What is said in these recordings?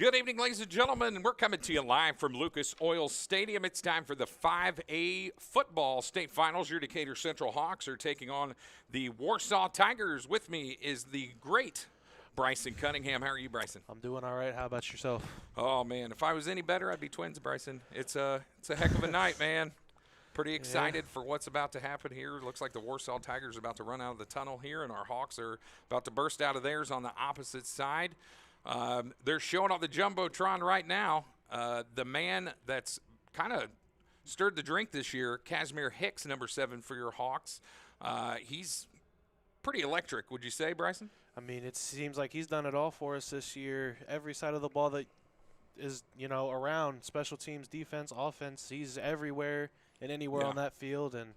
Good evening, ladies and gentlemen. We're coming to you live from Lucas Oil Stadium. It's time for the 5A football state finals. Your Decatur Central Hawks are taking on the Warsaw Tigers. With me is the great Bryson Cunningham. How are you, Bryson? I'm doing all right. How about yourself? Oh, man. If I was any better, I'd be twins, Bryson. It's a heck of a night, man. Pretty excited for what's about to happen here. Looks like the Warsaw Tigers are about to run out of the tunnel here, and our Hawks are about to burst out of theirs on the opposite side. They're showing off the Jumbotron right now. The man that's kind of stirred the drink this year, Casmir Hicks, number 7 for your Hawks. He's pretty electric, would you say, Bryson? I mean, it seems like he's done it all for us this year. Every side of the ball that is, around, special teams, defense, offense, he's everywhere and anywhere on that field, and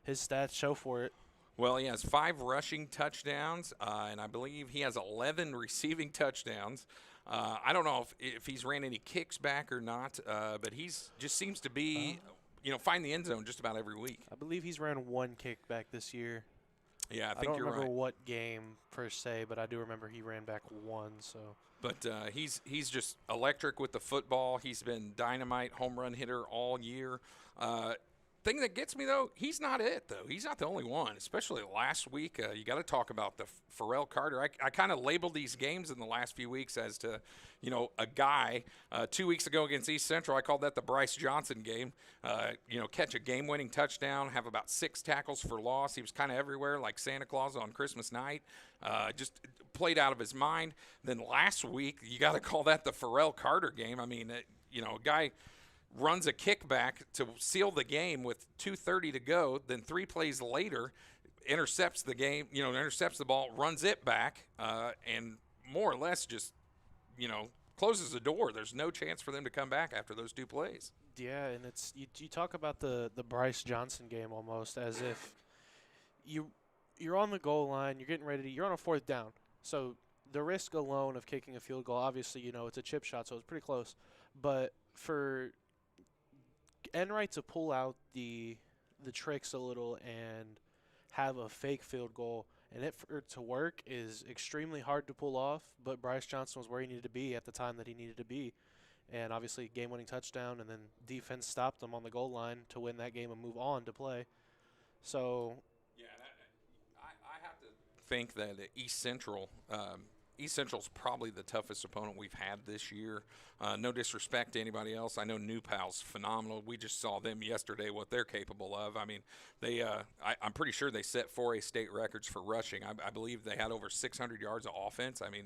his stats show for it. Well, he has 5 rushing touchdowns, and I believe he has 11 receiving touchdowns. I don't know if he's ran any kicks back or not, but he's just seems to be, find the end zone just about every week. I believe he's ran 1 kick back this year. Yeah, I think you're right. I don't remember what game per se, but I do remember he ran back 1. So. But he's just electric with the football. He's been dynamite home run hitter all year. Thing that gets me, though, he's not it, though. He's not the only one, especially last week. You got to talk about the Pharrell Carter. I kind of labeled these games in the last few weeks as to, a guy. 2 weeks ago against East Central, I called that the Bryce Johnson game. Catch a game-winning touchdown, have about 6 tackles for loss. He was kind of everywhere like Santa Claus on Christmas night. Just played out of his mind. Then last week, you got to call that the Pharrell Carter game. I mean, a guy – runs a kickback to seal the game with 2:30 to go. Then 3 plays later, intercepts the game, intercepts the ball, runs it back, and more or less just, closes the door. There's no chance for them to come back after those 2 plays. Yeah, and it's you talk about the Bryce Johnson game almost as if you're on the goal line, you're getting ready, you're on a 4th down. So the risk alone of kicking a field goal, obviously, it's a chip shot, so it's pretty close. But for Enright to pull out the tricks a little and have a fake field goal and it for it to work is extremely hard to pull off, but Bryce Johnson was where he needed to be at the time that he needed to be. And obviously game-winning touchdown, and then defense stopped them on the goal line to win that game and move on to play. So yeah, I have to think that East Central's probably the toughest opponent we've had this year. No disrespect to anybody else. I know New Pal's phenomenal. We just saw them yesterday, what they're capable of. I mean, I'm pretty sure they set 4A state records for rushing. I believe they had over 600 yards of offense. I mean,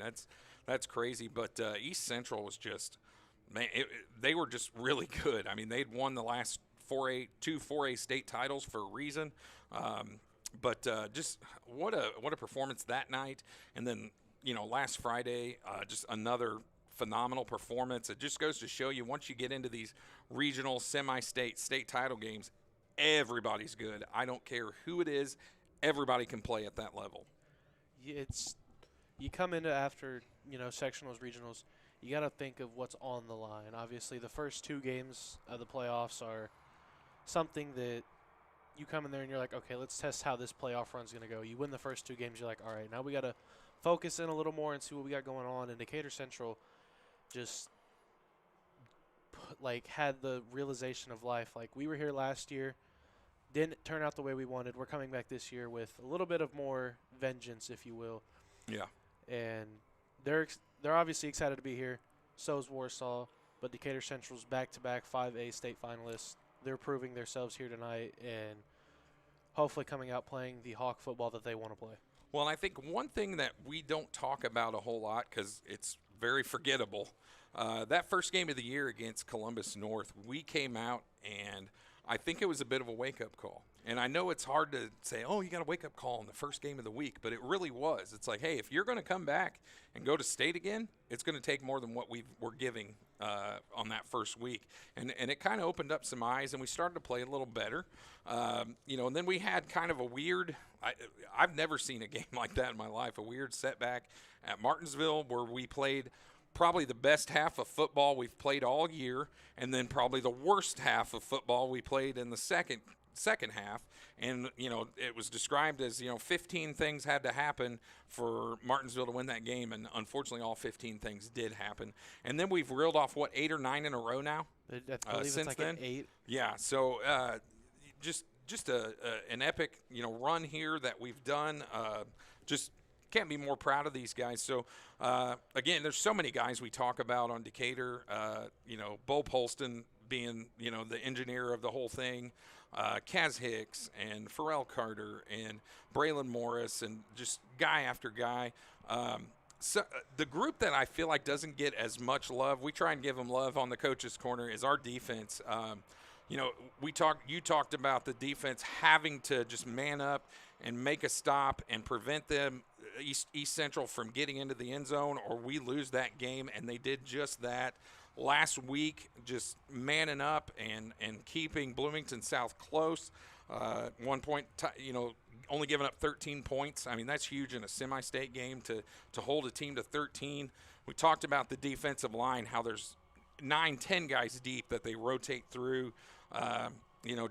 that's crazy. But East Central was just, man, they were just really good. I mean, they'd won the last 2 4A state titles for a reason. But just what a performance that night. And then, last Friday, just another phenomenal performance. It just goes to show you once you get into these regional, semi-state, state title games, everybody's good. I don't care who it is. Everybody can play at that level. You come into after, sectionals, regionals, you got to think of what's on the line. Obviously, the first 2 games of the playoffs are something that you come in there and you're like, okay, let's test how this playoff run's going to go. You win the first 2 games, you're like, all right, now we got to focus in a little more and see what we got going on. And Decatur Central just had the realization of life. Like, we were here last year, didn't turn out the way we wanted. We're coming back this year with a little bit of more vengeance, if you will. Yeah. And they're obviously excited to be here. So is Warsaw. But Decatur Central's back-to-back 5A state finalists. They're proving themselves here tonight and hopefully coming out playing the Hawk football that they want to play. Well, I think one thing that we don't talk about a whole lot because it's very forgettable, that first game of the year against Columbus North, we came out and I think it was a bit of a wake-up call. And I know it's hard to say, oh, you got a wake-up call in the first game of the week, but it really was. It's like, hey, if you're going to come back and go to state again, it's going to take more than what we're giving on that first week. And it kind of opened up some eyes, and we started to play a little better. And then we had kind of a weird – I've never seen a game like that in my life, a weird setback at Martinsville where we played probably the best half of football we've played all year, and then probably the worst half of football we played in the second second half. And, it was described as, 15 things had to happen for Martinsville to win that game. And unfortunately, all 15 things did happen. And then we've reeled off, 8 or 9 in a row now? I believe since it's like then? an 8. Yeah. So just an epic, run here that we've done. Just can't be more proud of these guys. So, again, there's so many guys we talk about on Decatur. Bo Polston being, the engineer of the whole thing. Casmir Hicks and Pharrell Carter and Braylon Morris and just guy after guy. So the group that I feel like doesn't get as much love, we try and give them love on the coach's corner, is our defense. You talked about the defense having to just man up and make a stop and prevent them, East Central, from getting into the end zone, or we lose that game, and they did just that last week, just manning up and keeping Bloomington South close. 1 point, only giving up 13 points. I mean, that's huge in a semi-state game to hold a team to 13. We talked about the defensive line, how there's 9-10 guys deep that they rotate through.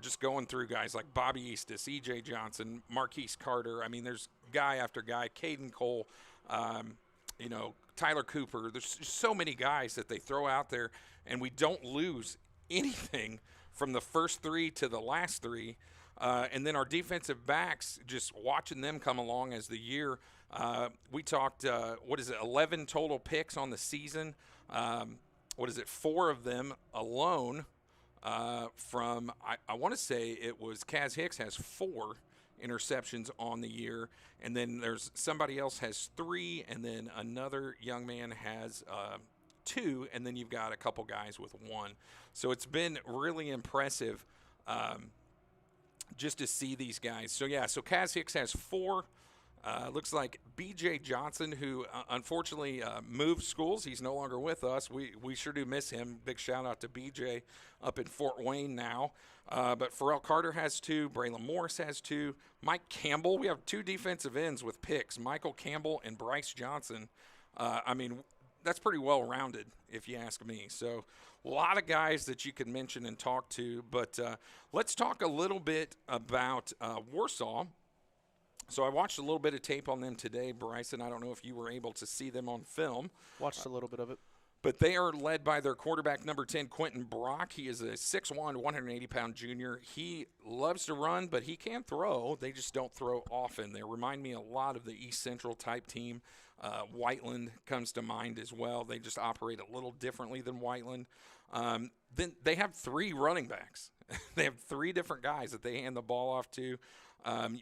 Just going through guys like Bobby Eastis, E.J. Johnson, Marquise Carter. I mean, there's guy after guy, Caden Cole, Tyler Cooper. There's so many guys that they throw out there, and we don't lose anything from the first 3 to the last 3. And then our defensive backs, just watching them come along as the year. We talked, 11 total picks on the season. 4 of them alone from, I want to say it was Casmir Hicks has 4 interceptions on the year, and then there's somebody else has 3, and then another young man has 2, and then you've got a couple guys with 1. So it's been really impressive just to see these guys. So Casmir Hicks has 4. Looks like B.J. Johnson, who unfortunately moved schools. He's no longer with us. We sure do miss him. Big shout out to B.J. up in Fort Wayne now. But Pharrell Carter has 2. Braylon Morris has 2. Mike Campbell. We have 2 defensive ends with picks, Michael Campbell and Bryce Johnson. That's pretty well-rounded, if you ask me. So a lot of guys that you could mention and talk to. But let's talk a little bit about Warsaw. So I watched a little bit of tape on them today, Bryson. I don't know if you were able to see them on film. Watched a little bit of it. But they are led by their quarterback, number 10, Quentin Brock. He is a 6'1", 180-pound junior. He loves to run, but he can throw. They just don't throw often. They remind me a lot of the East Central type team. Whiteland comes to mind as well. They just operate a little differently than Whiteland. Then they have 3 running backs. They have 3 different guys that they hand the ball off to.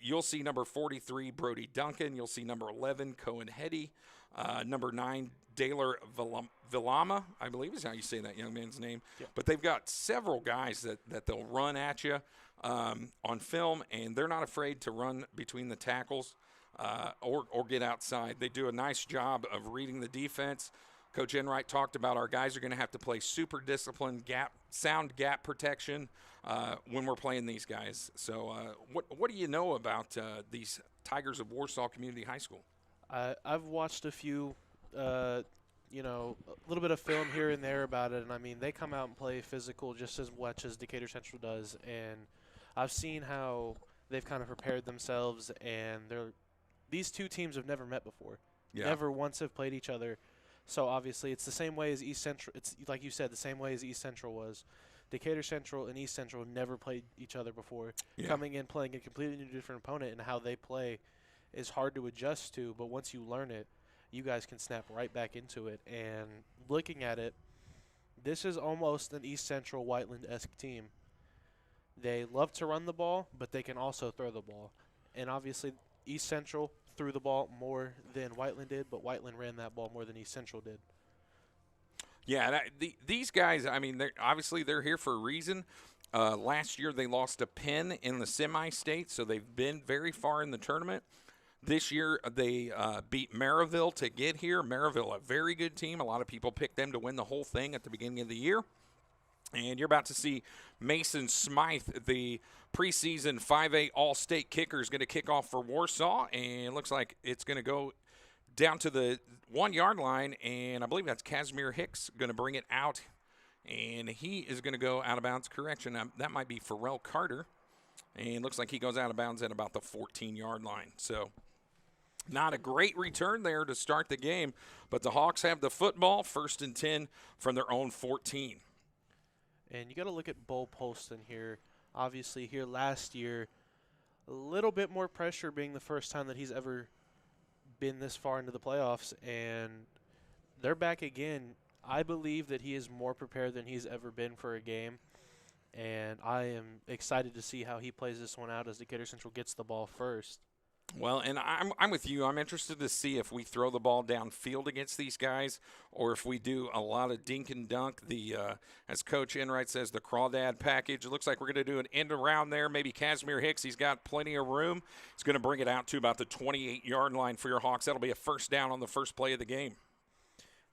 You'll see number 43, Brody Duncan. You'll see number 11, Cohen Hetty. Number 9, Daler Vilama, I believe is how you say that young man's name. Yep. But they've got several guys that they'll run at you on film, and they're not afraid to run between the tackles or get outside. They do a nice job of reading the defense. Coach Enright talked about our guys are going to have to play super disciplined, sound gap protection when we're playing these guys. So what do you know about these Tigers of Warsaw Community High School? I've watched a few, a little bit of film here and there about it, and I mean, they come out and play physical just as much as Decatur Central does, and I've seen how they've kind of prepared themselves, and these 2 teams have never met before. Yeah. Never once have played each other. So obviously it's the same way as East Central. It's like you said, the same way as East Central was. Decatur Central and East Central never played each other before. Yeah. Coming in, playing a completely new different opponent, and how they play is hard to adjust to. But once you learn it, you guys can snap right back into it. And looking at it, this is almost an East Central Whiteland-esque team. They love to run the ball, but they can also throw the ball. And obviously East Central threw the ball more than Whiteland did, but Whiteland ran that ball more than East Central did. Yeah, these guys, I mean, they're here for a reason. Last year they lost to Penn in the semi-state, so they've been very far in the tournament. This year they beat Maryville to get here. Maryville, a very good team. A lot of people picked them to win the whole thing at the beginning of the year. And you're about to see Mason Smythe, the preseason 5A All-State kicker, is going to kick off for Warsaw. And it looks like it's going to go down to the 1-yard line. And I believe that's Casmir Hicks going to bring it out. And he is going to go out of bounds. Correction, that might be Pharrell Carter. And looks like he goes out of bounds at about the 14-yard line. So not a great return there to start the game, but the Hawks have the football, 1st and 10 from their own 14. And you got to look at Bo Polston here. Obviously, here last year, a little bit more pressure being the first time that he's ever been this far into the playoffs, and they're back again. I believe that he is more prepared than he's ever been for a game, and I am excited to see how he plays this one out as Decatur Central gets the ball first. Well, and I'm with you. I'm interested to see if we throw the ball downfield against these guys, or if we do a lot of dink and dunk. As Coach Enright says, the crawdad package. It looks like we're going to do an end around there. Maybe Casmir Hicks. He's got plenty of room. He's going to bring it out to about the 28-yard line for your Hawks. That'll be a first down on the first play of the game.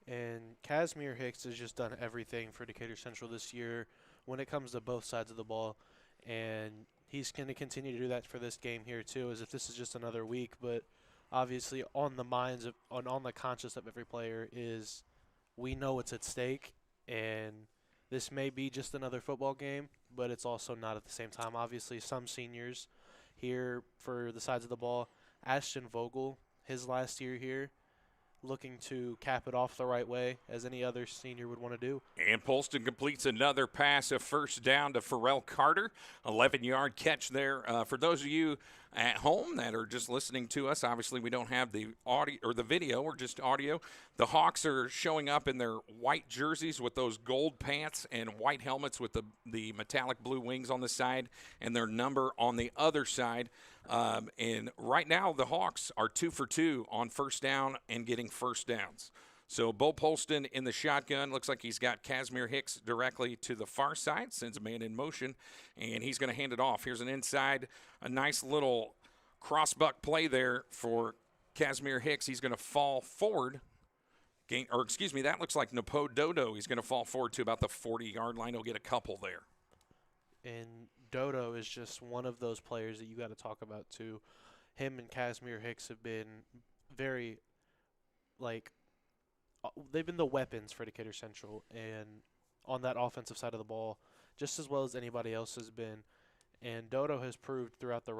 And Casmir Hicks has just done everything for Decatur Central this year when it comes to both sides of the ball, and he's going to continue to do that for this game here too, as if this is just another week. But obviously on the minds of on the conscience of every player is we know it's at stake, and this may be just another football game, but it's also not at the same time. Obviously some seniors here for the sides of the ball. Ashton Vogel, his last year here, looking to cap it off the right way, as any other senior would want to do. And Polston completes another pass, a first down to Pharrell Carter. 11-yard catch there. For those of you at home that are just listening to us, obviously we don't have the audio or the video, or just audio. The Hawks are showing up in their white jerseys with those gold pants and white helmets with the metallic blue wings on the side and their number on the other side. And right now the Hawks are 2 for 2 on first down and getting first downs. So Bo Polston in the shotgun. Looks like he's got Casmir Hicks directly to the far side, sends a man in motion, and he's going to hand it off. Here's an inside, a nice little cross-buck play there for Casmir Hicks. He's going to fall forward. That looks like Napo Dodo. He's going to fall forward to about the 40-yard line. He'll get a couple there. And Dodo is just one of those players that you got to talk about too. Him and Casmir Hicks have been very, they've been the weapons for Decatur Central, and on that offensive side of the ball, just as well as anybody else has been. And Dodo has proved throughout the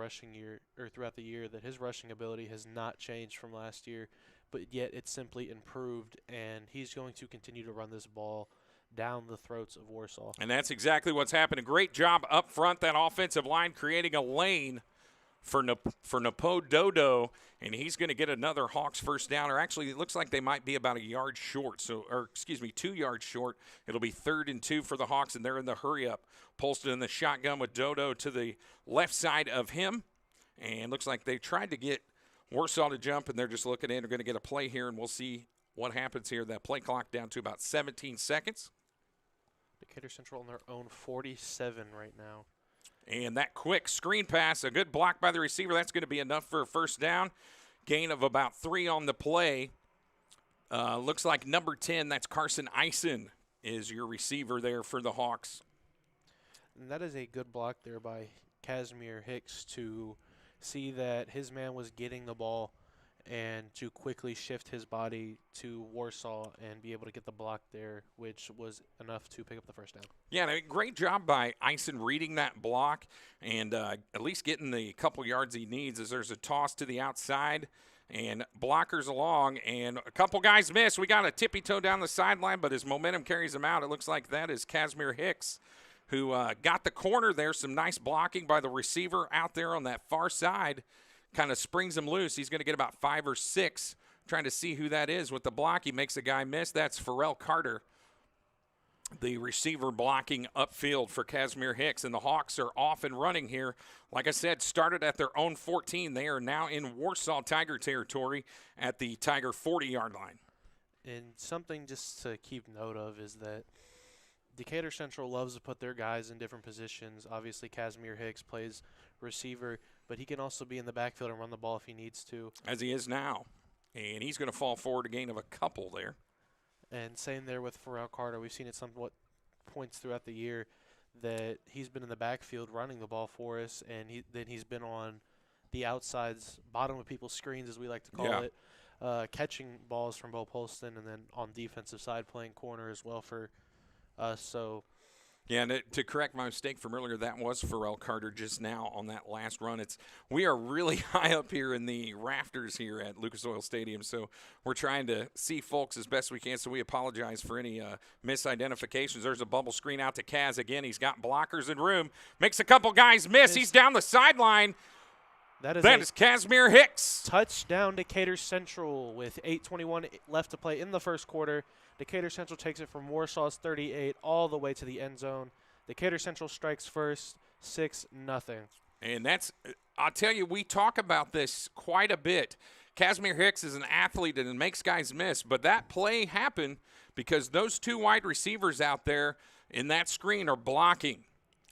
year that his rushing ability has not changed from last year, but yet it's simply improved, and he's going to continue to run this ball down the throats of Warsaw. And that's exactly what's happened. A great job up front, that offensive line creating a lane for Napo Dodo, and he's going to get another Hawks first down. Or actually, it looks like they might be about 2 yards short. 2 yards short. It'll be 3rd and 2 for the Hawks, and they're in the hurry-up. Polston in the shotgun with Dodo to the left side of him. And looks like they tried to get Warsaw to jump, and they're just looking in. They're going to get a play here, and we'll see what happens here. That play clock down to about 17 seconds. Decatur Central on their own 47 right now. And that quick screen pass, a good block by the receiver. That's going to be enough for a first down. Gain of about 3 on the play. Looks like number 10, that's Carson Eisen, is your receiver there for the Hawks. And that is a good block there by Casmir Hicks to see that his man was getting the ball and to quickly shift his body to Warsaw and be able to get the block there, which was enough to pick up the first down. Yeah, great job by Eisen reading that block and at least getting the couple yards he needs, as there's a toss to the outside and blockers along, and a couple guys miss. We got a tippy toe down the sideline, but his momentum carries him out. It looks like that is Casmir Hicks, who got the corner there. Some nice blocking by the receiver out there on that far side. Kind of springs him loose. He's going to get about 5 or 6. Trying to see who that is with the block. He makes a guy miss. That's Pharrell Carter, the receiver blocking upfield for Casmir Hicks. And the Hawks are off and running here. Like I said, started at their own 14. They are now in Warsaw Tiger territory at the Tiger 40-yard line. And something just to keep note of is that Decatur Central loves to put their guys in different positions. Obviously, Casmir Hicks plays receiver, but he can also be in the backfield and run the ball if he needs to. As he is now. And he's going to fall forward a gain of a couple there. And same there with Pharrell Carter. We've seen it somewhat points throughout the year that he's been in the backfield running the ball for us, and he's been on the outsides, bottom of people's screens, as we like to call it, catching balls from Bo Polston, and then on defensive side playing corner as well for us. So Yeah, and to correct my mistake from earlier, that was Pharrell Carter just now on that last run. We are really high up here in the rafters here at Lucas Oil Stadium, so we're trying to see folks as best we can, so we apologize for any misidentifications. There's a bubble screen out to Kaz again. He's got blockers in room. Makes a couple guys miss. He's down the sideline. That is Casmir Hicks. Touchdown Decatur Central with 8:21 left to play in the first quarter. Decatur Central takes it from Warsaw's 38 all the way to the end zone. Decatur Central strikes first, 6-0. And I'll tell you, we talk about this quite a bit. Casmir Hicks is an athlete and makes guys miss, but that play happened because those two wide receivers out there in that screen are blocking.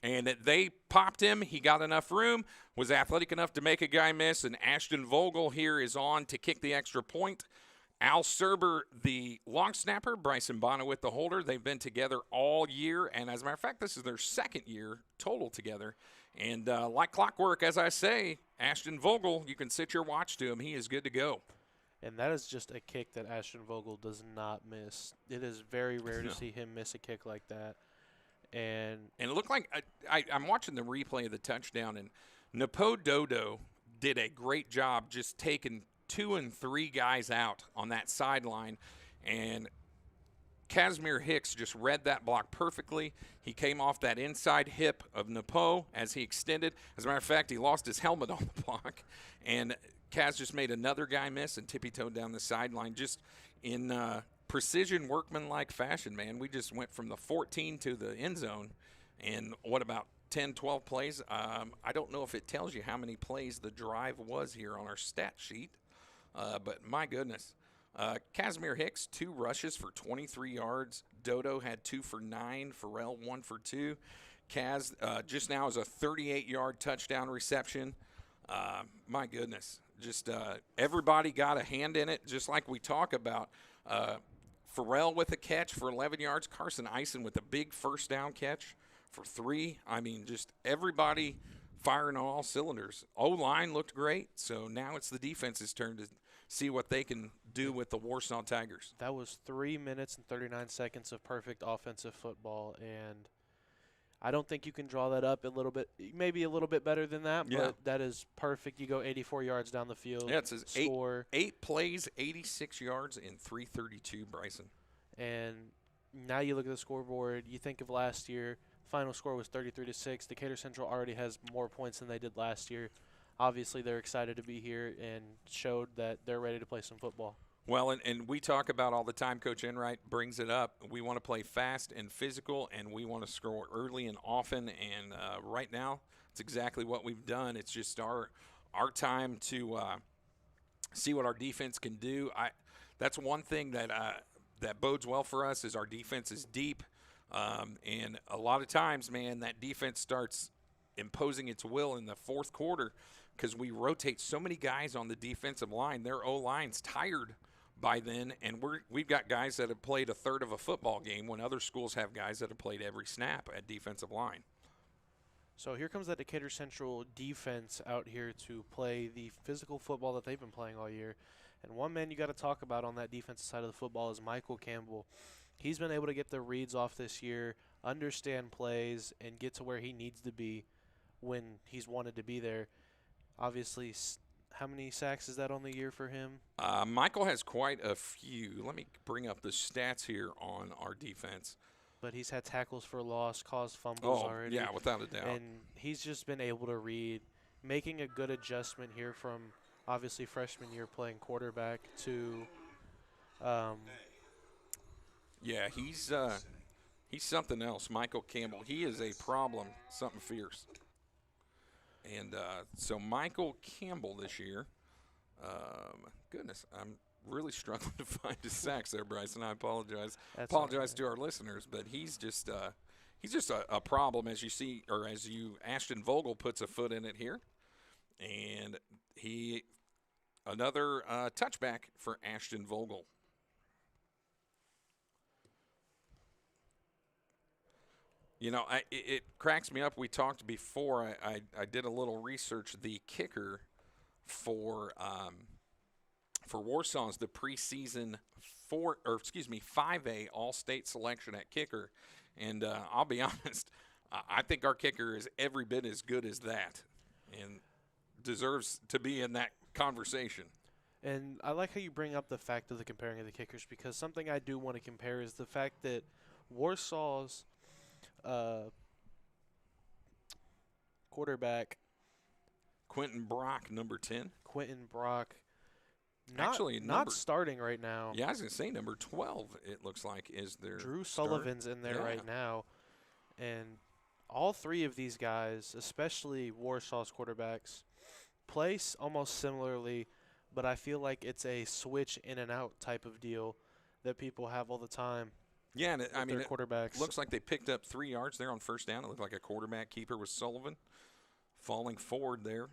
And they popped him. He got enough room, was athletic enough to make a guy miss, and Ashton Vogel here is on to kick the extra point. Al Serber, the long snapper, Bryson Bonowit, the holder. They've been together all year, and as a matter of fact, this is their second year total together. And like clockwork, as I say, Ashton Vogel, you can sit your watch to him. He is good to go. And that is just a kick that Ashton Vogel does not miss. It is very rare to see him miss a kick like that. And it looked like I'm watching the replay of the touchdown, and Napo Dodo did a great job just taking 2 and 3 guys out on that sideline, and Casmir Hicks just read that block perfectly. He came off that inside hip of Napo as he extended. As a matter of fact, he lost his helmet on the block, and Kaz just made another guy miss and tippy-toed down the sideline just in precision workman-like fashion, man. We just went from the 14 to the end zone, and what about 10, 12 plays? I don't know if it tells you how many plays the drive was here on our stat sheet. But my goodness, Casmir Hicks, 2 rushes for 23 yards. Dodo had 2 for 9. Pharrell 1 for 2. Kaz just now is a 38-yard touchdown reception. My goodness, just everybody got a hand in it, just like we talk about. Pharrell with a catch for 11 yards. Carson Eisen with a big first down catch for 3. I mean, just everybody firing on all cylinders. O-line looked great, so now it's the defense's turn to see what they can do with the Warsaw Tigers. That was 3 minutes and 39 seconds of perfect offensive football, and I don't think you can draw that up a little bit, maybe a little bit better than that, but that is perfect. You go 84 yards down the field. Yeah, it says score. 8 plays, 86 yards, and 332, Bryson. And now you look at the scoreboard, you think of last year, final score was 33-6. Decatur Central already has more points than they did last year. Obviously, they're excited to be here and showed that they're ready to play some football. Well, and we talk about all the time, Coach Enright brings it up. We want to play fast and physical, and we want to score early and often. And right now, it's exactly what we've done. It's just our time to see what our defense can do. That's one thing that bodes well for us is our defense is deep. And a lot of times, man, that defense starts imposing its will in the fourth quarter because we rotate so many guys on the defensive line. Their O-line's tired by then, and we've got guys that have played a third of a football game when other schools have guys that have played every snap at defensive line. So here comes that Decatur Central defense out here to play the physical football that they've been playing all year. And one man you got to talk about on that defensive side of the football is Michael Campbell. He's been able to get the reads off this year, understand plays, and get to where he needs to be when he's wanted to be there. Obviously, how many sacks is that on the year for him? Michael has quite a few. Let me bring up the stats here on our defense. But he's had tackles for loss, caused fumbles already. Yeah, without a doubt. And he's just been able to read, making a good adjustment here from obviously freshman year playing quarterback to yeah, he's something else. Michael Campbell, he is a problem, something fierce. And so Michael Campbell this year, goodness, I'm really struggling to find his sacks there, Bryson. I apologize. Apologize to our listeners, but he's just a problem, as you see, or as Ashton Vogel puts a foot in it here, and another touchback for Ashton Vogel. You know, it cracks me up. We talked before. I did a little research. The kicker for Warsaw's the preseason 5A All-State selection at kicker And I'll be honest, I think our kicker is every bit as good as that and deserves to be in that conversation. And I like how you bring up the fact of the comparing of the kickers, because something I do want to compare is the fact that Warsaw's quarterback, Quentin Brock, number 10. Quentin Brock, Actually, not starting right now. Yeah, I was going to say number 12, it looks like, is their Drew start. Sullivan's in there right now. And all three of these guys, especially Warsaw's quarterbacks, play almost similarly, but I feel like it's a switch in and out type of deal that people have all the time. Yeah, and I mean, quarterbacks. It looks like they picked up 3 yards there on first down. It looked like a quarterback keeper was Sullivan falling forward there.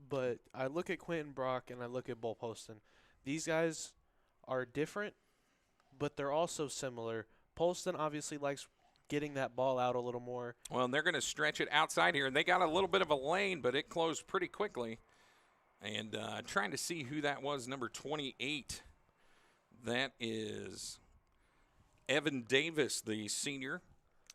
But I look at Quentin Brock and I look at Bull Poston. These guys are different, but they're also similar. Poston obviously likes getting that ball out a little more. Well, and they're going to stretch it outside here, and they got a little bit of a lane, but it closed pretty quickly. And trying to see who that was, number 28. That is Evan Davis, the senior.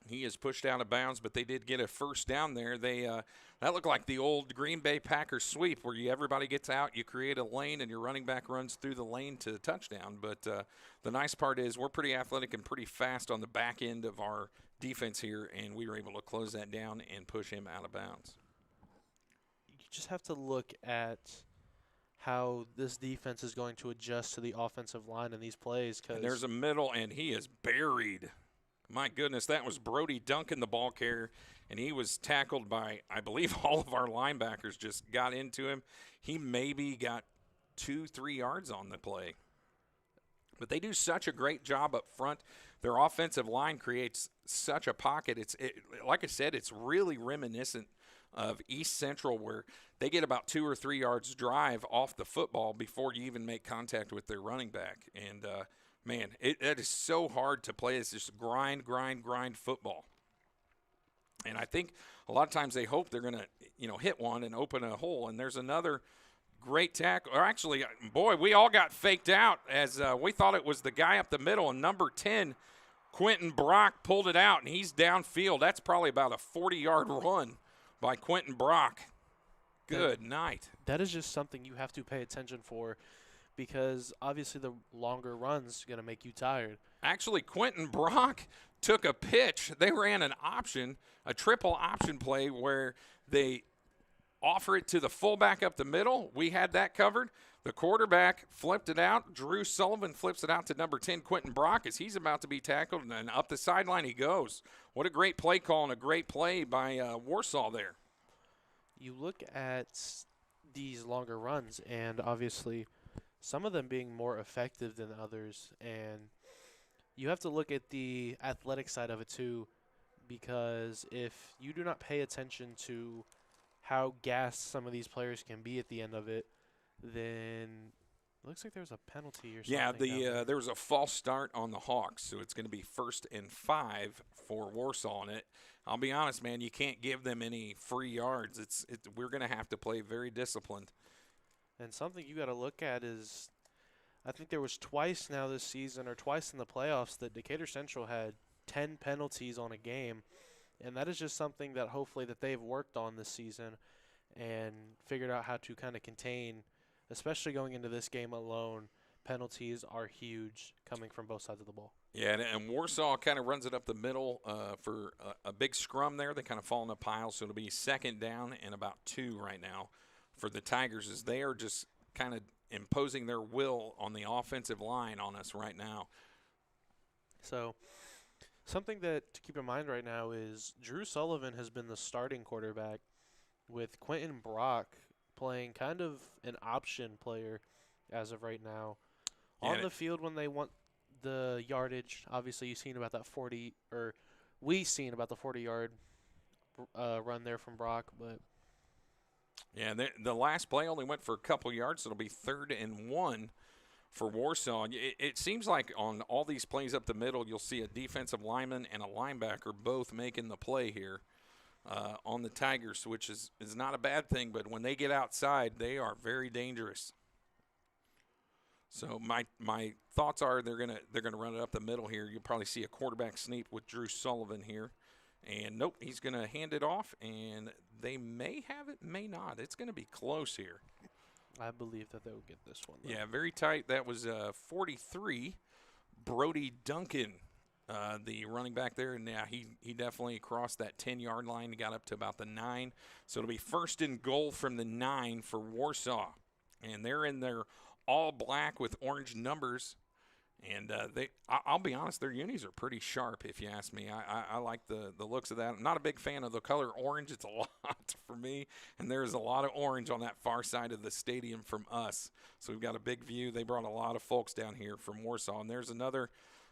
He is pushed out of bounds, but they did get a first down there. That looked like the old Green Bay Packers sweep where everybody gets out, you create a lane, and your running back runs through the lane to touchdown. But the nice part is we're pretty athletic and pretty fast on the back end of our defense here, and we were able to close that down and push him out of bounds. You just have to look at how this defense is going to adjust to the offensive line in these plays. And there's a middle, and he is buried. My goodness, that was Brody Duncan, the ball carrier, and he was tackled by, I believe, all of our linebackers just got into him. He maybe got 2-3 yards on the play. But they do such a great job up front. Their offensive line creates such a pocket. Like I said, it's really reminiscent of East Central, where they get about 2 or 3 yards drive off the football before you even make contact with their running back. And, man, it is so hard to play. It's just grind football. And I think a lot of times they hope they're going to, hit one and open a hole. And there's another great tackle. Or actually, boy, we all got faked out as we thought it was the guy up the middle. And number 10, Quentin Brock, pulled it out, and he's downfield. That's probably about a 40-yard run by Quentin Brock. Good night. That is just something you have to pay attention for, because obviously the longer run's going to make you tired. Actually, Quentin Brock took a pitch. They ran an option, a triple option play where they offer it to the fullback up the middle. We had that covered. The quarterback flipped it out. Drew Sullivan flips it out to number 10, Quentin Brock, as he's about to be tackled, and up the sideline he goes. What a great play call and a great play by Warsaw there. You look at these longer runs, and obviously some of them being more effective than others, and you have to look at the athletic side of it too, because if you do not pay attention to how gassed some of these players can be at the end of it, then it looks like there's a penalty or something. Yeah, there was a false start on the Hawks, so it's going to be 1st and 5 for Warsaw on it. I'll be honest, man, you can't give them any free yards. We're going to have to play very disciplined. And something you got to look at is, I think there was twice now this season, or twice in the playoffs, that Decatur Central had 10 penalties on a game. And that is just something that hopefully that they've worked on this season and figured out how to kind of contain, especially going into this game alone. Penalties are huge coming from both sides of the ball. Yeah, and Warsaw kind of runs it up the middle for a big scrum there. They kind of fall in a pile, so it'll be 2nd down and about 2 right now for the Tigers, as they are just kind of imposing their will on the offensive line on us right now. So something that to keep in mind right now is Drew Sullivan has been the starting quarterback, with Quentin Brock playing kind of an option player as of right now. On the field when they want the yardage, obviously you've seen about that 40, or we've seen about the 40-yard run there from Brock. But yeah, the last play only went for a couple yards, so it'll be 3rd and 1 for Warsaw. It seems like on all these plays up the middle, you'll see a defensive lineman and a linebacker both making the play here on the Tigers, which is not a bad thing, but when they get outside, they are very dangerous. So my thoughts are they're gonna run it up the middle here. You'll probably see a quarterback sneak with Drew Sullivan here, and nope, he's gonna hand it off, and they may have it, may not. It's gonna be close here. I believe that they will get this one, though. Yeah, very tight. That was 43. Brody Duncan, the running back there, and yeah, he definitely crossed that 10-yard line and got up to about the 9. So it'll be first and goal from the 9 for Warsaw, and they're in their all black with orange numbers. And I'll be honest, their unis are pretty sharp, if you ask me. I like the looks of that. I'm not a big fan of the color orange. It's a lot for me, and there's a lot of orange on that far side of the stadium from us. So we've got a big view. They brought a lot of folks down here from Warsaw, and there's another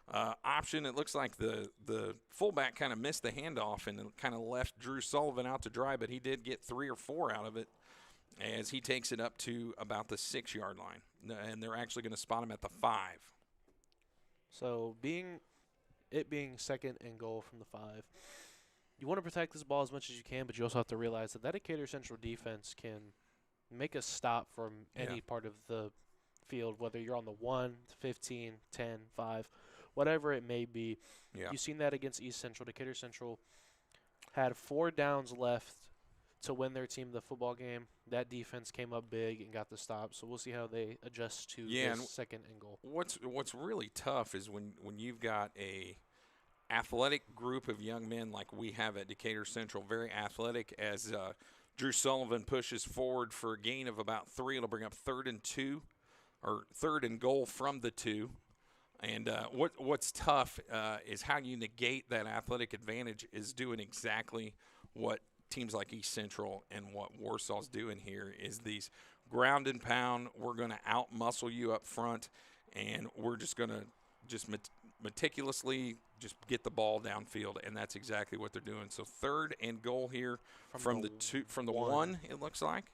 option. It looks like the fullback kind of missed the handoff and kind of left Drew Sullivan out to dry, but he did get 3 or 4 out of it as he takes it up to about the 6-yard line, and they're actually going to spot him at the 5. So being second and goal from the 5, you want to protect this ball as much as you can, but you also have to realize that Decatur Central defense can make a stop from any part of the field, whether you're on the 1, 15, 10, 5, whatever it may be. Yeah. You've seen that against East Central. Decatur Central had 4 downs left to win their team the football game. That defense came up big and got the stop. So we'll see how they adjust to this second and goal. What's really tough is when you've got a athletic group of young men like we have at Decatur Central, very athletic, as Drew Sullivan pushes forward for a gain of about 3. It'll bring up 3rd and 2, or 3rd and goal from the 2. And what's tough is how you negate that athletic advantage is doing exactly what teams like East Central and what Warsaw's doing here is these ground and pound. We're going to out-muscle you up front, and we're just going to meticulously just get the ball downfield, and that's exactly what they're doing. So 3rd and goal here from the 1, it looks like.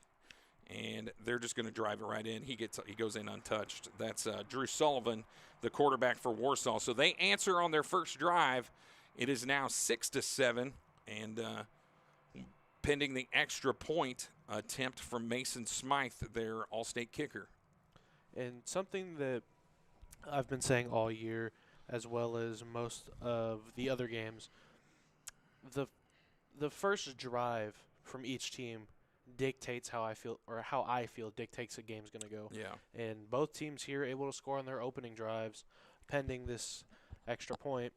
And they're just going to drive it right in. He goes in untouched. That's Drew Sullivan, the quarterback for Warsaw. So they answer on their first drive. It is now 6-7, and pending the extra point attempt from Mason Smythe, their all-state kicker. And something that I've been saying all year, as well as most of the other games, the first drive from each team dictates how I feel dictates a game's going to go. Yeah. And both teams here able to score on their opening drives, pending this extra point.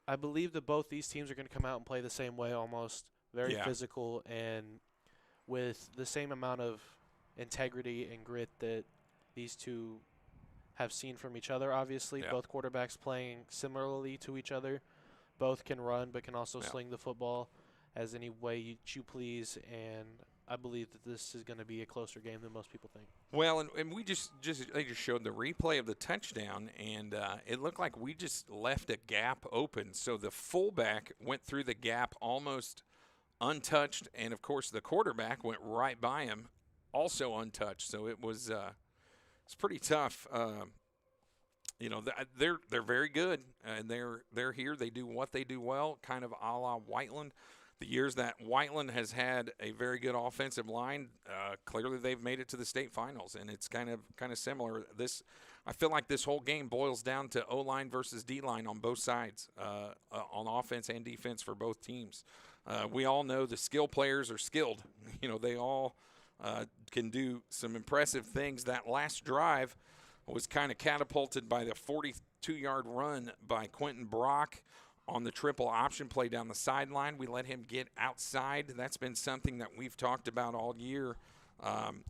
I believe that both these teams are going to come out and play the same way almost. Very physical and with the same amount of integrity and grit that these two have seen from each other, obviously. Yeah. Both quarterbacks playing similarly to each other. Both can run but can also sling the football as any way you please, and I believe that this is going to be a closer game than most people think. Well, and we they just showed the replay of the touchdown, and it looked like we just left a gap open. So the fullback went through the gap almost untouched, and of course the quarterback went right by him, also untouched. So it was it's pretty tough. They're very good, and they're here. They do what they do well, kind of a la Whiteland. The years that Whiteland has had a very good offensive line, clearly they've made it to the state finals, and it's kind of similar. I feel like this whole game boils down to O-line versus D-line on both sides, on offense and defense for both teams. We all know the skill players are skilled. They all can do some impressive things. That last drive was kind of catapulted by the 42-yard run by Quentin Brock on the triple option play down the sideline. We let him get outside. That's been something that we've talked about all year,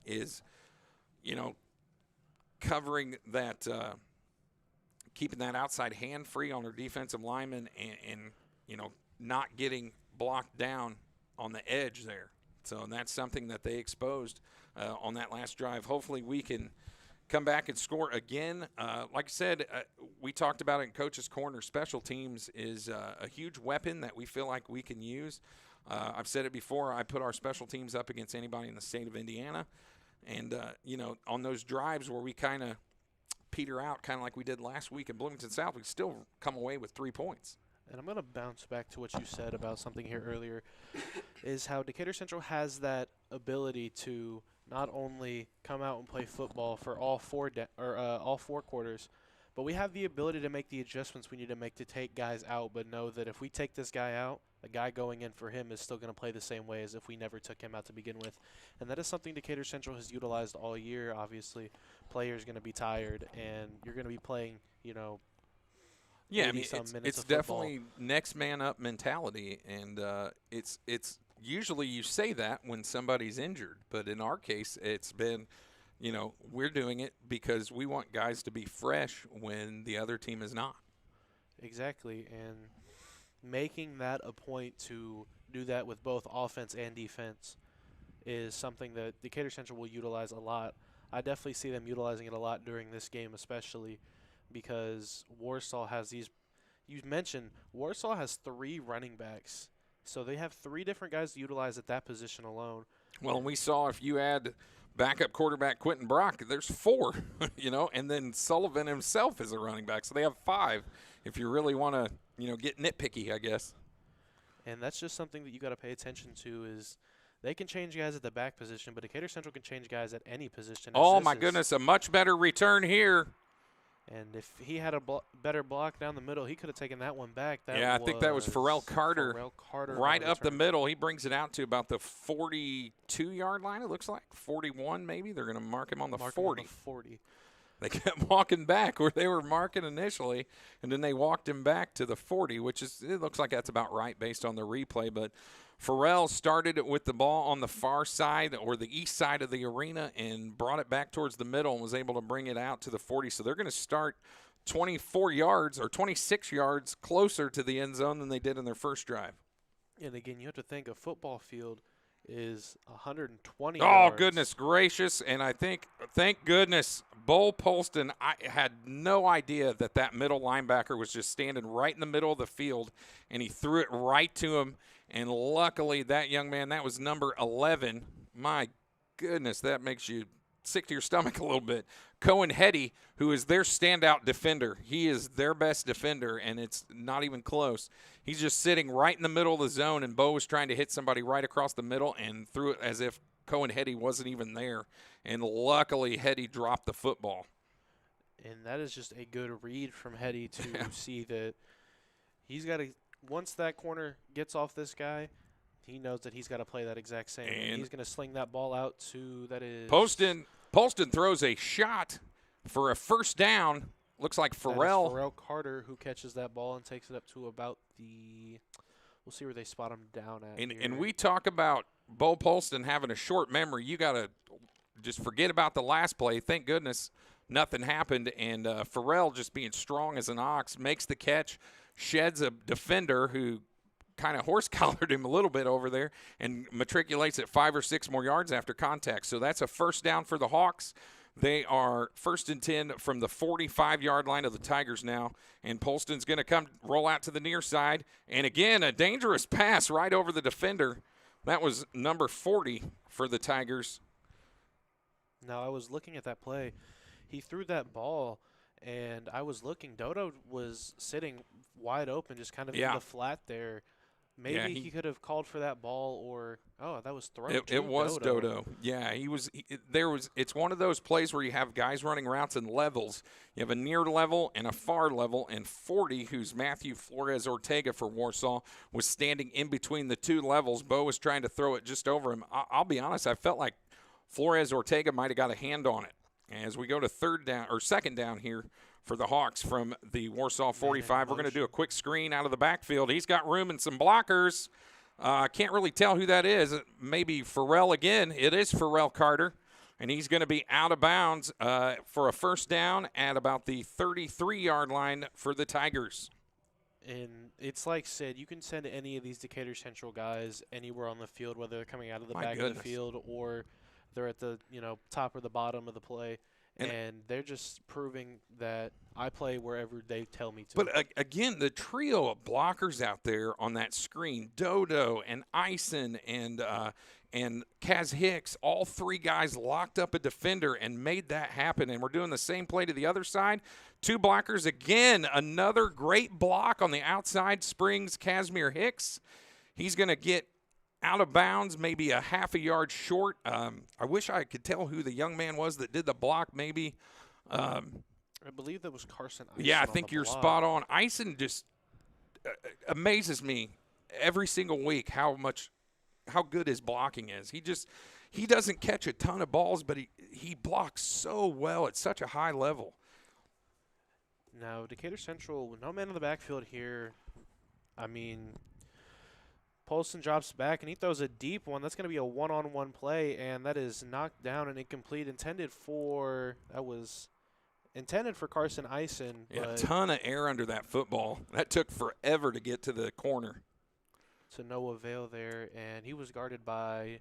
is covering that, keeping that outside hand free on our defensive lineman and not getting blocked down on the edge there. So that's something that they exposed on that last drive. Hopefully we can come back and score again. Like I said, we talked about it in Coach's Corner. Special teams is a huge weapon that we feel like we can use. I've said it before. I put our special teams up against anybody in the state of Indiana. And, on those drives where we kind of peter out, kind of like we did last week in Bloomington South, we still come away with 3 points. And I'm going to bounce back to what you said about something here earlier, is how Decatur Central has that ability to not only come out and play football for all four quarters, but we have the ability to make the adjustments we need to make to take guys out, but know that if we take this guy out, the guy going in for him is still going to play the same way as if we never took him out to begin with. And that is something Decatur Central has utilized all year. Obviously, players going to be tired, and you're going to be playing, Yeah, I 80 mean, some minutes it's of football. definitely next man up mentality, and it's usually you say that when somebody's injured, but in our case, it's been, we're doing it because we want guys to be fresh when the other team is not. Exactly, and making that a point to do that with both offense and defense is something that Decatur Central will utilize a lot. I definitely see them utilizing it a lot during this game, especially because Warsaw has these. You mentioned Warsaw has 3 running backs, so they have 3 different guys to utilize at that position alone. Well, and we saw if you add backup quarterback Quentin Brock, there's 4, and then Sullivan himself is a running back, so they have 5. If you really want to, get nitpicky, I guess. And that's just something that you got to pay attention to is they can change guys at the back position, but Decatur Central can change guys at any position. Oh, my goodness, a much better return here. And if he had a better block down the middle, he could have taken that one back. I think that was Pharrell Carter right up the middle. He brings it out to about the 42-yard line, it looks like. 41 maybe. They're going to mark him on the 40. They kept walking back where they were marking initially, and then they walked him back to the 40, which it looks like that's about right based on the replay. But Pharrell started it with the ball on the far side or the east side of the arena and brought it back towards the middle and was able to bring it out to the 40. So they're going to start 24 yards or 26 yards closer to the end zone than they did in their first drive. And, again, you have to think a football field is 120 Oh, yards. goodness gracious. And I think, thank goodness, Bo Polston, I had no idea that middle linebacker was just standing right in the middle of the field, and he threw it right to him. And luckily, that young man, that was number 11. My goodness, that makes you sick to your stomach a little bit. Cohen Hetty, who is their standout defender. He is their best defender, and it's not even close. He's just sitting right in the middle of the zone, and Bo was trying to hit somebody right across the middle and threw it as if Cohen Hetty wasn't even there. And luckily, Hetty dropped the football. And that is just a good read from Hetty to see that he's got to – once that corner gets off this guy, he knows that he's got to play that exact same. And he's going to sling that ball out to – that is – Polston throws a shot for a first down. Looks like Pharrell Carter who catches that ball and takes it up to about the – we'll see where they spot him down at. And we talk about Bo Polston having a short memory. You got to just forget about the last play. Thank goodness nothing happened. And Pharrell, just being strong as an ox, makes the catch, sheds a defender who kind of horse-collared him a little bit over there and matriculates at 5 or 6 more yards after contact. So that's a first down for the Hawks. They are 1st and 10 from the 45-yard line of the Tigers now, and Polston's going to come roll out to the near side. And, again, a dangerous pass right over the defender. That was number 40 for the Tigers. Now, I was looking at that play. He threw that ball, and I was looking. Dodo was sitting wide open, just kind of in the flat there. Maybe he could have called for that ball, or that was thrown. It was Dodo. Yeah, he was. It's one of those plays where you have guys running routes in levels. You have a near level and a far level, and 40, who's Matthew Flores Ortega for Warsaw, was standing in between the 2 levels. Bo was trying to throw it just over him. I'll be honest, I felt like Flores Ortega might have got a hand on it. As we go to second down here for the Hawks from the Warsaw 45. We're going to do a quick screen out of the backfield. He's got room and some blockers. Can't really tell who that is. Maybe Pharrell again. It is Pharrell Carter, and he's going to be out of bounds for a first down at about the 33-yard line for the Tigers. And it's like Sid, you can send any of these Decatur Central guys anywhere on the field, whether they're coming out of the back of the field or they're at the top or the bottom of the play. And they're just proving that I play wherever they tell me to. But, again, the trio of blockers out there on that screen, Dodo and Ison and Casmir Hicks, all 3 guys locked up a defender and made that happen. And we're doing the same play to the other side. 2 blockers. Again, another great block on the outside springs Casmir Hicks. He's going to get out of bounds, maybe a half a yard short. I wish I could tell who the young man was that did the block, maybe. I believe that was Carson Ison. Yeah, I think you're spot on. Ison just amazes me every single week how good his blocking is. He doesn't catch a ton of balls, but he blocks so well at such a high level. Now, Decatur Central, with no man in the backfield here, I mean, Polston drops back, and he throws a deep one. That's going to be a one-on-one play, and that is knocked down and incomplete. Intended for Carson Ison. Yeah, a ton of air under that football. That took forever to get to the corner. To no avail there, and he was guarded by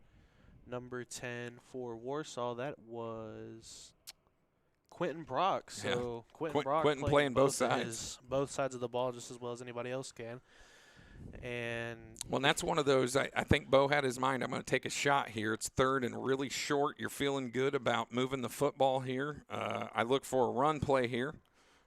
number 10 for Warsaw. That was Quentin Brock. So yeah. Quentin playing both sides. Both sides of the ball just as well as anybody else can. And well, that's one of those, I think Bo had his mind, I'm going to take a shot here. It's third and really short. You're feeling good about moving the football here. I look for a run play here.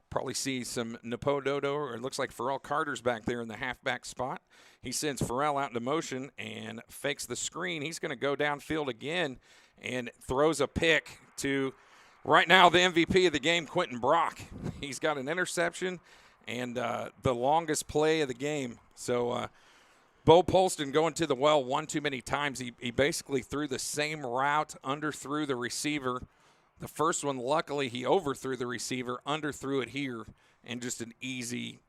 Probably see some Napododo, or it looks like Pharrell Carter's back there in the halfback spot. He sends Pharrell out into motion and fakes the screen. He's going to go downfield again and throws a pick to, right now, the MVP of the game, Quentin Brock. He's got an interception and the longest play of the game. So Bo Polston going to the well one too many times. He basically threw the same route, underthrew the receiver. The first one, luckily, he overthrew the receiver, underthrew it here, and just an easy,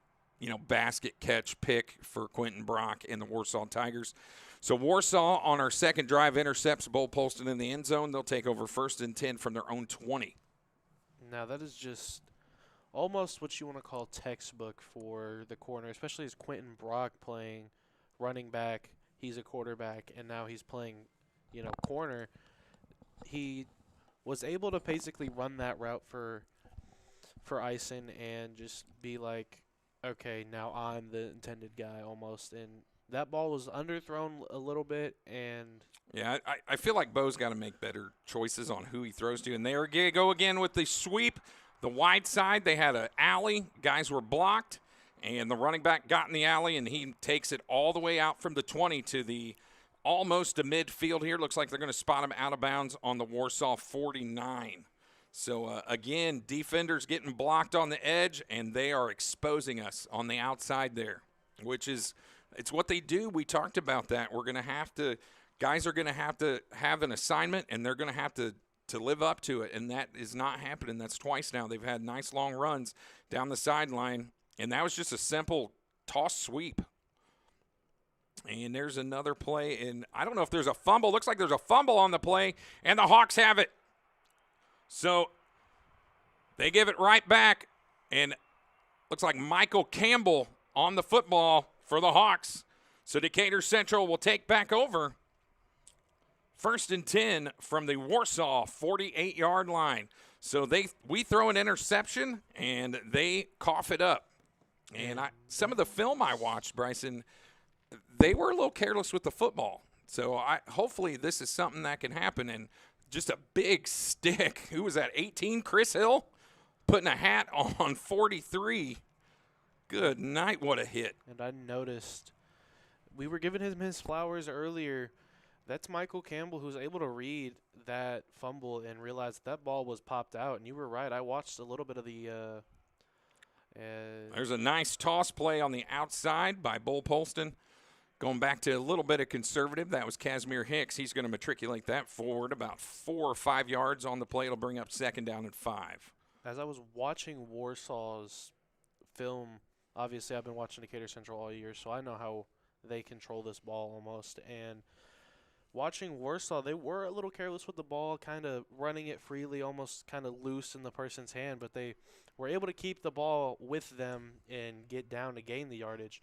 basket catch pick for Quentin Brock and the Warsaw Tigers. So Warsaw on our second drive intercepts Bo Polston in the end zone. They'll take over 1st and 10 from their own 20. Now that is just almost what you want to call textbook for the corner, especially as Quentin Brock playing running back. He's a quarterback, and now he's playing, corner. He was able to basically run that route for Ison and just be like, okay, now I'm the intended guy almost. And that ball was underthrown a little bit. And yeah, I feel like Bo's got to make better choices on who he throws to. And there go again with the sweep. The wide side, they had an alley. Guys were blocked. And the running back got in the alley, and he takes it all the way out from the 20 to the almost to midfield here. Looks like they're going to spot him out of bounds on the Warsaw 49. So, again, defenders getting blocked on the edge, and they are exposing us on the outside there, which is it's what they do. We talked about that. We're going to have to – guys are going to have an assignment, and they're going to have to live up to it, and that is not happening. That's twice now. They've had nice long runs down the sideline, and that was just a simple toss sweep. And there's another play, and I don't know if there's a fumble. Looks like there's a fumble on the play, and the Hawks have it. So they give it right back, and looks like Michael Campbell on the football for the Hawks. So Decatur Central will take back over 1st and 10 from the Warsaw 48-yard line. So we throw an interception, and they cough it up. And some of the film I watched, Bryson, they were a little careless with the football. So hopefully this is something that can happen. And just a big stick. Who was that, 18? Chris Hill putting a hat on 43. Good night, what a hit. And I noticed we were giving him his flowers earlier. That's Michael Campbell, who's able to read that fumble and realize that ball was popped out. And you were right. I watched a little bit of the there's a nice toss play on the outside by Bo Polston. Going back to a little bit of conservative, that was Casmir Hicks. He's going to matriculate that forward about 4 or 5 yards on the play. It'll bring up 2nd down and 5. As I was watching Warsaw's film, obviously I've been watching Decatur Central all year, so I know how they control this ball almost. And watching Warsaw, they were a little careless with the ball, kind of running it freely, almost kind of loose in the person's hand, but they were able to keep the ball with them and get down to gain the yardage.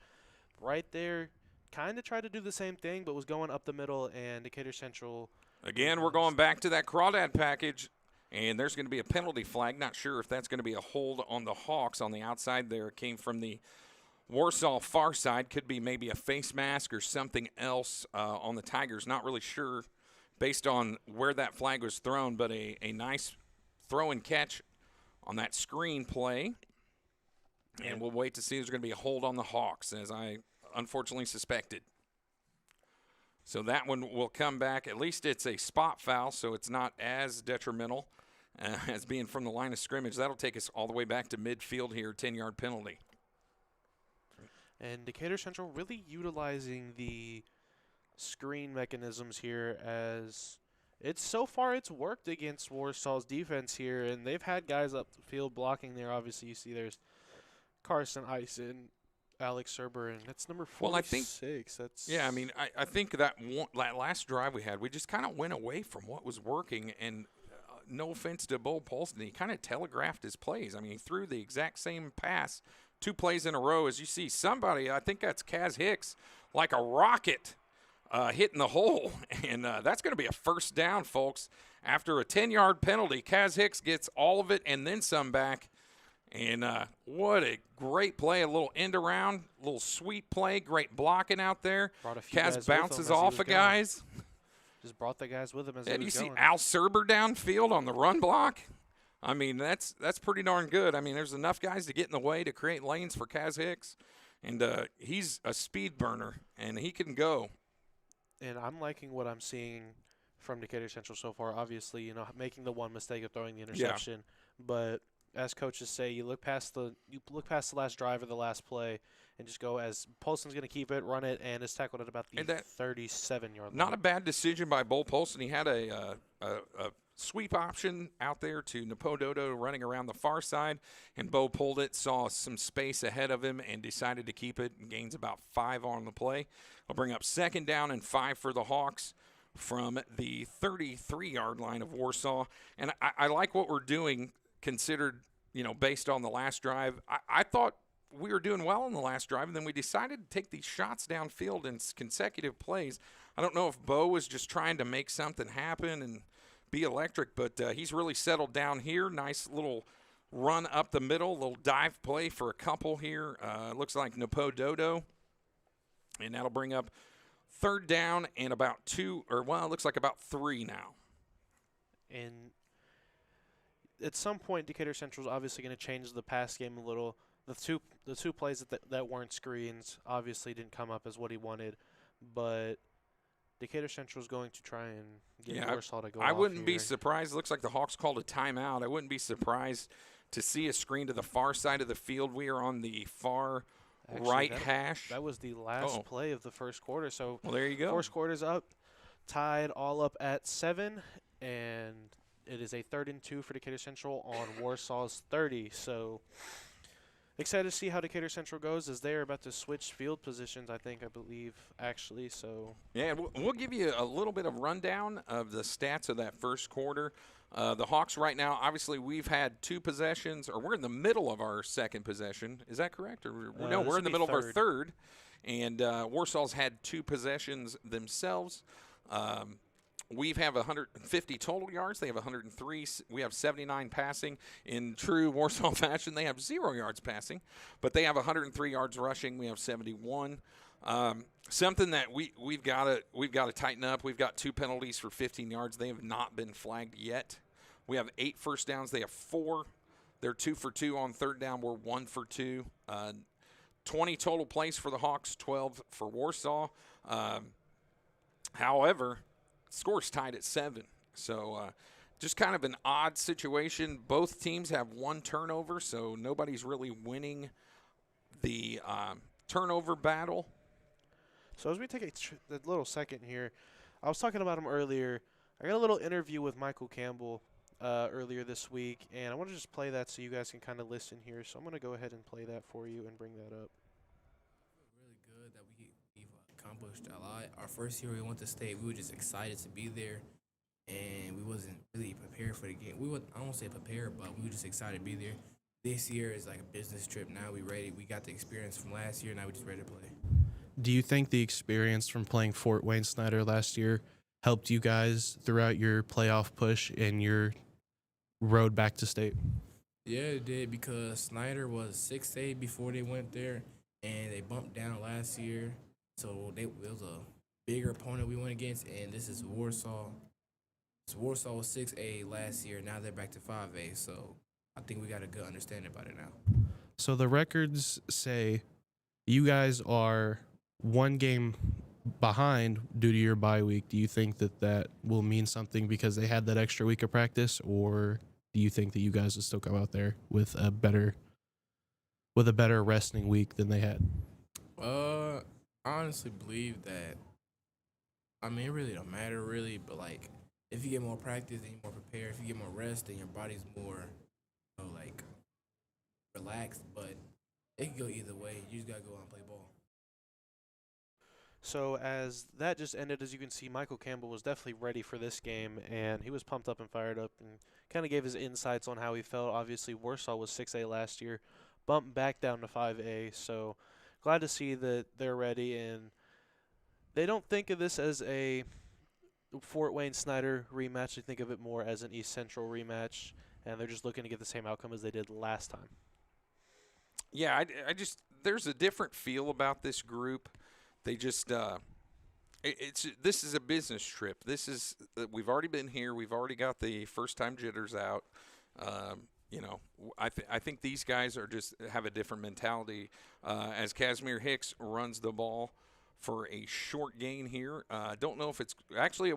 Right there, kind of tried to do the same thing, but was going up the middle, and Decatur Central. Again, we're going back to that crawdad package, and there's going to be a penalty flag. Not sure if that's going to be a hold on the Hawks on the outside there. It came from the Warsaw far side. Could be maybe a face mask or something else on the Tigers. Not really sure based on where that flag was thrown, but a nice throw and catch on that screen play. And we'll wait to see if there's going to be a hold on the Hawks, as I unfortunately suspected. So that one will come back. At least it's a spot foul, so it's not as detrimental as being from the line of scrimmage. That'll take us all the way back to midfield here, 10-yard penalty. And Decatur Central really utilizing the screen mechanisms here, as so far it's worked against Warsaw's defense here, and they've had guys up the field blocking there. Obviously, you see there's Carson Eisen, Alex Serber, and that's number 46. Well, I think, I think that last drive we had, we just kind of went away from what was working, and no offense to Bo Polston, he kind of telegraphed his plays. I mean, he threw the exact same pass 2 plays in a row. As you see, somebody, I think that's Casmir Hicks, like a rocket, hitting the hole, and that's going to be a first down, folks. After a 10-yard penalty, Casmir Hicks gets all of it and then some back. And what a great play, a little end around, a little sweet play, great blocking out there. Kaz bounces off of guys. Just brought the guys with him as he was going. And you see Al Serber downfield on the run block. I mean, that's pretty darn good. I mean, there's enough guys to get in the way to create lanes for Casmir Hicks. And he's a speed burner, and he can go. And I'm liking what I'm seeing from Decatur Central so far. Obviously, making the one mistake of throwing the interception. Yeah. But as coaches say, you look past the last drive or the last play and just go as Polston's going to keep it, run it, and is tackled at about the 37-yard line. Not a bad decision by Bo Polston. He had a sweep option out there to Napododo running around the far side, and Bo pulled it, saw some space ahead of him, and decided to keep it, and gains about 5 on the play. I'll bring up 2nd down and 5 for the Hawks from the 33-yard line of Warsaw. And I like what we're doing considered, based on the last drive. I thought we were doing well in the last drive, and then we decided to take these shots downfield in consecutive plays. I don't know if Bo was just trying to make something happen and be electric, but he's really settled down here. Nice little run up the middle, little dive play for a couple here. Looks like Napododo, and that'll bring up 3rd down and about 2, it looks like about 3 now. And at some point, Decatur Central is obviously going to change the pass game a little. The two plays that weren't screens obviously didn't come up as what he wanted, but Decatur Central is going to try and get Warsaw to go off. I wouldn't be surprised. It looks like the Hawks called a timeout. I wouldn't be surprised to see a screen to the far side of the field. We are on the far right hash. That was the last play of the first quarter. So there you go. First quarter's up, tied all up at 7, and it is a 3rd and 2 for Decatur Central on Warsaw's 30. So excited to see how Decatur Central goes, as they are about to switch field positions, I believe, actually. So yeah, we'll give you a little bit of rundown of the stats of that first quarter. The Hawks right now, obviously, we've had 2 possessions, or we're in the middle of our 2nd possession. Is that correct? Or no, we're in the middle of our 3rd. And Warsaw's had 2 possessions themselves. We have 150 total yards. They have 103. We have 79 passing. In true Warsaw fashion, they have 0 yards passing, but they have 103 yards rushing. We have 71. Something that we've got to tighten up. We've got 2 penalties for 15 yards. They have not been flagged yet. We have 8 first downs. They have 4. They're 2 for 2 on 3rd down. We're 1 for 2. 20 total plays for the Hawks, 12 for Warsaw. However, score's tied at 7. So just kind of an odd situation. Both teams have 1 turnover, so nobody's really winning the turnover battle. So as we take a little second here, I was talking about him earlier. I got a little interview with Michael Campbell earlier this week, and I want to just play that so you guys can kind of listen here. So I'm going to go ahead and play that for you and bring that up. Really good that we've accomplished a lot. Our first year we went to state, we were just excited to be there, and we wasn't really prepared for the game. I don't say prepared, but we were just excited to be there. This year is like a business trip. Now we ready. We got the experience from last year. Now we're just ready to play. Do you think the experience from playing Fort Wayne Snyder last year helped you guys throughout your playoff push and your road back to state? Yeah, it did, because Snyder was 6A before they went there, and they bumped down last year. So it was a bigger opponent we went against, and this is Warsaw. So Warsaw was 6A last year. Now they're back to 5A. So I think we got a good understanding about it now. So the records say you guys are 1 game behind due to your bye week, do you think that that will mean something because they had that extra week of practice, or do you think that you guys will still come out there with a better resting week than they had? I honestly believe that. I mean, it really don't matter, really. But like, if you get more practice, then you're more prepared. If you get more rest, then your body's more, like relaxed. But it can go either way. You just gotta go out and play ball. So as that just ended, as you can see, Michael Campbell was definitely ready for this game, and he was pumped up and fired up, and kind of gave his insights on how he felt. Obviously, Warsaw was 6A last year, bumped back down to 5A. So glad to see that they're ready, and they don't think of this as a Fort Wayne Snyder rematch. They think of it more as an East Central rematch, and they're just looking to get the same outcome as they did last time. Yeah, I just there's a different feel about this group. They just this is a business trip. This is we've already been here. We've already got the first time jitters out. I think these guys are just have a different mentality. As Casmir Hicks runs the ball for a short gain here. Don't know if it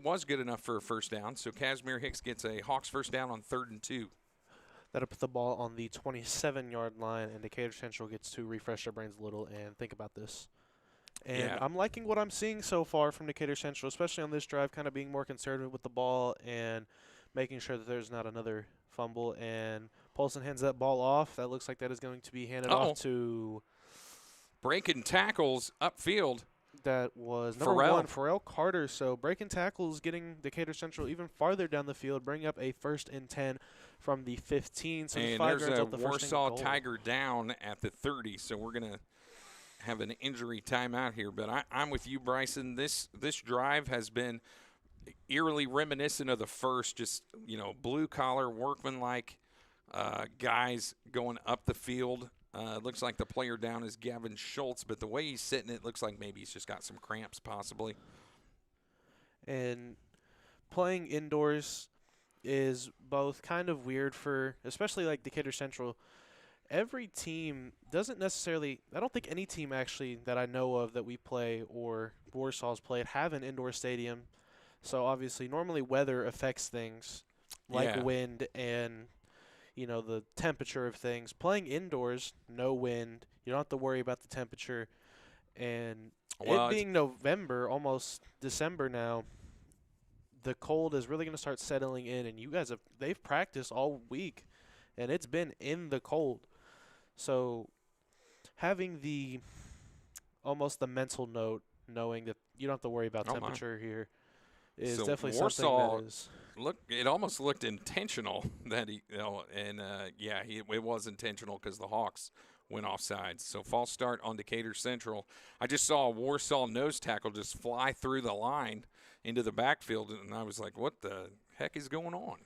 was good enough for a first down. So Casmir Hicks gets a Hawks first down on 3rd and 2. That'll put the ball on the 27-yard line, and Decatur Central gets to refresh their brains a little and think about this. And Yeah. I'm liking what I'm seeing so far from Decatur Central, especially on this drive, kind of being more conservative with the ball and making sure that there's not another fumble. And Paulson hands that ball off. That looks like that is going to be handed off to breaking tackles upfield. that was number Farrell. 1, Farrell Carter. So breaking tackles, getting Decatur Central even farther down the field, bringing up a 1st and 10 from the 15. So And 5 there's yards a off the first and Warsaw goal. Tiger down at the 30. So we're going to have an injury timeout here. But I'm with you, Bryson. This drive has been eerily reminiscent of the first, just, blue-collar, workman-like guys going up the field. It looks like the player down is Gavin Schultz, but the way he's sitting, it looks like maybe he's just got some cramps possibly. And playing indoors is both kind of weird for, especially like Decatur Central. Every team doesn't necessarily, I don't think any team actually that I know of that we play or Warsaw's played have an indoor stadium. So obviously normally weather affects things like Yeah. wind and the temperature of things. Playing indoors, no wind, you don't have to worry about the temperature. And Well, it being November, almost December now, the cold is really going to start settling in, and they've practiced all week, and it's been in the cold. So having almost the mental note, knowing that you don't have to worry about Oh, my. temperature here, is So definitely Warsaw something that is. it almost looked intentional that he, it was intentional because the Hawks went offsides. So false start on Decatur Central. I just saw a Warsaw nose tackle just fly through the line into the backfield, and I was like, what the heck is going on?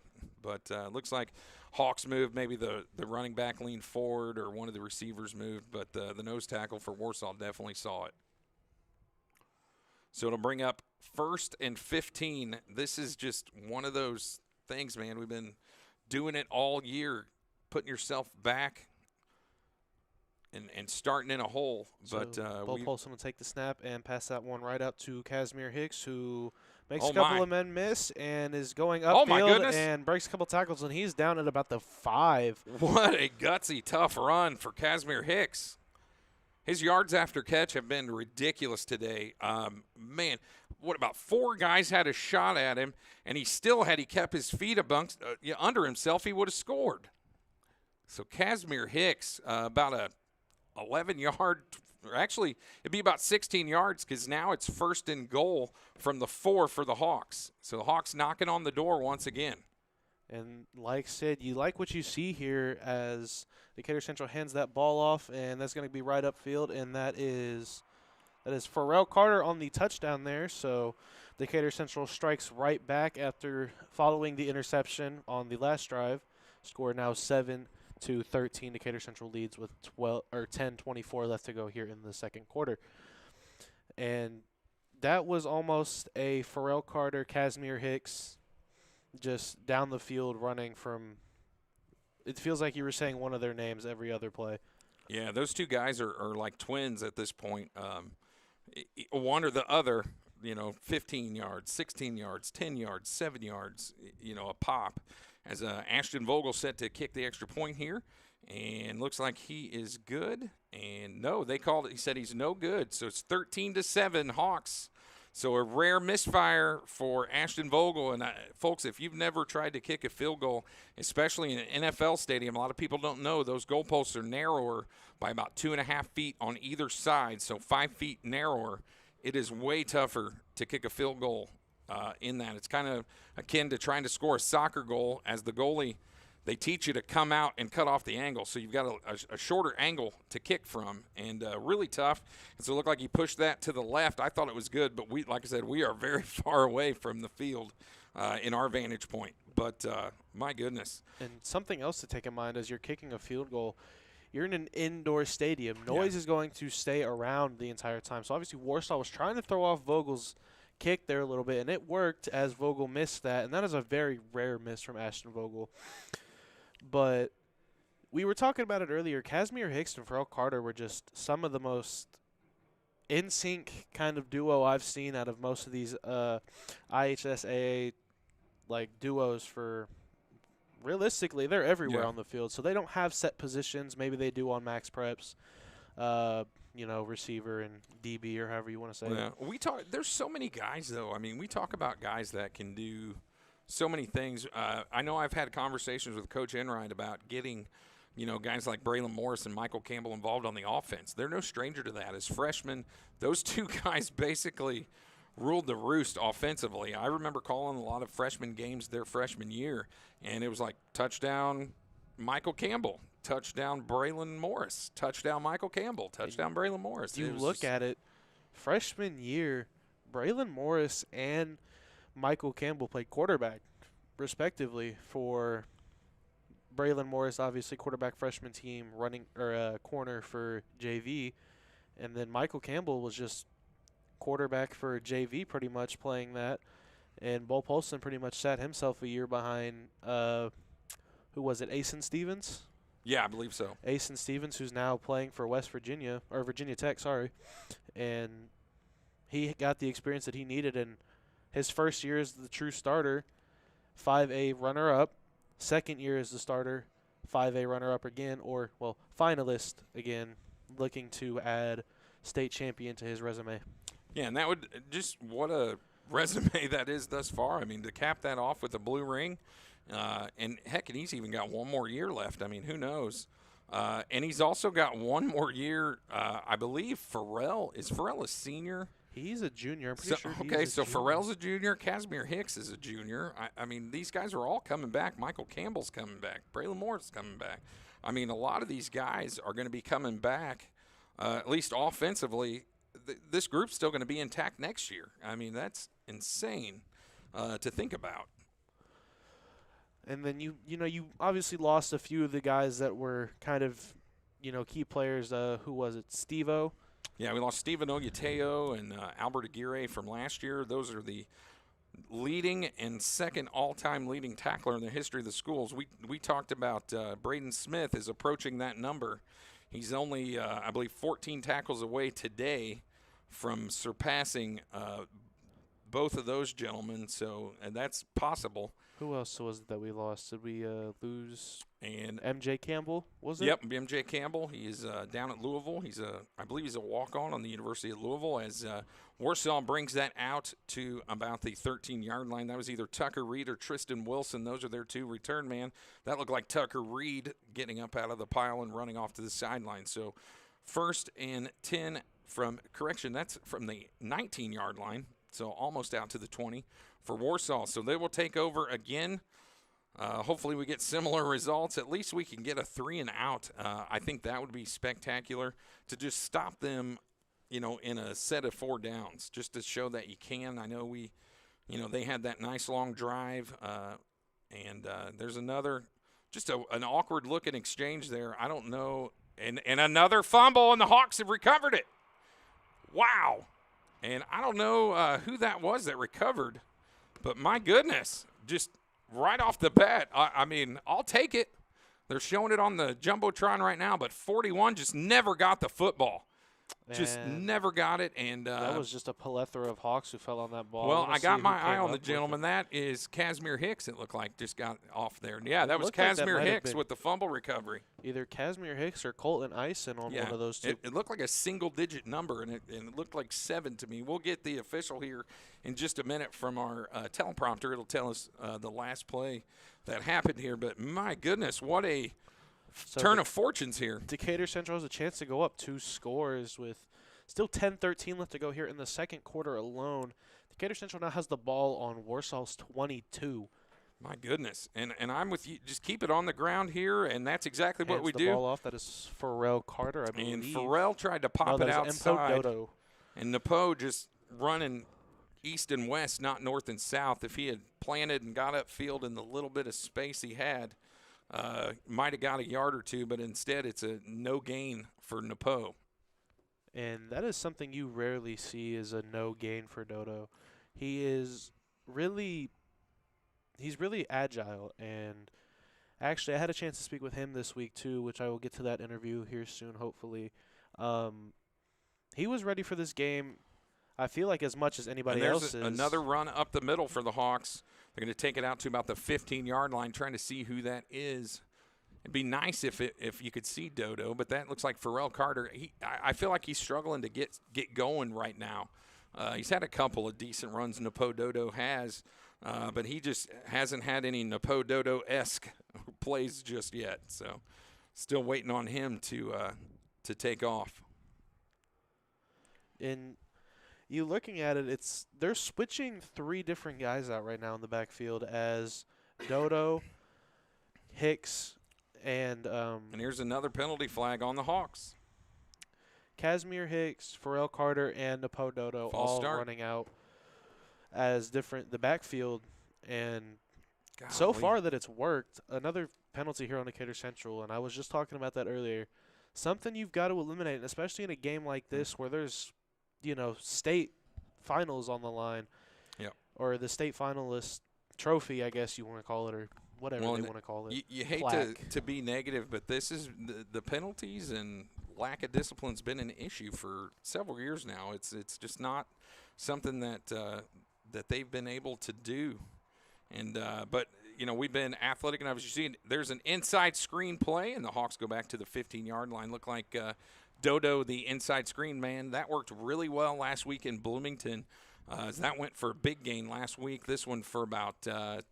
But looks like Hawks moved. Maybe the running back leaned forward or one of the receivers moved, but the nose tackle for Warsaw definitely saw it. So it'll bring up 1st and 15. This is just one of those things, man. We've been doing it all year, putting yourself back and starting in a hole. But Bo Polson will take the snap and pass that one right out to Casmir Hicks, who makes Oh, a couple my. of men miss and is going Oh, my upfield goodness. and breaks a couple tackles, and he's down at about the 5. what a gutsy, tough run for Casmir Hicks. His yards after catch have been ridiculous today. Man, what about 4 guys had a shot at him, and had he kept his feet under himself, he would have scored. So Casmir Hicks, about a 11-yard, or actually it'd be about 16 yards because now it's 1st and goal from the 4 for the Hawks. So the Hawks knocking on the door once again. And like Sid, you like what you see here as Decatur Central hands that ball off, and that's going to be right upfield, and that is Farrell Carter on the touchdown there. So Decatur Central strikes right back after following the interception on the last drive. Score now 7-13. Decatur Central leads with 10:24 left to go here in the second quarter. And that was almost a Farrell Carter, Casmir Hicks, just down the field running from – it feels like you were saying one of their names every other play. Yeah, those two guys are like twins at this point. one or the other, 15 yards, 16 yards, 10 yards, 7 yards, a pop. As Ashton Vogel set to kick the extra point here, and looks like he is good. And no, they called it. He said he's no good. So it's 13-7 Hawks. So a rare misfire for Ashton Vogel. And folks, if you've never tried to kick a field goal, especially in an NFL stadium, a lot of people don't know those goalposts are narrower by about 2.5 feet on either side, so 5 feet narrower. It is way tougher to kick a field goal in that. It's kind of akin to trying to score a soccer goal. As the goalie, they teach you to come out and cut off the angle, so you've got a shorter angle to kick from, and really tough. And so it looked like he pushed that to the left. I thought it was good, but like I said, we are very far away from the field in our vantage point. But my goodness. And something else to take in mind as you're kicking a field goal, you're in an indoor stadium. Noise is going to stay around the entire time. So obviously Warsaw was trying to throw off Vogel's kick there a little bit, and it worked as Vogel missed that. And that is a very rare miss from Ashton Vogel. But we were talking about it earlier. Casmir Hicks and Pharrell Carter were just some of the most in sync kind of duo I've seen out of most of these IHSAA duos for. Realistically, they're everywhere on the field, so they don't have set positions. Maybe they do on max preps, receiver and DB or however you want to say it. There's so many guys, though. I mean, we talk about guys that can do so many things. I know I've had conversations with Coach Enright about getting, guys like Braylon Morris and Michael Campbell involved on the offense. They're no stranger to that. As freshmen, those two guys basically ruled the roost offensively. I remember calling a lot of freshman games their freshman year, and it was like touchdown Michael Campbell, touchdown Braylon Morris, touchdown Michael Campbell, touchdown Braylon Morris. You look at it, freshman year, Braylon Morris and Michael Campbell played quarterback, respectively, for Braylon Morris, obviously quarterback freshman team, running or corner for JV, and then Michael Campbell was just quarterback for JV, pretty much playing that, and Bo Polson pretty much sat himself a year behind. Who was it? Asen Stevens. Yeah, I believe so. Asen Stevens, who's now playing for Virginia Tech, and he got the experience that he needed. And his first year as the true starter, 5A runner-up. Second year as the starter, 5A runner-up again, finalist again, looking to add state champion to his resume. Yeah, and that would just what a resume that is thus far. I mean, to cap that off with a blue ring, and heck, and he's even got one more year left. I mean, who knows? And he's also got one more year. I believe Pharrell a senior? He's a junior. I'm pretty sure. Okay, so Pharrell's a junior. Casmir Hicks is a junior. I mean, these guys are all coming back. Michael Campbell's coming back. Braylon Moore's coming back. I mean, a lot of these guys are going to be coming back, at least offensively. This group's still going to be intact next year. I mean, that's insane to think about. And then you obviously lost a few of the guys that were kind of, key players. Who was it? Steve-O? Yeah, we lost Stephen Oyateo and Albert Aguirre from last year. Those are the leading and second all-time leading tackler in the history of the schools. We talked about Braden Smith is approaching that number. He's only, I believe, 14 tackles away today from surpassing both of those gentlemen, and that's possible. Who else was it that we lost? Did we lose? And MJ Campbell, was it? Yep, MJ Campbell. He is down at Louisville. I believe he's a walk-on the University of Louisville. As Warsaw brings that out to about the 13-yard line. That was either Tucker Reed or Tristan Wilson. Those are their two return man. That looked like Tucker Reed getting up out of the pile and running off to the sideline. So 1st and 10 that's from the 19-yard line. So almost out to the 20 for Warsaw. So they will take over again. Hopefully we get similar results. At least we can get a 3 and out. I think that would be spectacular to just stop them, in a set of 4 downs, just to show that you can. I know they had that nice long drive, and there's another, just an awkward looking exchange there. I don't know. And another fumble, and the Hawks have recovered it. Wow. And I don't know who that was that recovered, but my goodness, just right off the bat, I mean, I'll take it. They're showing it on the Jumbotron right now, but 41 just never got the football. Just And never got it. And that was just a plethora of Hawks who fell on that ball. well, Wanna I see got who my eye came on the up with it. gentleman. That is Casmir Hicks, it looked like, just got off there. Yeah, that was looked like that Casmir might have Hicks been with the fumble recovery. Either Casmir Hicks or Colton Eisen on Yeah, one of those two. it looked like a single-digit number, and it looked like 7 to me. We'll get the official here in just a minute from our teleprompter. It'll tell us the last play that happened here. But, my goodness, what a So turn of fortunes here. Decatur Central has a chance to go up 2 scores with still 10-13 left to go here in the second quarter alone. Decatur Central now has the ball on Warsaw's 22. My goodness. And I'm with you. Just keep it on the ground here, and that's exactly what Hands we the do. ball off. That is Pharrell Carter, I believe. And Farrell tried to pop No, it that is outside. Empo Dodo. And Napo just running east and west, not north and south. If he had planted and got upfield in the little bit of space he had, might have got a yard or two, but instead it's a no gain for Napo. And that is something you rarely see is a no gain for Dodo. He's really agile, and actually I had a chance to speak with him this week too, which I will get to that interview here soon, hopefully. He was ready for this game, I feel like, as much as anybody And else there's is. another run up the middle for the Hawks. They're going to take it out to about the 15-yard line, trying to see who that is. It'd be nice if you could see Dodo, but that looks like Pharrell Carter. I feel like he's struggling to get going right now. He's had a couple of decent runs Napo Dodo has, but he just hasn't had any Napo Dodo-esque plays just yet. So still waiting on him to take off. And you looking at it, they're switching 3 different guys out right now in the backfield as Dodo, Hicks, and here's another penalty flag on the Hawks. Casmir Hicks, Pharrell Carter, and Napo Dodo False all start. running out as the backfield. And Golly. so far that it's worked. Another penalty here on Decatur Central, and I was just talking about that earlier. Something you've got to eliminate, and especially in a game like this where there's, state finals on the line. Yep. Or the state finalist trophy, I guess you want to call it, or whatever they want to call it. You hate to be negative, but this is the penalties and lack of discipline's been an issue for several years now. It's just not something that they've been able to do. And but we've been athletic enough. As you see, there's an inside screen play, and the Hawks go back to the 15-yard line. Look like Dodo, the inside screen man, that worked really well last week in Bloomington. That went for a big gain last week. This one for about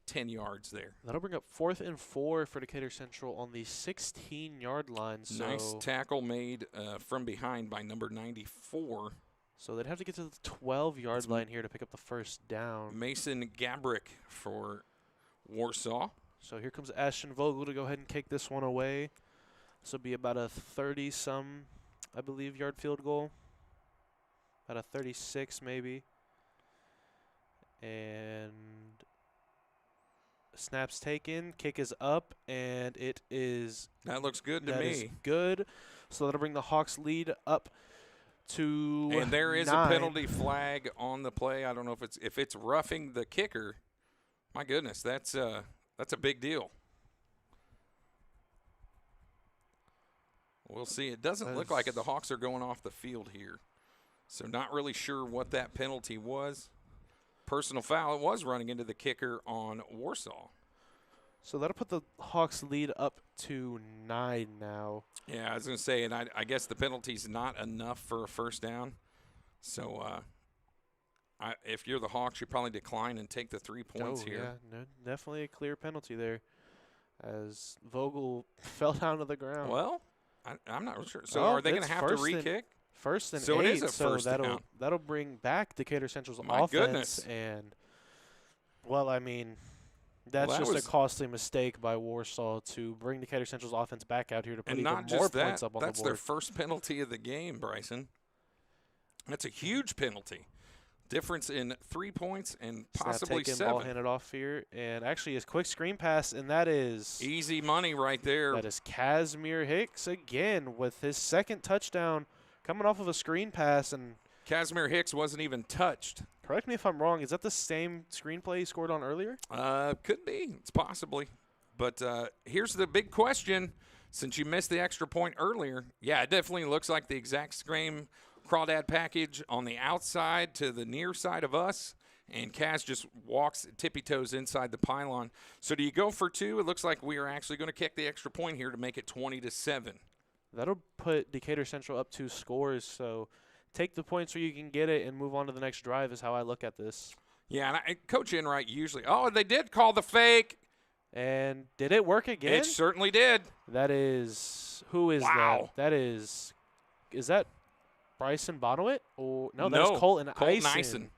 10 yards there. That'll bring up 4th and 4 for Decatur Central on the 16-yard line. So Nice tackle made from behind by number 94. So they'd have to get to the 12-yard line here to pick up the first down. Mason Gabrick for Warsaw. So here comes Ashton Vogel to go ahead and kick this one away. This will be about a 30-some, I believe, yard field goal. About a 36 maybe. And snaps taken, kick is up, and it is. That looks good to that me. is good. So that'll bring the Hawks lead up to And there is 9. a penalty flag on the play. I don't know if it's roughing the kicker. My goodness, that's a big deal. We'll see. It doesn't look like it. The Hawks are going off the field here. So not really sure what that penalty was. Personal foul. It was running into the kicker on Warsaw. So that'll put the Hawks lead up to 9 now. Yeah, I was going to say, and I guess the penalty's not enough for a first down. So if you're the Hawks, you probably decline and take the 3 points here. Yeah, no, definitely a clear penalty there as Vogel fell down to the ground. Well, I'm not sure. So Oh, are they going it's to have to first and- re-kick? First and So 8, it is a so first down. that'll bring back Decatur Central's My offense. goodness. And, well, I mean, that's Well, that just was- a costly mistake by Warsaw to bring Decatur Central's offense back out here to put And even not more just points that, up on that's the their board. first penalty of the game, Bryson. That's a huge penalty. Difference in 3 points and possibly Snap taken, ball 7. handed off here, and actually his quick screen pass, and that is Easy money right there. that is Casmir Hicks again with his second touchdown coming off of a screen pass. And Casmir Hicks wasn't even touched. correct me if I'm wrong, is that the same screenplay he scored on earlier? Could be. It's possibly. But here's the big question. Since you missed the extra point earlier, yeah, it definitely looks like the exact same crawdad package on the outside to the near side of us, and Kaz just walks tippy-toes inside the pylon. So do you go for two? It looks like we are actually going to kick the extra point here to make it 20-7. That'll put Decatur Central up 2 scores, so take the points where you can get it and move on to the next drive is how I look at this. Yeah, and Coach Enright usually – oh, they did call the fake. And did it work again? It certainly did. That is – who is Wow. that? That is that Bryson Bonowit? Or no, No, that's Colton Colton Ison. Ison.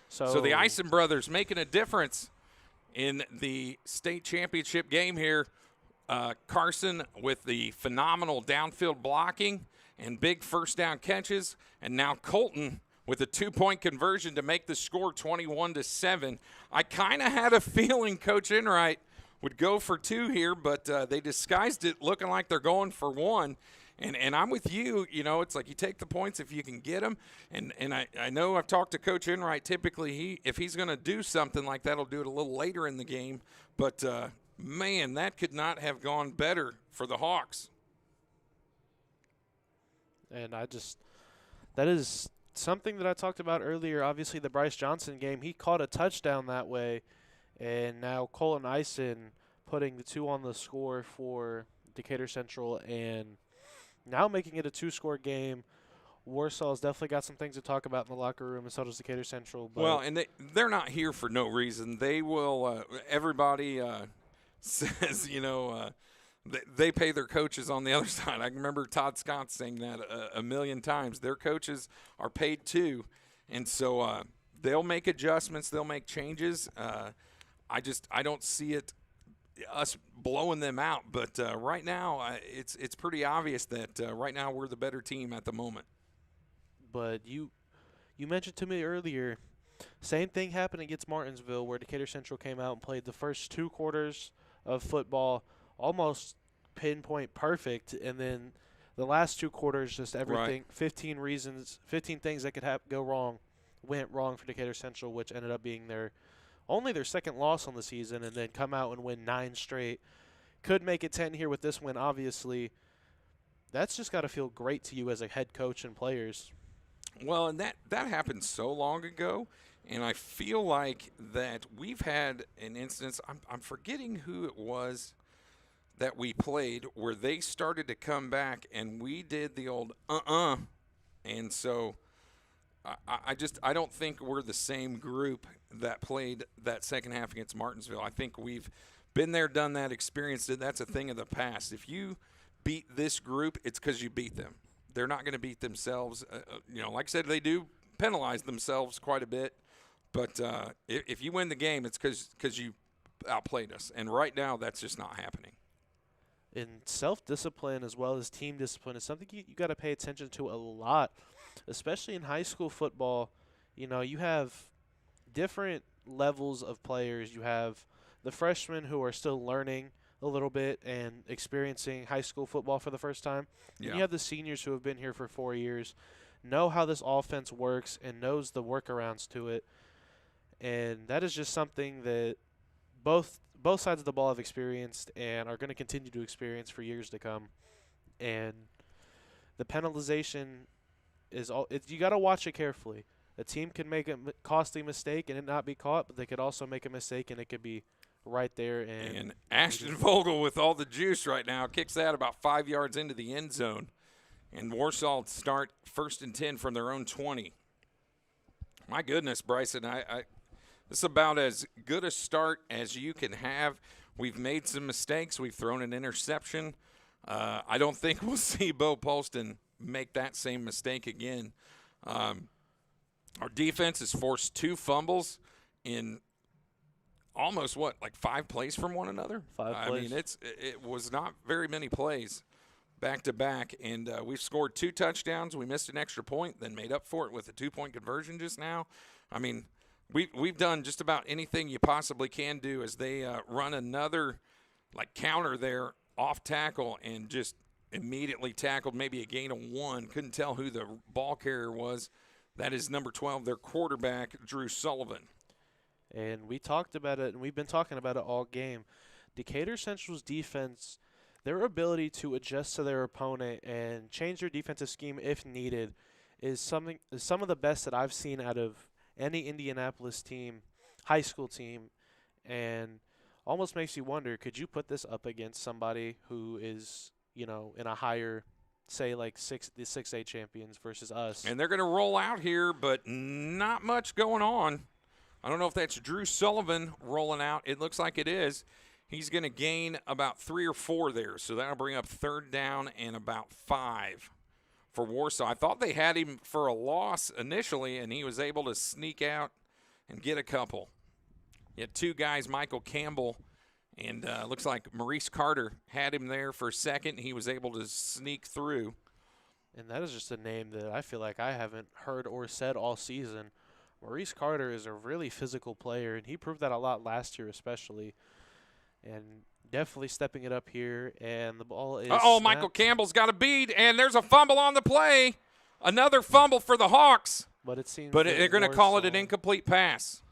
So So the Ison brothers making a difference in the state championship game here. Carson with the phenomenal downfield blocking and big first down catches, and now Colton with a 2-point conversion to make the score 21-7. I kind of had a feeling Coach Enright would go for 2 here, but they disguised it looking like they're going for 1. And I'm with you. You know, it's like you take the points if you can get them. And I know I've talked to Coach Enright. Typically, if he's going to do something like that, he'll do it a little later in the game. But, man, that could not have gone better for the Hawks. And that is something that I talked about earlier. Obviously, the Bryce Johnson game, he caught a touchdown that way. And now Colton Ison putting the 2 on the score for Decatur Central and now making it a 2-score game. Warsaw's definitely got some things to talk about in the locker room, and so does Decatur Central. But Well, and they're not here for no reason. They will everybody says, you know, they pay their coaches on the other side. I remember Todd Scott saying that a million times. Their coaches are paid too, and so they'll make adjustments. They'll make changes. I don't see it us blowing them out, but right now it's pretty obvious that right now we're the better team at the moment. But you mentioned to me earlier, same thing happened against Martinsville where Decatur Central came out and played the first 2 quarters of football almost pinpoint perfect, and then the last 2 quarters just everything, Right. 15 things that could go wrong went wrong for Decatur Central, which ended up being only their second loss on the season, and then come out and win 9 straight. Could make it 10 here with this win, obviously. That's just got to feel great to you as a head coach and players. Well, and that happened so long ago, and I feel like that we've had an instance. I'm forgetting who it was that we played where they started to come back, and we did the old and so I don't think we're the same group that played that second half against Martinsville. I think we've been there, done that, experienced it. That's a thing of the past. If you beat this group, it's because you beat them. They're not going to beat themselves. You know, like I said, they do penalize themselves quite a bit. But if you win the game, it's because you outplayed us. And right now, that's just not happening. And self-discipline as well as team discipline is something you got to pay attention to a lot, especially in high school football. You know, you have different levels of players. You have the freshmen who are still learning a little bit and experiencing high school football for the first time. Yeah. And you have the seniors who have been here for 4 years, know how this offense works and knows the workarounds to it. And that is just something that both sides of the ball have experienced and are going to continue to experience for years to come. And the penalization is you got to watch it carefully. A team can make a costly mistake and it not be caught, but they could also make a mistake and it could be right there. And Ashton Vogel, with all the juice right now, kicks that about 5 yards into the end zone. And Warsaw start 1st and 10 from their own 20. My goodness, Bryson, this is about as good a start as you can have. We've made some mistakes. We've thrown an interception. I don't think we'll see Bo Polston make that same mistake again. Our defense has forced 2 fumbles in almost, like 5 plays from one another? 5 plays. I mean, it was not very many plays back-to-back, and we've scored 2 touchdowns. We missed an extra point, then made up for it with a 2-point conversion just now. I mean, we've done just about anything you possibly can do as they run another, counter there off tackle and just immediately tackled, maybe a gain of 1. Couldn't tell who the ball carrier was. That is number 12, their quarterback, Drew Sullivan. And we talked about it, and we've been talking about it all game. Decatur Central's defense, their ability to adjust to their opponent and change their defensive scheme if needed is some of the best that I've seen out of any Indianapolis team, high school team, and almost makes you wonder, could you put this up against somebody who is, in a higher, say like the 6A champions versus us? And they're going to roll out here, but not much going on. I don't know if that's Drew Sullivan rolling out. It looks like it is. He's going to gain about 3 or 4 there, so that'll bring up 3rd down and about 5 for Warsaw. I thought they had him for a loss initially, and he was able to sneak out and get a couple. You had 2 guys, Michael Campbell, and looks like Maurice Carter had him there for a second. He was able to sneak through. And that is just a name that I feel like I haven't heard or said all season. Maurice Carter is a really physical player, and he proved that a lot last year especially. And definitely stepping it up here, and the ball is Michael Campbell's got a beat, and there's a fumble on the play. Another fumble for the Hawks. But it seems they're going to call it an incomplete pass.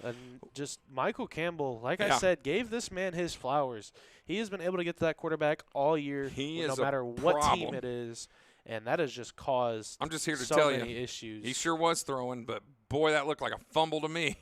And just Michael Campbell, like I said, gave this man his flowers. He has been able to get to that quarterback all year, no matter what team it is, and that has just caused I'm just here to so tell many you, issues. He sure was throwing, but boy, that looked like a fumble to me.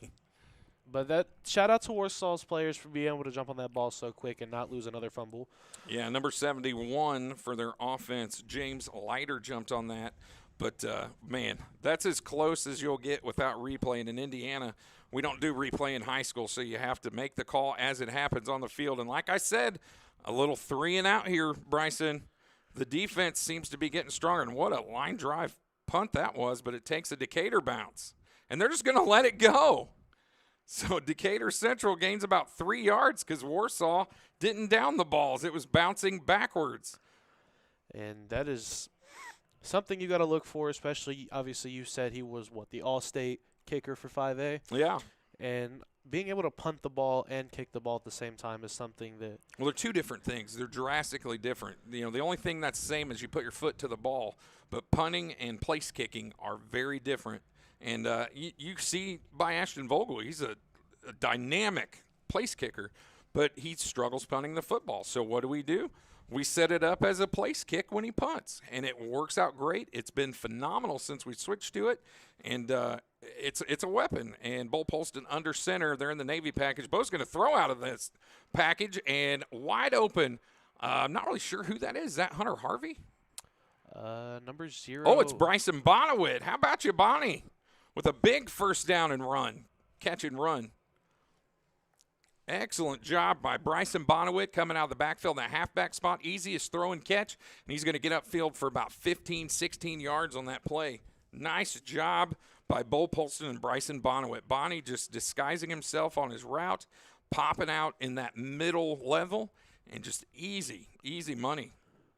But that shout out to Warsaw's players for being able to jump on that ball so quick and not lose another fumble. Yeah, number 71 for their offense, James Leiter jumped on that. But, man, that's as close as you'll get without replay. And in Indiana, we don't do replay in high school, so you have to make the call as it happens on the field. And like I said, a little 3 and out here, Bryson. The defense seems to be getting stronger. And what a line drive punt that was, but it takes a Decatur bounce. And they're just going to let it go. So Decatur Central gains about 3 yards because Warsaw didn't down the balls. It was bouncing backwards. And that is something you got to look for, especially, obviously, you said he was, the all-state kicker for 5A? Yeah. And being able to punt the ball and kick the ball at the same time is something that – Well, they're 2 different things. They're drastically different. The only thing that's the same is you put your foot to the ball. But punting and place kicking are very different. And you see by Ashton Vogel, he's a dynamic place kicker, but he struggles punting the football. So what do? We set it up as a place kick when he punts, and it works out great. It's been phenomenal since we switched to it, and it's a weapon. And Bull Polston under center, they're in the Navy package. Bo's going to throw out of this package, and wide open. I'm not really sure who that is. Is that Hunter Harvey? Number 0. Oh, it's Bryson Bonnewitt. How about you, Bonnie? With a big first down and run, catch and run. Excellent job by Bryson Bonnewitt coming out of the backfield in that halfback spot. Easiest throw and catch, and he's going to get upfield for about 15, 16 yards on that play. Nice job by Bull Polston and Bryson Bonnewitt. Bonnie just disguising himself on his route, popping out in that middle level, and just easy money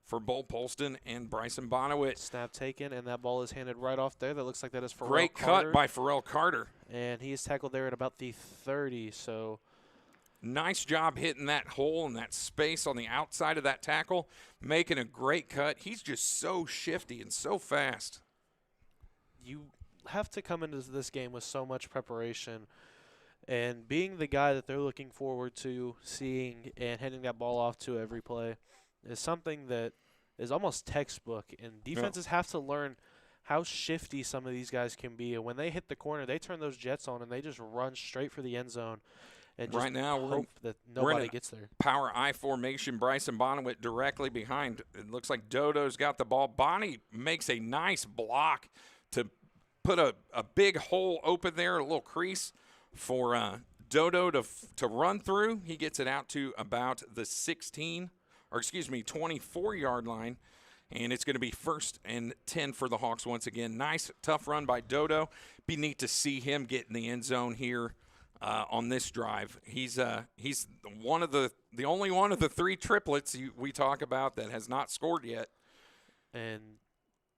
for Bull Polston and Bryson Bonnewitt. Snap taken, and that ball is handed right off there. That looks like that is Pharrell Great Carter. cut by Pharrell Carter. And he is tackled there at about the 30, so nice job hitting that hole and that space on the outside of that tackle, making a great cut. He's just so shifty and so fast. You have to come into this game with so much preparation, and being the guy that they're looking forward to seeing and handing that ball off to every play is something that is almost textbook, and defenses have to learn how shifty some of these guys can be. And when they hit the corner, they turn those jets on, and they just run straight for the end zone. And just right now, hope that nobody gets there. Power I formation. Bryson Bonnewitt directly behind. It looks like Dodo's got the ball. Bonnie makes a nice block to put a big hole open there, a little crease for Dodo to run through. He gets it out to about the 24-yard line, and it's going to be 1st and 10 for the Hawks once again. Nice, tough run by Dodo. Be neat to see him get in the end zone here on this drive. He's one of the only one of the 3 triplets we talk about that has not scored yet. And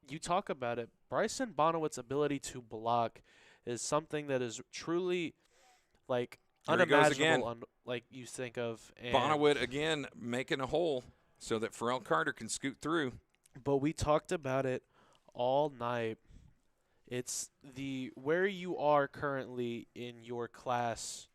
you talk about it, Bryson Bonnewitt's ability to block is something that is truly like unimaginable, like you think of. And Bonnewitt again making a hole so that Pharrell Carter can scoot through. But we talked about it all night. It's where you are currently in your class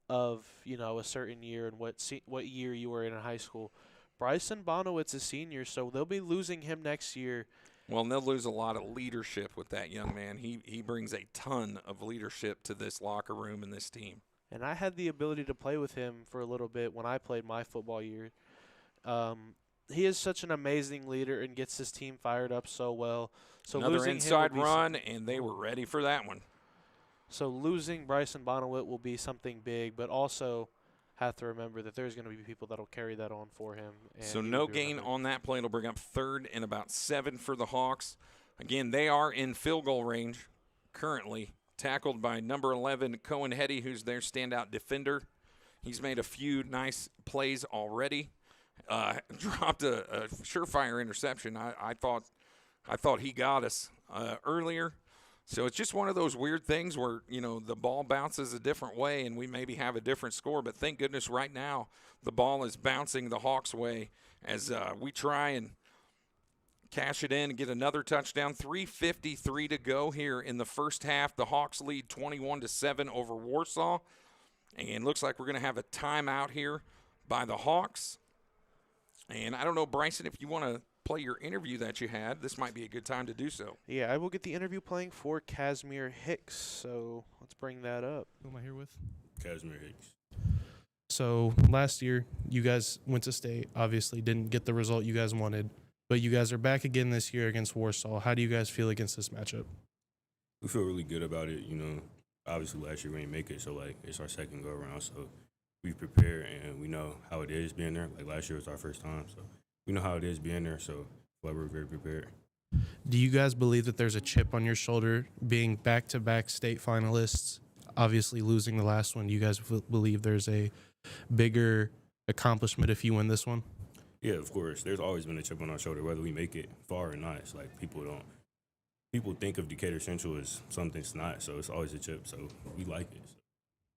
of, a certain year and what year you were in high school. Bryson Bonnewitt's a senior, so they'll be losing him next year. Well, and they'll lose a lot of leadership with that young man. He brings a ton of leadership to this locker room and this team. And I had the ability to play with him for a little bit when I played my football year. He is such an amazing leader and gets his team fired up so well. So Another losing inside him will be run, and they were ready for that one. So losing Bryson Bonowit will be something big, but also have to remember that there's going to be people that will carry that on for him. And So he no will be gain remembered. on that play. It'll bring up 3rd and about 7 for the Hawks. Again, they are in field goal range currently, tackled by number 11, Cohen Hetty, who's their standout defender. He's made a few nice plays already. Dropped a surefire interception. I thought he got us earlier. So it's just one of those weird things where, the ball bounces a different way and we maybe have a different score. But thank goodness right now the ball is bouncing the Hawks' way as we try and cash it in and get another touchdown. 3:53 to go here in the first half. The Hawks lead 21-7 over Warsaw. And looks like we're going to have a timeout here by the Hawks. And I don't know, Bryson, if you want to play your interview that you had, this might be a good time to do so. Yeah, I will get the interview playing for Casmir Hicks. So let's bring that up. Who am I here with? Casmir Hicks. So last year, you guys went to state, obviously didn't get the result you guys wanted, but you guys are back again this year against Warsaw. How do you guys feel against this matchup? We feel really good about it. Obviously last year we didn't make it, so it's our second go around. So we prepare and we know how it is being there. Like last year was our first time, so we know how it is being there. So we're very prepared. Do you guys believe that there's a chip on your shoulder being back-to-back state finalists, obviously losing the last one? Do you guys believe there's a bigger accomplishment if you win this one? Yeah, of course. There's always been a chip on our shoulder, whether we make it far or not. It's like people think of Decatur Central as something it's not, so it's always a chip. So we like it. So.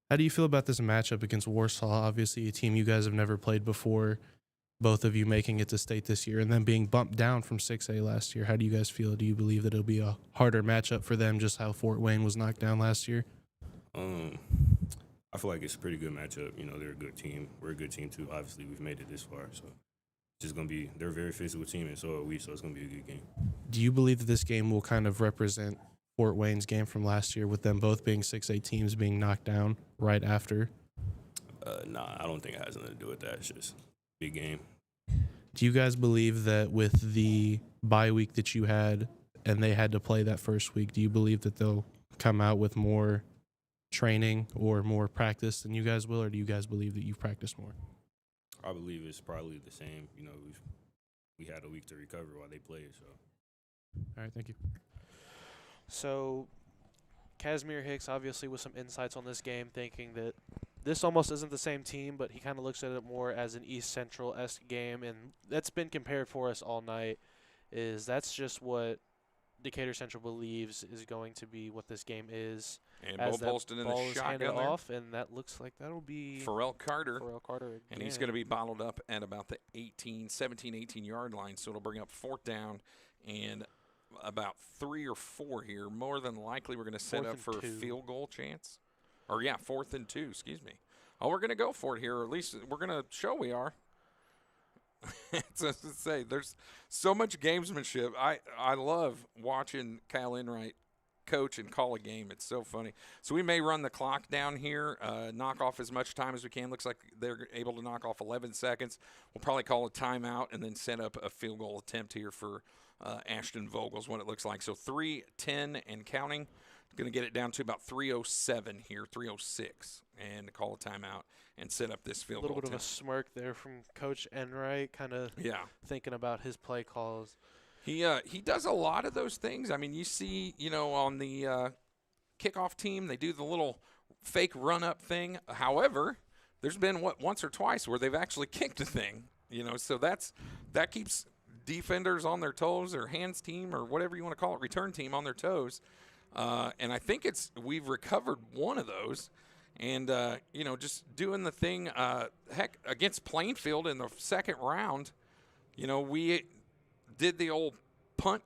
How do you feel about this matchup against Warsaw? Obviously, a team you guys have never played before, both of you making it to state this year, and then being bumped down from 6A last year. How do you guys feel? Do you believe that it'll be a harder matchup for them, just how Fort Wayne was knocked down last year? I feel like it's a pretty good matchup. They're a good team. We're a good team, too. Obviously, we've made it this far, so it's just going to be – they're a very physical team, and so are we, so it's going to be a good game. Do you believe that this game will kind of represent Fort Wayne's game from last year with them both being 6A teams being knocked down right after? Nah, I don't think it has nothing to do with that. It's just a big game. Do you guys believe that with the bye week that you had and they had to play that first week, do you believe that they'll come out with more training or more practice than you guys will, or do you guys believe that you've practiced more? I believe it's probably the same. We had a week to recover while they played. So. All right, thank you. So Casmir Hicks obviously with some insights on this game, thinking that this almost isn't the same team, but he kind of looks at it more as an East Central-esque game, and that's been compared for us all night. That's just what Decatur Central believes is going to be what this game is. And as Bo that Polston in ball the is handed shotgun there. off, and that looks like that'll be Pharrell Carter. And he's going to be bottled up at about the 17, 18-yard line, so it'll bring up 4th down and about 3 or 4 here. More than likely we're going to set up for a field goal chance. Or, 4th and 2, excuse me. Oh, we're going to go for it here, or at least we're going to show we are. To say, there's so much gamesmanship. I love watching Kyle Enright coach and call a game. It's so funny. So we may run the clock down here, knock off as much time as we can. Looks like they're able to knock off 11 seconds. We'll probably call a timeout and then set up a field goal attempt here for Ashton Vogel's what it looks like. So 3:10 and counting. Going to get it down to about 3:07 here, 3:06, and call a timeout and set up this field goal. A little bit of a smirk there from Coach Enright, kind of thinking about his play calls. He does a lot of those things. I mean, you see, on the kickoff team, they do the little fake run-up thing. However, there's been, once or twice where they've actually kicked the thing, so that keeps defenders on their toes, or hands team, or whatever you want to call it, return team on their toes. And I think we've recovered one of those. And, just doing the thing, against Plainfield in the second round, we did the old punt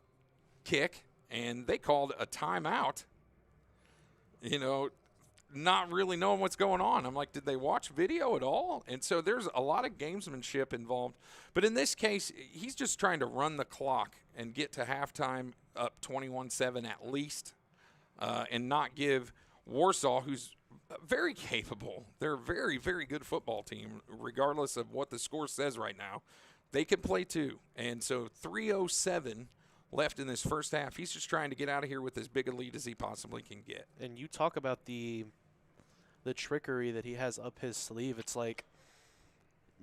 kick, and they called a timeout, not really knowing what's going on. I'm like, did they watch video at all? And so there's a lot of gamesmanship involved. But in this case, he's just trying to run the clock and get to halftime up 21-7 at least, and not give Warsaw, who's very capable. They're a very, very good football team, regardless of what the score says right now. They can play too. And so 3:07 left in this first half. He's just trying to get out of here with as big a lead as he possibly can get. And you talk about the trickery that he has up his sleeve. It's like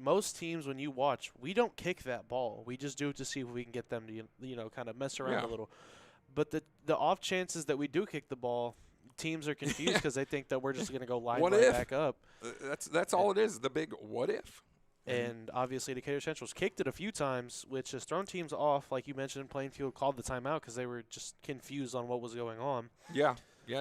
most teams, when you watch, we don't kick that ball. We just do it to see if we can get them to, kind of mess around a little. But the off chances that we do kick the ball, teams are confused because they think that we're just going to go line right back up. That's all it is, the big what if. And obviously Decatur Central's kicked it a few times, which has thrown teams off. Like you mentioned, Plainfield called the timeout because they were just confused on what was going on. Yeah,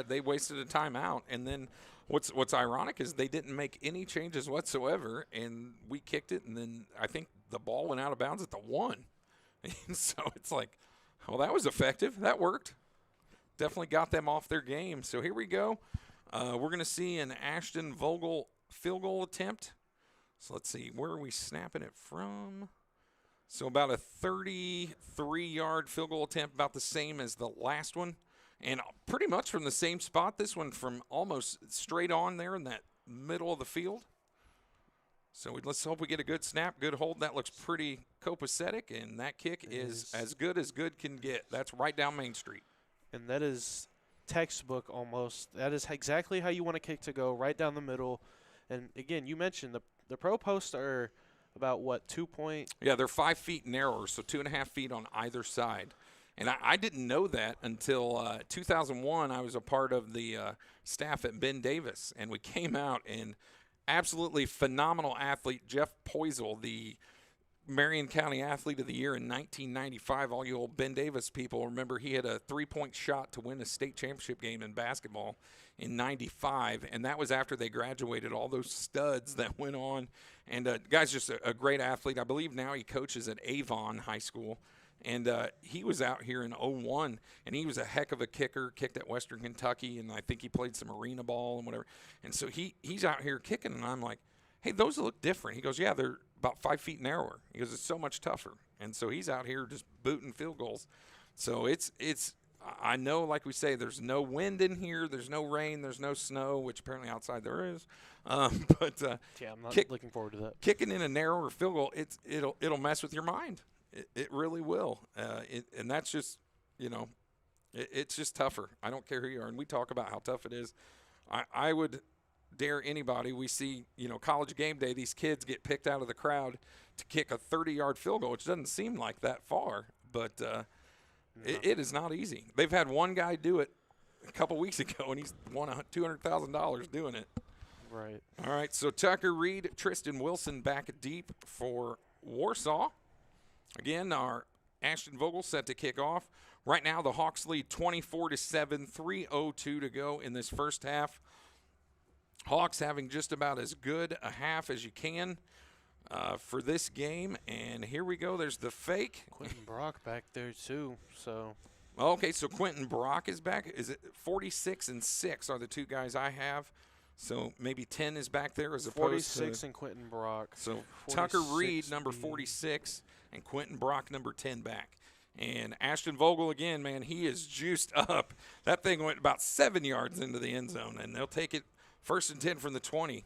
they wasted a timeout. And then what's ironic is they didn't make any changes whatsoever, and we kicked it, and then I think the ball went out of bounds at the 1. And so it's like, well, that was effective. That worked. Definitely got them off their game. So here we go. We're going to see an Ashton Vogel field goal attempt. So let's see, where are we snapping it from? So about a 33-yard field goal attempt, about the same as the last one. And pretty much from the same spot, this one from almost straight on there in that middle of the field. So let's hope we get a good snap, good hold. That looks pretty copacetic, and that kick is as good can get. That's right down Main Street. And that is textbook almost. That is exactly how you want a kick to go, right down the middle. And, again, you mentioned the pro posts are about, 2 point? Yeah, they're 5 feet narrower, so 2.5 feet on either side. And I didn't know that until 2001. I was a part of the staff at Ben Davis, and we came out, and absolutely phenomenal athlete, Jeff Poisel, the Marion County Athlete of the Year in 1995. All you old Ben Davis people remember he had a 3-point shot to win a state championship game in basketball in 95, and that was after they graduated all those studs that went on. And guy's just a great athlete. I believe now he coaches at Avon High School. And he was out here in 01, and he was a heck of a kicker, kicked at Western Kentucky, and I think he played some arena ball and whatever. And so he's out here kicking, and I'm like, hey, those look different. He goes, yeah, they're about 5 feet narrower. He goes, it's so much tougher. And so he's out here just booting field goals. So it's I know, like we say, there's no wind in here, there's no rain, there's no snow, which apparently outside there is. But yeah, I'm not looking forward to that. Kicking in a narrower field goal, it'll mess with your mind. It really will. And that's just, it's just tougher. I don't care who you are. And we talk about how tough it is. I would dare anybody. We see, College game day, these kids get picked out of the crowd to kick a 30-yard field goal, which doesn't seem like that far. But it is not easy. They've had one guy do it a couple weeks ago, and he's won $200,000 doing it. Right. All right, so Tucker Reed, Tristan Wilson back deep for Warsaw. Again, our Ashton Vogel set to kick off. Right now, the Hawks lead 24-7, 3:02 to go in this first half. Hawks having just about as good a half as you can for this game. And here we go. There's the fake. Quentin Brock back there, too. So. Okay, so Quentin Brock is back. Is it 46 and 6 are the two guys I have? So maybe 10 is back there as opposed to 46 and Quentin Brock. So Tucker Reed, number 46, and Quentin Brock, number 10 back. And Ashton Vogel, again, man, he is juiced up. That thing went about 7 yards into the end zone, and they'll take it 1st and 10 from the 20.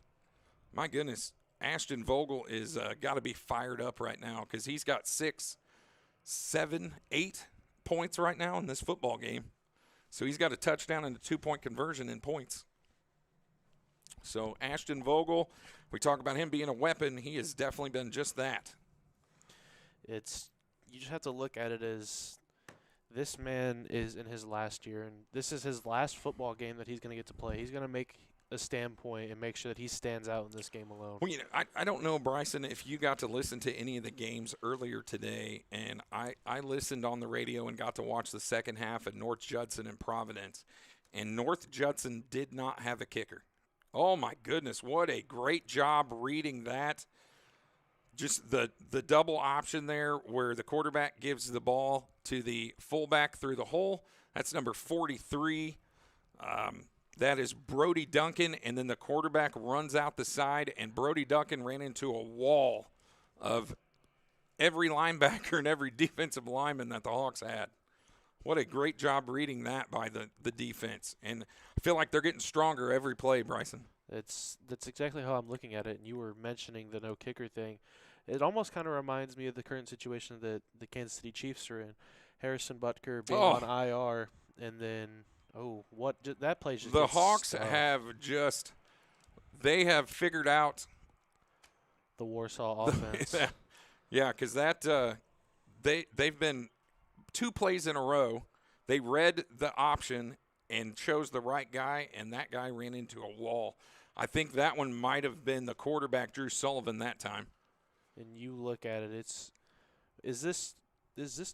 My goodness, Ashton Vogel is got to be fired up right now because he's got 6, 7, 8 points right now in this football game. So he's got a touchdown and a 2-point conversion in points. So Ashton Vogel, we talk about him being a weapon. He has definitely been just that. You just have to look at it as this man is in his last year, and this is his last football game that he's going to get to play. He's going to make a standpoint and make sure that he stands out in this game alone. Well, I don't know, Bryson, if you got to listen to any of the games earlier today, and I listened on the radio and got to watch the second half at North Judson and Providence, and North Judson did not have a kicker. Oh, my goodness, what a great job reading that. Just the double option there where the quarterback gives the ball to the fullback through the hole. That's number 43. That is Brody Duncan, and then the quarterback runs out the side, and Brody Duncan ran into a wall of every linebacker and every defensive lineman that the Hawks had. What a great job reading that by the defense. And I feel like they're getting stronger every play, Bryson. That's exactly how I'm looking at it. And you were mentioning the no kicker thing. It almost kind of reminds me of the current situation that the Kansas City Chiefs are in. Harrison Butker being on IR, and then that play just the gets Hawks stuffed. they have figured out The Warsaw offense. Yeah, because they've been 2 plays in a row. They read the option and chose the right guy, and that guy ran into a wall. I think that one might have been the quarterback, Drew Sullivan, that time. And you look at it, is this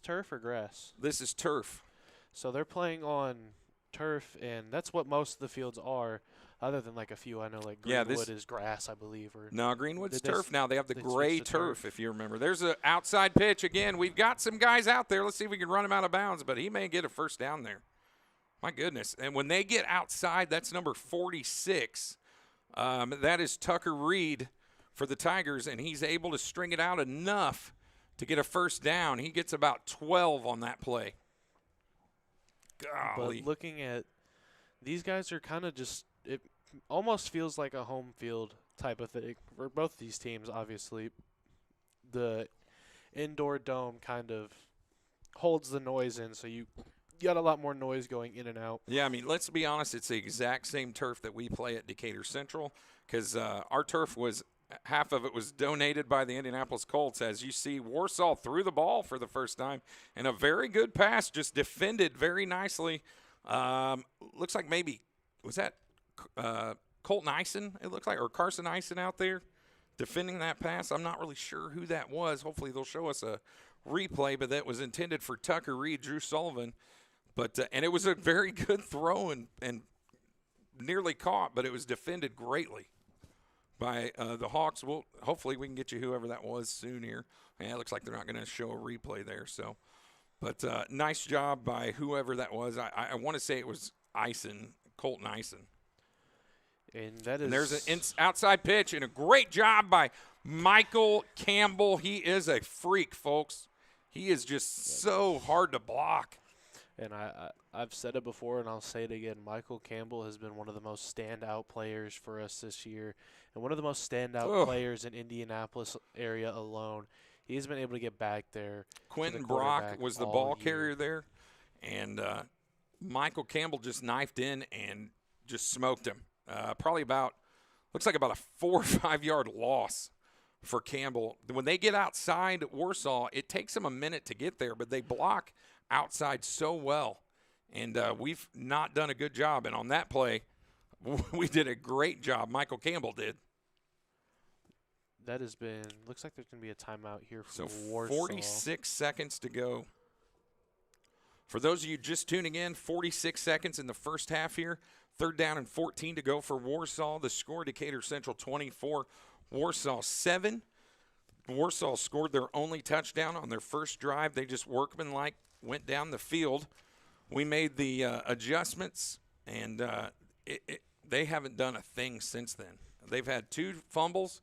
turf or grass? This is turf. So they're playing on turf, and that's what most of the fields are, other than like a few. I know like Greenwood is grass, I believe. No, Greenwood's Did they turf now. They have the they gray switched to turf, turf? if you remember. There's an outside pitch. Again, we've got some guys out there. Let's see if we can run him out of bounds, but he may get a first down there. My goodness. And when they get outside, that's number 46. That is Tucker Reed for the Tigers, and he's able to string it out enough to get a first down. He gets about 12 on that play. Golly. But looking at these guys are kind of just – it almost feels like a home field type of thing for both these teams, obviously. The indoor dome kind of holds the noise in, so you got a lot more noise going in and out. Yeah, I mean, let's be honest. It's the exact same turf that we play at Decatur Central because our turf was – half of it was donated by the Indianapolis Colts. As you see, Warsaw threw the ball for the first time, and a very good pass, just defended very nicely. Looks like maybe – was that Colton Ison, it looks like, or Carson Ison out there defending that pass? I'm not really sure who that was. Hopefully they'll show us a replay, but that was intended for Tucker Reed, Drew Sullivan. But and it was a very good throw and nearly caught, but it was defended greatly by the Hawks. Hopefully we can get you whoever that was soon here. Yeah, it looks like they're not going to show a replay there. So, but nice job by whoever that was. I want to say it was Colton Ison. And that is. And there's an outside pitch and a great job by Michael Campbell. He is a freak, folks. He is just so hard to block. And I've said it before, and I'll say it again. Michael Campbell has been one of the most standout players for us this year, and one of the most standout players in Indianapolis area alone. He's been able to get back there. Quentin Brock was the ball carrier there, and Michael Campbell just knifed in and just smoked him. Probably looks like about a 4 or 5 yard loss for Campbell. When they get outside Warsaw, it takes them a minute to get there, but they block outside so well, and we've not done a good job. And on that play, we did a great job. Michael Campbell did. That has been – looks like there's going to be a timeout here for So Warsaw. 46 seconds to go. For those of you just tuning in, 46 seconds in the first half here. 3rd down and 14 to go for Warsaw. The score, Decatur Central 24, Warsaw 7. Warsaw scored their only touchdown on their first drive. They just workmanlike went down the field. We made the adjustments, and they haven't done a thing since then. They've had 2 fumbles.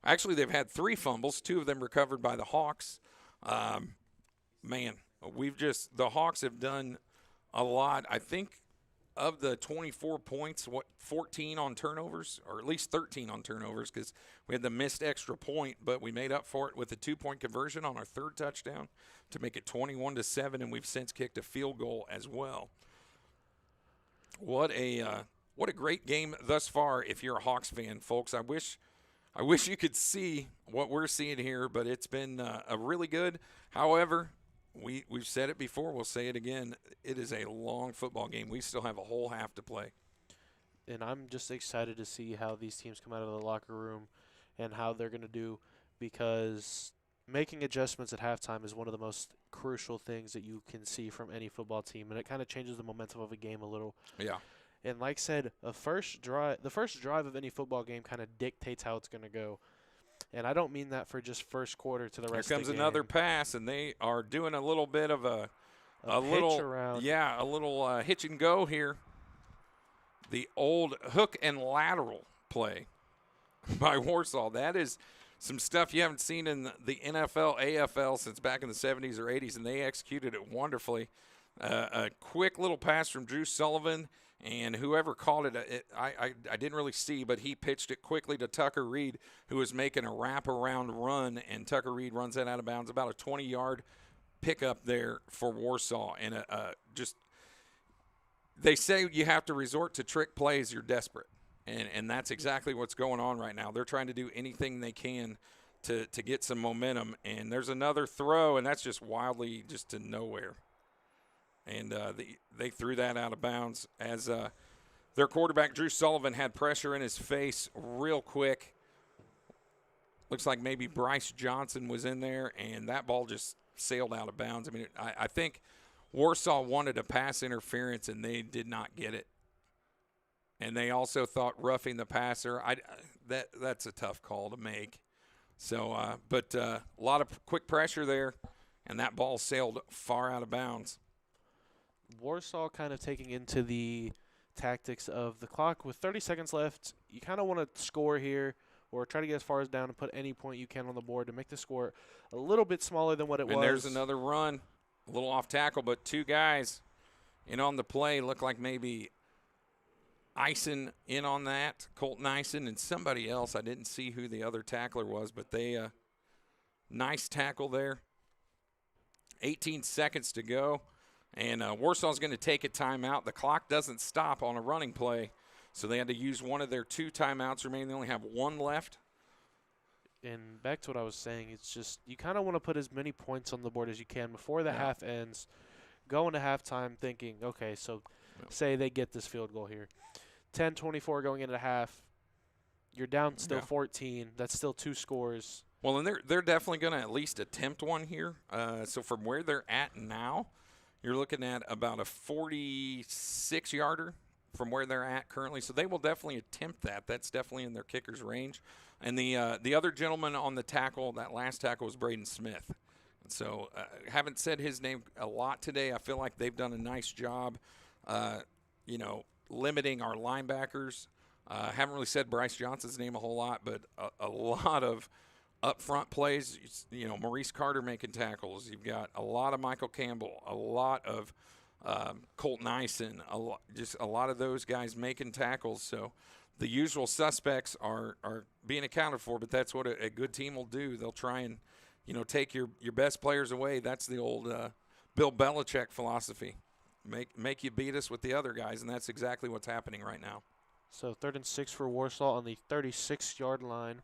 Actually, they've had 3 fumbles, 2 of them recovered by the Hawks. Man, the Hawks have done a lot. I think of the 24 points, 14 on turnovers, or at least 13 on turnovers, because we had the missed extra point, but we made up for it with a 2-point conversion on our 3rd touchdown to make it 21-7, and we've since kicked a field goal as well. What a great game thus far if you're a Hawks fan, folks. I wish you could see what we're seeing here, but it's been a really good. However, we've said it before. We'll say it again. It is a long football game. We still have a whole half to play. And I'm just excited to see how these teams come out of the locker room and how they're going to do, because making adjustments at halftime is one of the most crucial things that you can see from any football team, and it kind of changes the momentum of a game a little. Yeah. And like I said, the first drive of any football game kind of dictates how it's going to go. And I don't mean that for just first quarter to the rest of the game. Here comes another pass, and they are doing a little bit of a little pitch around. Yeah, a little hitch and go here. the old hook and lateral play by Warsaw. That is some stuff you haven't seen in the NFL, AFL since back in the 70s or 80s, and they executed it wonderfully. A quick little pass from Drew Sullivan, and whoever caught it, I didn't really see, but he pitched it quickly to Tucker Reed, who was making a wraparound run, and Tucker Reed runs that out of bounds. About a 20-yard pickup there for Warsaw, and just they say you have to resort to trick plays. You're desperate. And that's exactly what's going on right now. They're trying to do anything they can to get some momentum. And there's another throw, and that's just wildly just to nowhere. And they threw that out of bounds as their quarterback, Drew Sullivan, had pressure in his face real quick. Looks like maybe Bryce Johnson was in there, and that ball just sailed out of bounds. I mean, I think Warsaw wanted a pass interference, and they did not get it. And they also thought roughing the passer. That's a tough call to make. So, but a lot of quick pressure there, and that ball sailed far out of bounds. Warsaw kind of taking into the tactics of the clock with 30 seconds left. You kind of want to score here or try to get as far as down and put any point you can on the board to make the score a little bit smaller than what it was. And there's another run, a little off tackle, but two guys in on the play look like maybe Ison in on that, Colton Ison, and somebody else. I didn't see who the other tackler was, but they nice tackle there. 18 seconds to go, and Warsaw's going to take a timeout. The clock doesn't stop on a running play, so they had to use one of their 2 timeouts remaining. They only have 1 left. And back to what I was saying, it's just you kind of want to put as many points on the board as you can before the half ends. Go into halftime thinking, okay, so say they get this field goal here. 10-24 going into half. You're down still 14. That's still 2 scores. Well, and they're definitely going to at least attempt one here. So from where they're at now, you're looking at about a 46-yarder from where they're at currently. So they will definitely attempt that. That's definitely in their kicker's range. And the other gentleman on the tackle, that last tackle, was Braden Smith. And so haven't said his name a lot today. I feel like they've done a nice job, limiting our linebackers. Haven't really said Bryce Johnson's name a whole lot, but a lot of up-front plays. Maurice Carter making tackles. You've got a lot of Michael Campbell, a lot of Colton Ison, just a lot of those guys making tackles. So the usual suspects are being accounted for, but that's what a good team will do. They'll try and, take your best players away. That's the old Bill Belichick philosophy. Make you beat us with the other guys, and that's exactly what's happening right now. So 3rd and 6 for Warsaw on the 36-yard line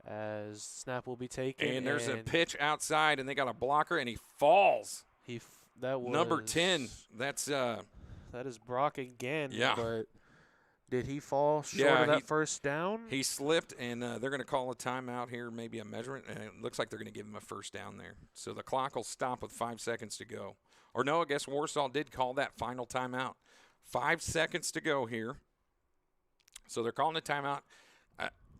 as snap will be taken. And there's a pitch outside, and they got a blocker, and he falls. That was number 10. That's that is Brock again. Yeah. But did he fall short of that first down? He slipped, and they're going to call a timeout here, maybe a measurement, and it looks like they're going to give him a first down there. So the clock will stop with 5 seconds to go. Or no, I guess Warsaw did call that final timeout. 5 seconds to go here. So they're calling a timeout.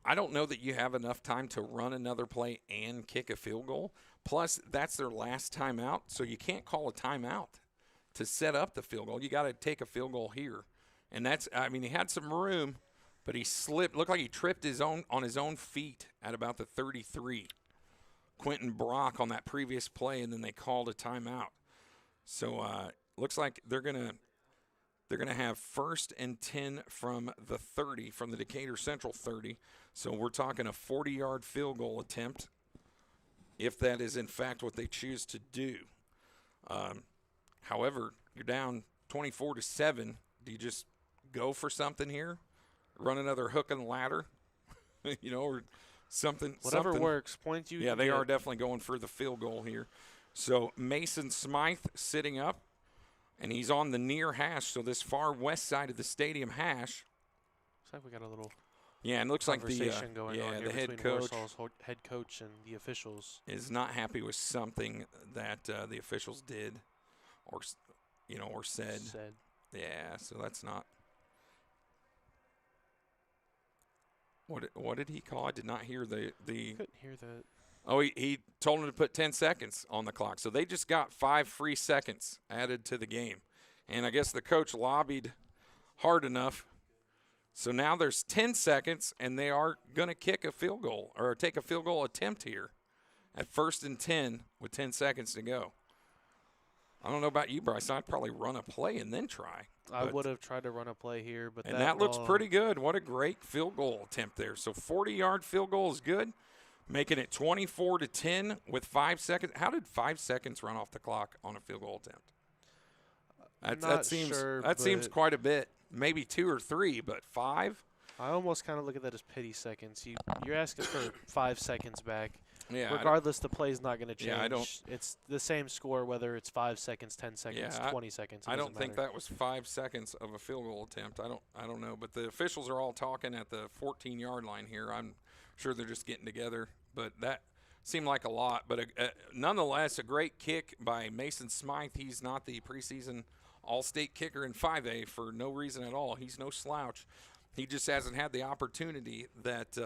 I don't know that you have enough time to run another play and kick a field goal. Plus, that's their last timeout, so you can't call a timeout to set up the field goal. You got to take a field goal here. And he had some room, but he slipped. Looked like he tripped on his own feet at about the 33. Quentin Brock on that previous play, and then they called a timeout. So looks like they're gonna have 1st and 10 from the 30, from the Decatur Central 30. So we're talking a 40-yard field goal attempt, if that is in fact what they choose to do. However, you're down 24-7. Do you just go for something here, run another hook and ladder, or something? Whatever works. Points you. Yeah, they are definitely going for the field goal here. So Mason Smythe sitting up, and he's on the near hash, so this far west side of the stadium hash. Looks like we got a little and it looks like the going on here the head between coach Warsaw's head coach and the officials is not happy with something that the officials did, or said. Yeah, so that's not. What did he call? I did not hear the. Couldn't hear that. Oh, he told him to put 10 seconds on the clock. So they just got 5 free seconds added to the game. And I guess the coach lobbied hard enough. So now there's 10 seconds, and they are going to kick a field goal or take a field goal attempt here at 1st and 10 with 10 seconds to go. I don't know about you, Bryce. I'd probably run a play and then try. I would have tried to run a play here, but and that looks pretty good. What a great field goal attempt there. So 40-yard field goal is good, making it 24-10 with 5 seconds. How did 5 seconds run off the clock on a field goal attempt? That seems quite a bit. Maybe 2 or 3, but 5? I almost kind of look at that as pity seconds. You're asking for 5 seconds back. Yeah. Regardless, the play's not going to change. Yeah, it's the same score whether it's 5 seconds, 10 seconds, 20 seconds. I don't think that was 5 seconds of a field goal attempt. I don't know, but the officials are all talking at the 14-yard line here. I'm sure they're just getting together, but that seemed like a lot. But nonetheless, a great kick by Mason Smythe. He's not the preseason All-State kicker in 5A for no reason at all. He's no slouch. He just hasn't had the opportunity that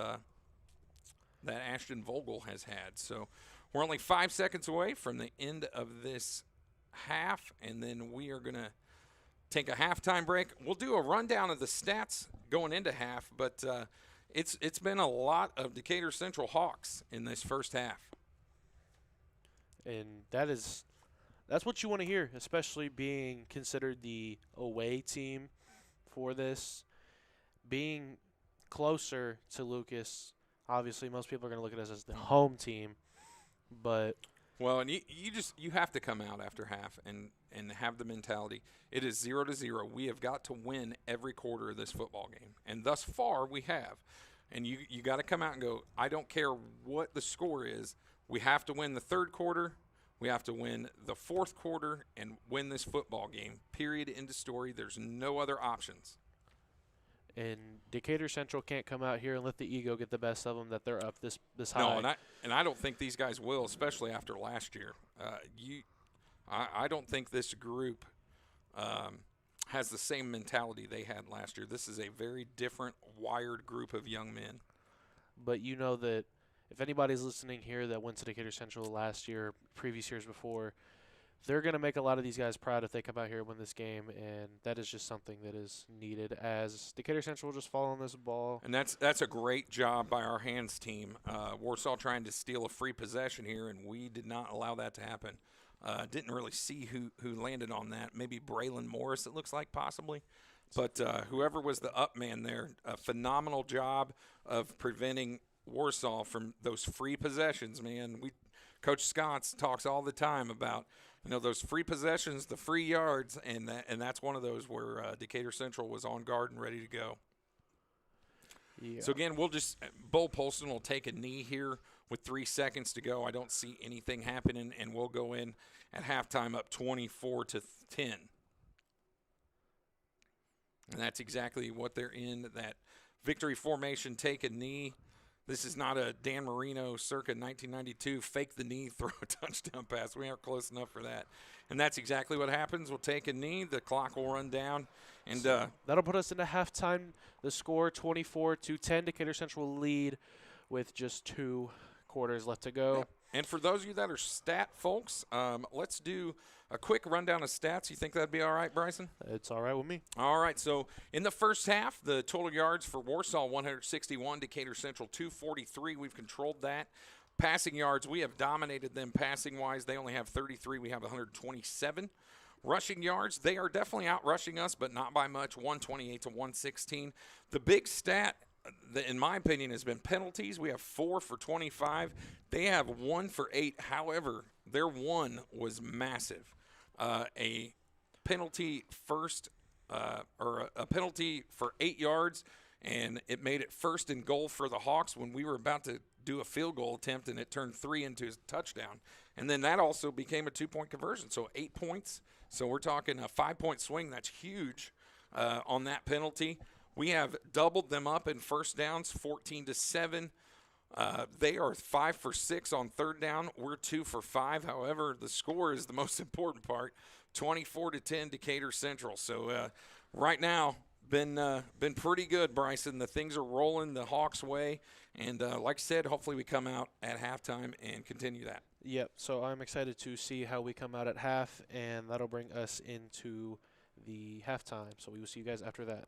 Ashton Vogel has had. So we're only 5 seconds away from the end of this half, and then we are going to take a halftime break. We'll do a rundown of the stats going into half, but it's been a lot of Decatur Central Hawks in this first half. And that's what you want to hear, especially being considered the away team for this. Being closer to Lucas, obviously most people are going to look at us as the home team, but well, and you have to come out after half and have the mentality. It is 0-0. We have got to win every quarter of this football game, and thus far we have. And you got to come out and go, I don't care what the score is. We have to win the third quarter. We have to win the fourth quarter and win this football game. Period. End of story. There's no other options. And Decatur Central can't come out here and let the ego get the best of them that they're up this high. No, and I don't think these guys will, especially after last year. I don't think this group has the same mentality they had last year. This is a very different, wired group of young men. But you know that if anybody's listening here that went to Decatur Central last year, previous years before, they're going to make a lot of these guys proud if they come out here and win this game, and that is just something that is needed as Decatur Central will just fall on this ball. And that's a great job by our hands team. Warsaw trying to steal a free possession here, and we did not allow that to happen. Didn't really see who landed on that. Maybe Braylon Morris, it looks like, possibly. But whoever was the up man there, a phenomenal job of preventing Warsaw from those free possessions, man. Coach Scotts talks all the time about, those free possessions, the free yards, and that's one of those where Decatur Central was on guard and ready to go. Yeah. So, again, Bo Polston will take a knee here with 3 seconds to go. I don't see anything happening, and we'll go in at halftime up 24-10. And that's exactly what they're in, that victory formation, take a knee. This is not a Dan Marino circa 1992 fake the knee, throw a touchdown pass. We aren't close enough for that. And that's exactly what happens. We'll take a knee. The clock will run down. And that'll put us into halftime. The score 24-10. Decatur Central will lead with just 2 quarters left to go. Yeah. And for those of you that are stat folks, let's do a quick rundown of stats. You think that'd be all right, Bryson? It's all right with me. All right, so in the first half, the total yards for Warsaw, 161, Decatur Central, 243. We've controlled that. Passing yards, we have dominated them passing-wise. They only have 33. We have 127. Rushing yards, they are definitely out-rushing us, but not by much, 128-116. The big stat, in my opinion, has been penalties. We have 4 for 25. They have 1 for 8. However, their 1 was massive. A penalty a penalty for 8 yards, and it made it 1st and goal for the Hawks when we were about to do a field goal attempt, and it turned 3 into a touchdown. And then that also became a 2-point conversion, so 8 points. So we're talking a 5-point swing. That's huge on that penalty. We have doubled them up in first downs, 14-7. They are 5 for 6 on third down. We're 2 for 5. However, the score is the most important part, 24-10 Decatur Central. So right now, been pretty good, Bryson. The things are rolling the Hawks' way. And like I said, hopefully we come out at halftime and continue that. Yep, so I'm excited to see how we come out at half, and that'll bring us into the halftime. So we will see you guys after that.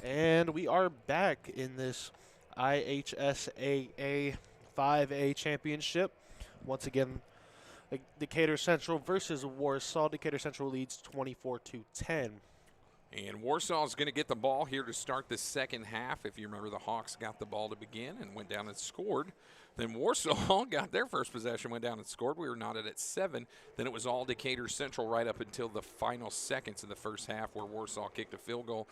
And we are back in this IHSAA 5A championship. Once again, Decatur Central versus Warsaw. Decatur Central leads 24-10. And Warsaw is going to get the ball here to start the second half. If you remember, the Hawks got the ball to begin and went down and scored. Then Warsaw got their first possession, went down and scored. We were knotted at 7. Then it was all Decatur Central right up until the final seconds of the first half where Warsaw kicked a field goal.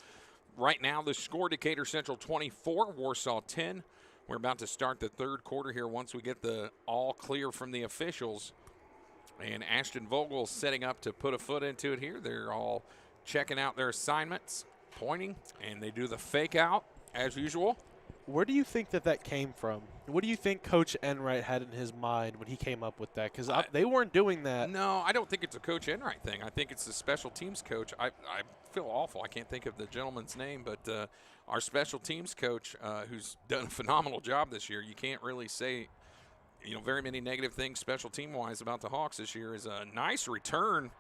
Right now, the score, Decatur Central 24, Warsaw 10. We're about to start the third quarter here once we get the all clear from the officials. And Ashton Vogel setting up to put a foot into it here. They're all checking out their assignments, pointing, and they do the fake out as usual. Where do you think that came from? What do you think Coach Enright had in his mind when he came up with that? Because they weren't doing that. No, I don't think it's a Coach Enright thing. I think it's the special teams coach. I feel awful. I can't think of the gentleman's name, but our special teams coach, who's done a phenomenal job this year. You can't really say, very many negative things special team-wise about the Hawks this year. Is a nice return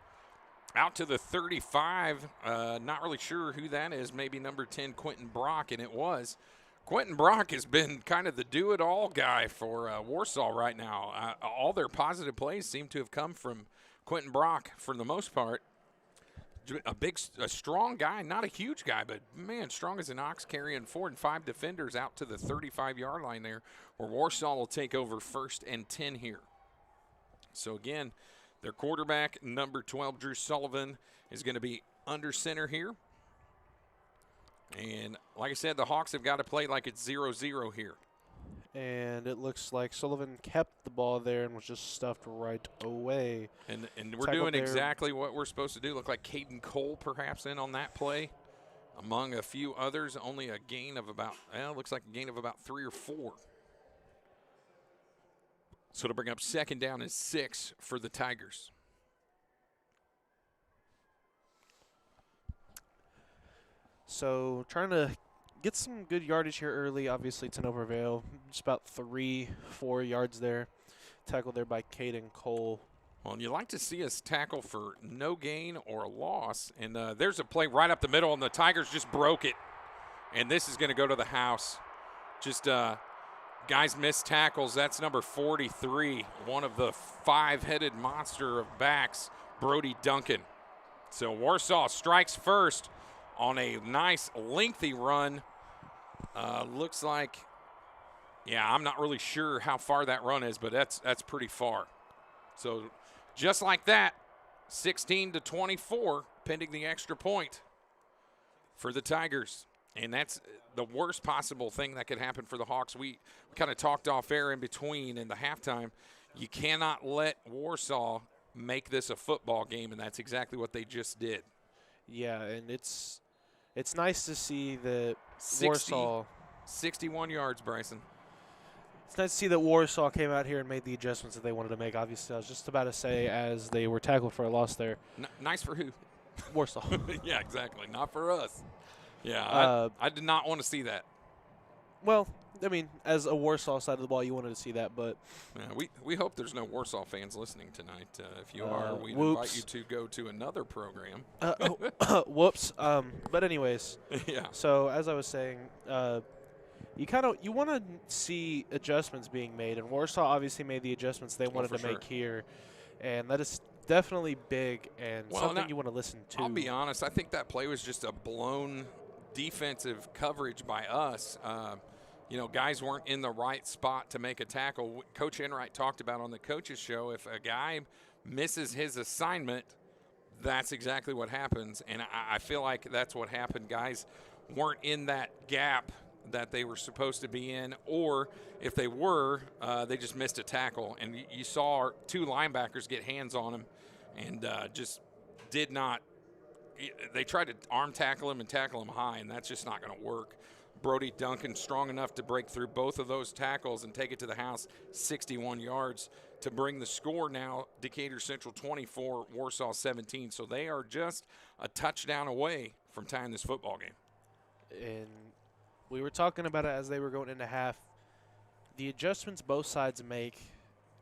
out to the 35. Not really sure who that is. Maybe number 10, Quentin Brock, and it was. Quentin Brock has been kind of the do-it-all guy for Warsaw right now. All their positive plays seem to have come from Quentin Brock for the most part. A strong guy, not a huge guy, but, man, strong as an ox, carrying 4 and 5 defenders out to the 35-yard line there, where Warsaw will take over first and 10 here. So, again, their quarterback, number 12, Drew Sullivan, is going to be under center here. And like I said, the Hawks have got to play like it's 0-0 here. And it looks like Sullivan kept the ball there and was just stuffed right away. And we're doing exactly what we're supposed to do. Look like Caden Cole perhaps in on that play. Among a few others, only a gain of about, looks like a gain of about 3 or 4. So to bring up second down and 6 for the Tigers. So trying to get some good yardage here early. Obviously, it's an Overvale. Just about 3-4 yards there. Tackled there by Caden Cole. Well, and you like to see us tackle for no gain or loss. And there's a play right up the middle, and the Tigers just broke it. And this is going to go to the house. Just guys missed tackles. That's number 43, one of the 5-headed monster of backs, Brody Duncan. So Warsaw strikes first on a nice lengthy run. Looks like, I'm not really sure how far that run is, but that's pretty far. So just like that, 16-24, pending the extra point for the Tigers. And that's the worst possible thing that could happen for the Hawks. We kind of talked off air in between in the halftime. You cannot let Warsaw make this a football game, and that's exactly what they just did. Yeah, and it's nice to see that Warsaw. 61 yards, Bryson. It's nice to see that Warsaw came out here and made the adjustments that they wanted to make. Obviously, I was just about to say as they were tackled for a loss there. Nice for who? Warsaw. Yeah, exactly. Not for us. Yeah, I did not want to see that. Well, I mean, as a Warsaw side of the ball, you wanted to see that, but we hope there's no Warsaw fans listening tonight. If you are, we invite you to go to another program. Whoops. But anyways, yeah. So as I was saying, you want to see adjustments being made, and Warsaw obviously made the adjustments they wanted to make here, and that is definitely big and something you want to listen to. I'll be honest. I think that play was just a blown defensive coverage by us. Guys weren't in the right spot to make a tackle. Coach Enright talked about on the coaches show, if a guy misses his assignment, that's exactly what happens. And I feel like that's what happened. Guys weren't in that gap that they were supposed to be in, or if they were, they just missed a tackle. And you saw our 2 linebackers get hands on him and just did not. They tried to arm tackle him and tackle him high, and that's just not going to work. Brody Duncan strong enough to break through both of those tackles and take it to the house, 61 yards to bring the score now. Decatur Central 24, Warsaw 17. So they are just a touchdown away from tying this football game. And we were talking about it as they were going into half. The adjustments both sides make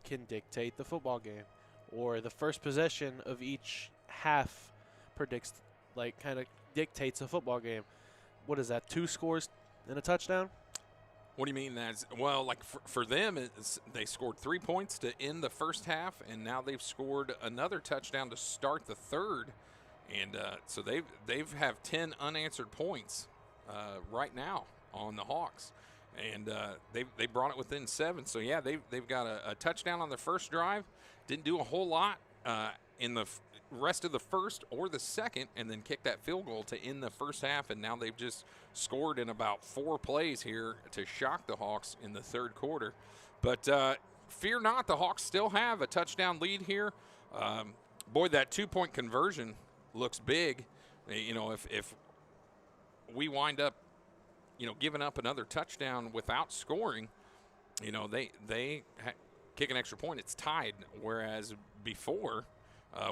can dictate the football game, or the first possession of each half dictates a football game. what is that, 2 scores and a touchdown? What do you mean? Well, like for them, they scored 3 points to end the first half, and now they've scored another touchdown to start the third, and so they've have 10 unanswered points right now on the Hawks, and they brought it within 7. So yeah, they've got a touchdown on the first drive, didn't do a whole lot in the rest of the first or the second, and then kicked that field goal to end the first half, and now they've just scored in about 4 plays here to shock the Hawks in the third quarter. But fear not, the Hawks still have a touchdown lead here. Boy, that 2-point conversion looks big. You know, if we wind up, giving up another touchdown without scoring, they kick an extra point, it's tied, whereas before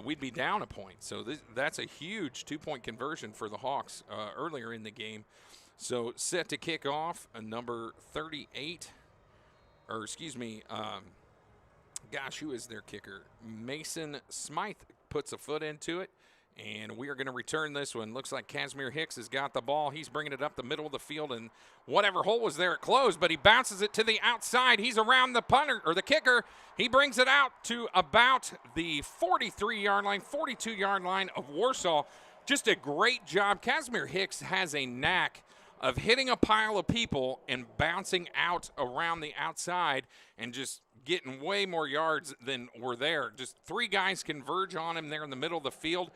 we'd be down a point. So that's a huge 2-point conversion for the Hawks earlier in the game. So set to kick off number 38, or excuse me, who is their kicker? Mason Smythe puts a foot into it, and we are going to return this one. Looks like Casmir Hicks has got the ball. He's bringing it up the middle of the field, and whatever hole was there, it closed, but he bounces it to the outside. He's around the punter, or the kicker. He brings it out to about the 43-yard line, 42-yard line of Warsaw. Just a great job. Casmir Hicks has a knack of hitting a pile of people and bouncing out around the outside and just getting way more yards than were there. Just 3 guys converge on him there in the middle of the field.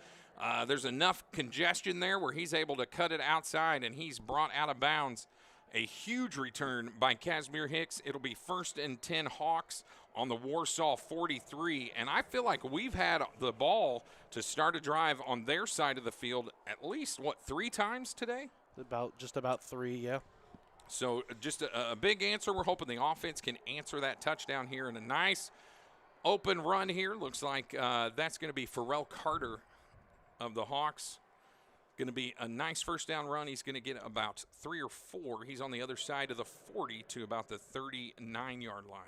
There's enough congestion there where he's able to cut it outside, and he's brought out of bounds. A huge return by Casmir Hicks. It'll be 1st and 10 Hawks on the Warsaw 43, and I feel like we've had the ball to start a drive on their side of the field at least, 3 times today? Just about 3, yeah. So just a big answer. We're hoping the offense can answer that touchdown here in a nice open run here. Looks like that's going to be Pharrell Carter of the Hawks. Going to be a nice first down run. He's going to get about 3 or 4. He's on the other side of the 40 to about the 39-yard line.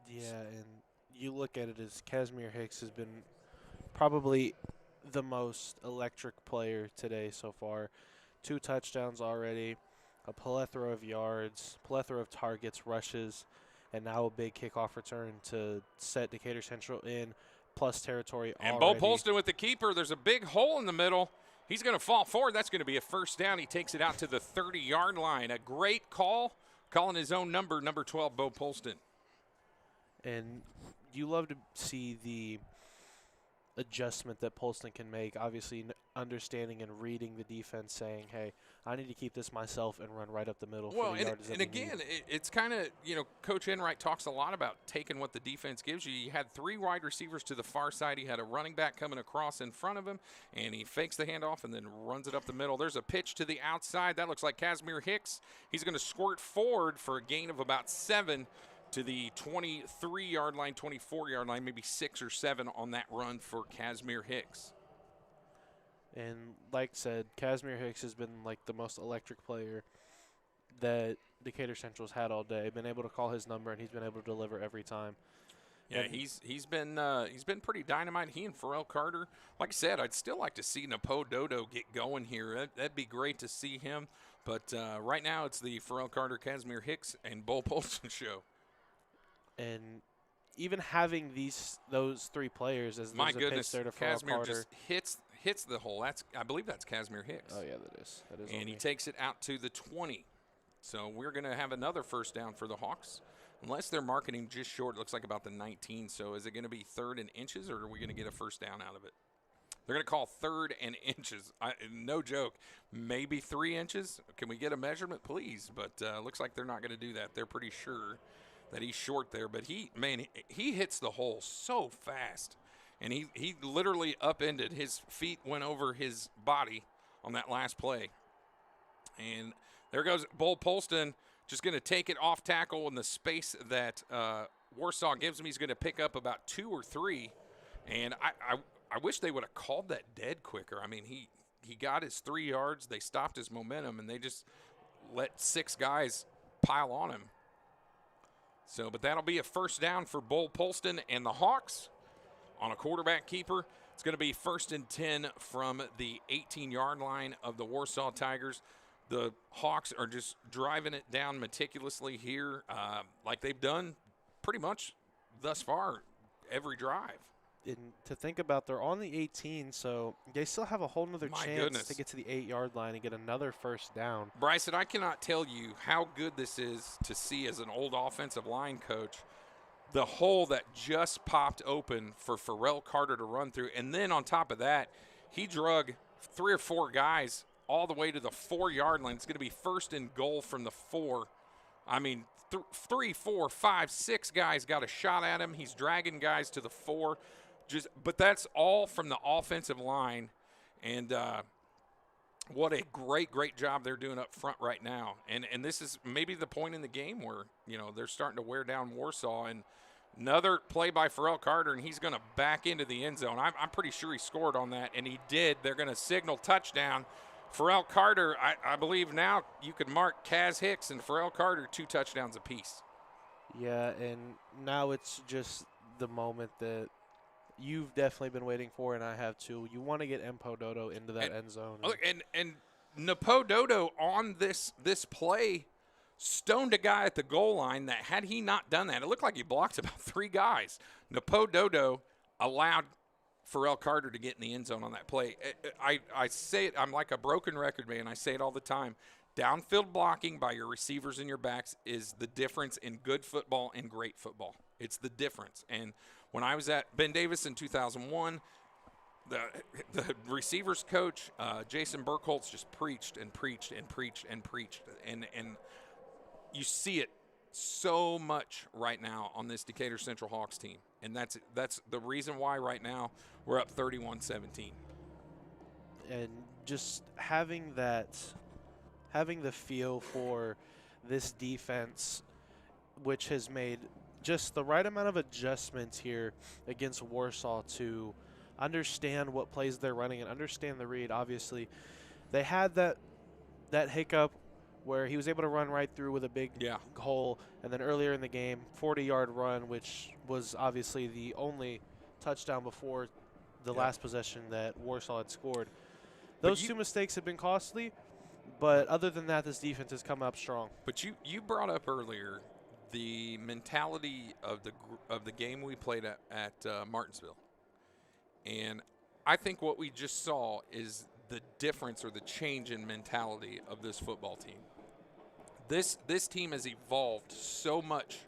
Yeah, and you look at it as Casmir Hicks has been probably the most electric player today so far. 2 touchdowns already, a plethora of yards, plethora of targets, rushes, and now a big kickoff return to set Decatur Central in plus territory and already. Bo Polston with the keeper. There's a big hole in the middle. He's going to fall forward. That's going to be a first down. He takes it out to the 30-yard line. A great call, calling his own number 12, Bo Polston. And you love to see the adjustment that Polston can make, obviously understanding and reading the defense, saying, hey, I need to keep this myself and run right up the middle for the yards that we again, need. it's kind of, Coach Enright talks a lot about taking what the defense gives you. You had 3 wide receivers to the far side. He had a running back coming across in front of him, and he fakes the handoff and then runs it up the middle. There's a pitch to the outside. That looks like Casmir Hicks. He's going to squirt forward for a gain of about 7 to the 23-yard line, 24-yard line, maybe 6 or 7 on that run for Casmir Hicks. And like said, Casmir Hicks has been like the most electric player that Decatur Central's had all day. Been able to call his number, and he's been able to deliver every time. Yeah, and he's been pretty dynamite. He and Pharrell Carter. Like I said, I'd still like to see Napo Dodo get going here. That'd be great to see him. But right now, it's the Pharrell Carter, Casmir Hicks, and Bo Polston show. And even having those 3 players as my there's goodness, a pitch there to Pharrell Casmir Carter. just hits the hole. I believe that's Casmir Hicks. Oh yeah, that is. And he takes it out to the 20. So we're going to have another first down for the Hawks, unless they're marking him just short. It looks like about the 19. So is it going to be 3rd and inches, or are we going to get a first down out of it? They're going to call 3rd and inches. No joke. Maybe 3 inches. Can we get a measurement, please? But looks like they're not going to do that. They're pretty sure that he's short there. But he hits the hole so fast. And he literally upended. His feet went over his body on that last play. And there goes Bo Polston, just going to take it off tackle in the space that Warsaw gives him. He's going to pick up about 2 or 3. And I wish they would have called that dead quicker. I mean, he got his 3 yards. They stopped his momentum, and they just let 6 guys pile on him. So, but that'll be a first down for Bo Polston and the Hawks on a quarterback keeper. It's going to be 1st and 10 from the 18-yard line of the Warsaw Tigers. The Hawks are just driving it down meticulously here, like they've done pretty much thus far every drive. And to think about, they're on the 18, so they still have a whole nother My chance goodness. to get to the 8-yard line and get another first down. Bryson, I cannot tell you how good this is to see as an old offensive line coach. The hole that just popped open for Pharrell Carter to run through. And then on top of that, he drug 3 or 4 guys all the way to the 4-yard line. It's going to be 1st and goal from the 4. I mean, 3, 4, 5, 6 guys got a shot at him. He's dragging guys to the 4. But that's all from the offensive line. And what a great job they're doing up front right now. And this is maybe the point in the game where, they're starting to wear down Warsaw. And another play by Pharrell Carter, and he's going to back into the end zone. I'm pretty sure he scored on that, and he did. They're going to signal touchdown. Pharrell Carter, I believe now you could mark Casmir Hicks and Pharrell Carter 2 touchdowns apiece. Yeah, and now it's just the moment that you've definitely been waiting for, and I have too. You want to get Mpo Dodo into that end zone. Look, and Napo Dodo on this play stoned a guy at the goal line that had he not done that, it looked like he blocked about 3 guys. Napo Dodo allowed Pharrell Carter to get in the end zone on that play. I say it, I'm like a broken record, man. I say it all the time. Downfield blocking by your receivers and your backs is the difference in good football and great football. It's the difference. And when I was at Ben Davis in 2001, the receivers coach, Jason Burkholz, just preached and preached and preached and preached. And you see it so much right now on this Decatur Central Hawks team. And that's the reason why right now we're up 31-17. And just having the feel for this defense, which has made just the right amount of adjustments here against Warsaw to understand what plays they're running and understand the read. Obviously, they had that hiccup where he was able to run right through with a big hole, and then earlier in the game, 40-yard run, which was obviously the only touchdown before the last possession that Warsaw had scored. Those 2 mistakes have been costly, but other than that, this defense has come up strong. But you brought up earlier the mentality of the game we played at Martinsville. And I think what we just saw is the difference or the change in mentality of this football team. This team has evolved so much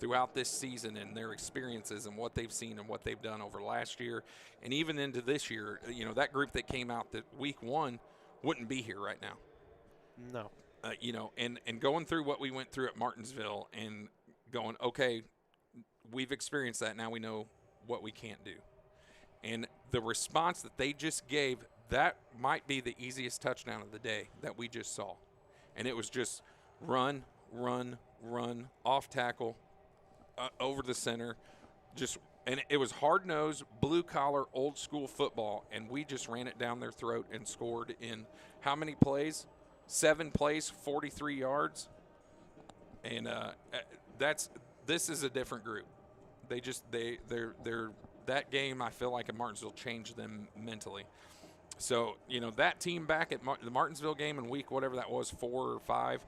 throughout this season and their experiences and what they've seen and what they've done over last year and even into this year. That group that came out that week 1 wouldn't be here right now. No. And going through what we went through at Martinsville and going, okay, we've experienced that. Now we know what we can't do. And the response that they just gave, that might be the easiest touchdown of the day that we just saw. And it was just run, off tackle, over the center. And it was hard-nosed, blue-collar, old-school football, and we just ran it down their throat and scored in how many plays? 7 plays, 43 yards. And this is a different group. They're that game, I feel like, in Martinsville changed them mentally. So, that team back at the Martinsville game in week, whatever that was, 4 or 5,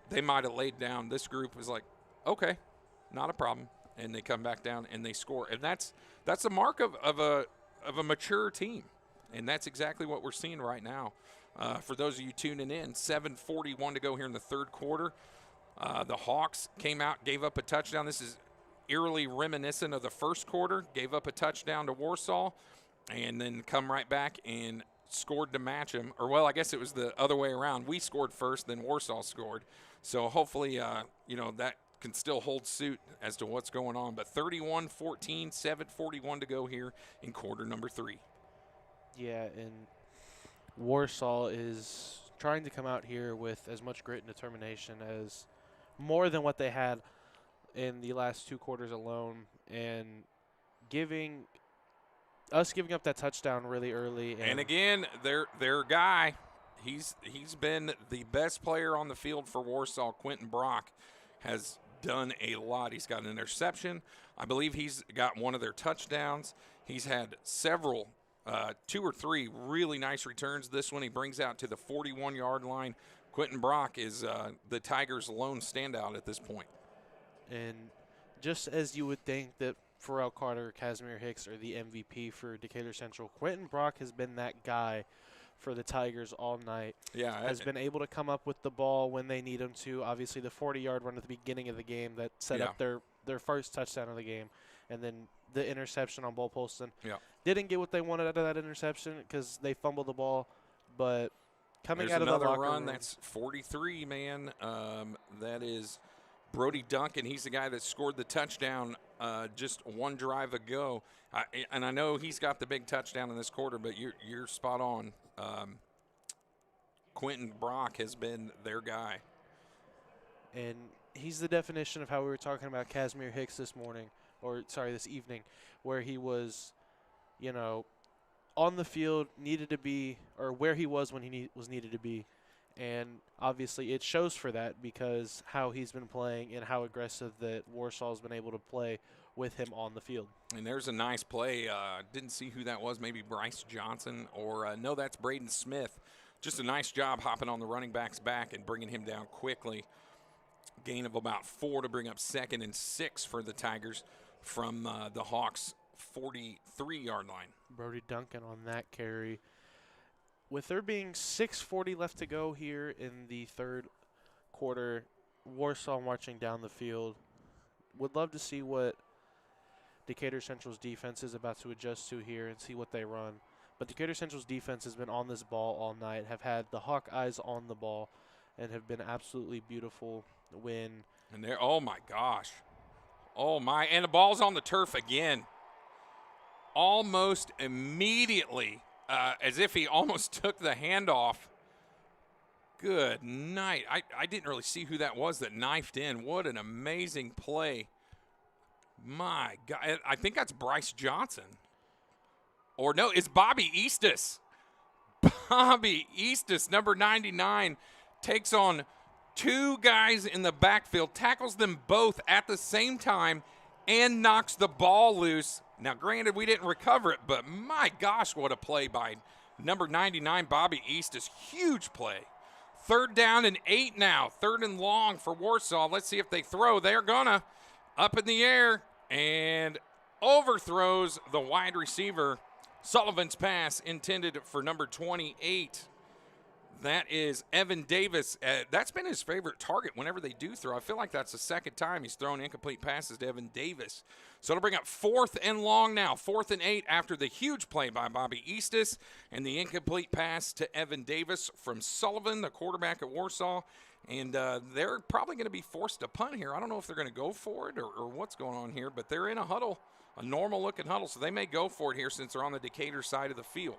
they might have laid down. This group was like, okay, not a problem. And they come back down and they score. And that's the mark of a mature team. And that's exactly what we're seeing right now. For those of you tuning in, 7:41 to go here in the third quarter. The Hawks came out, gave up a touchdown. This is eerily reminiscent of the first quarter. Gave up a touchdown to Warsaw and then come right back and scored to match them. Or, well, I guess it was the other way around. We scored first, then Warsaw scored. So hopefully, that can still hold suit as to what's going on. But 31-14, 7:41 to go here in quarter number 3. Yeah, and Warsaw is trying to come out here with as much grit and determination as more than what they had in the last 2 quarters alone, and giving up that touchdown really early. And again, their guy, he's been the best player on the field for Warsaw. Quentin Brock has done a lot. He's got an interception. I believe he's got one of their touchdowns. He's had several, 2 or 3 really nice returns. This one he brings out to the 41-yard line. Quentin Brock is the Tigers' lone standout at this point. And just as you would think that Pharrell Carter, Casmir Hicks are the MVP for Decatur Central, Quentin Brock has been that guy for the Tigers all night. Yeah, has been able to come up with the ball when they need him to. Obviously, the 40-yard run at the beginning of the game that set up their first touchdown of the game, and then the interception on Bull Polston. Yeah. Didn't get what they wanted out of that interception because they fumbled the ball, but coming There's out of the another locker run room, that's 43, man. That is Brody Duncan. He's the guy that scored the touchdown just one drive ago. And I know he's got the big touchdown in this quarter, but you're spot on. Quentin Brock has been their guy. and he's the definition of how we were talking about Casmir Hicks this evening, where he was, on the field, needed to be, or where he was when he was needed to be. And obviously it shows for that because how he's been playing and how aggressive that Warsaw's been able to play with him on the field. And there's a nice play. Didn't see who that was, maybe Bryce Johnson, or no, that's Braden Smith. Just a nice job hopping on the running back's back and bringing him down quickly. Gain of about 4 to bring up 2nd and 6 for the Tigers from the Hawks' 43-yard line. Brody Duncan on that carry. With there being 6:40 left to go here in the third quarter, Warsaw marching down the field. Would love to see what Decatur Central's defense is about to adjust to here and see what they run. But Decatur Central's defense has been on this ball all night, have had the Hawkeyes on the ball, and have been absolutely beautiful when. And there, oh my gosh. Oh my, and the ball's on the turf again. Almost immediately, as if he almost took the handoff. Good night. I didn't really see who that was that knifed in. What an amazing play. My God. I think that's Bryce Johnson. Or no, it's Bobby Eastis. Bobby Eastis, number 99, takes on 2 guys in the backfield, tackles them both at the same time, and knocks the ball loose. Now, granted, we didn't recover it, but my gosh, what a play by number 99, Bobby Eastis. Huge play. 3rd down and 8 now. 3rd and long for Warsaw. Let's see if they throw. They're gonna. Up in the air and overthrows the wide receiver. Sullivan's pass intended for number 28. That is Evan Davis. That's been his favorite target whenever they do throw. I feel like that's the 2nd time he's thrown incomplete passes to Evan Davis. So it'll bring up 4th and long now. 4th and 8 after the huge play by Bobby Eastis and the incomplete pass to Evan Davis from Sullivan, the quarterback at Warsaw. And they're probably going to be forced to punt here. I don't know if they're going to go for it or what's going on here, but they're in a huddle, a normal-looking huddle, so they may go for it here since they're on the Decatur side of the field.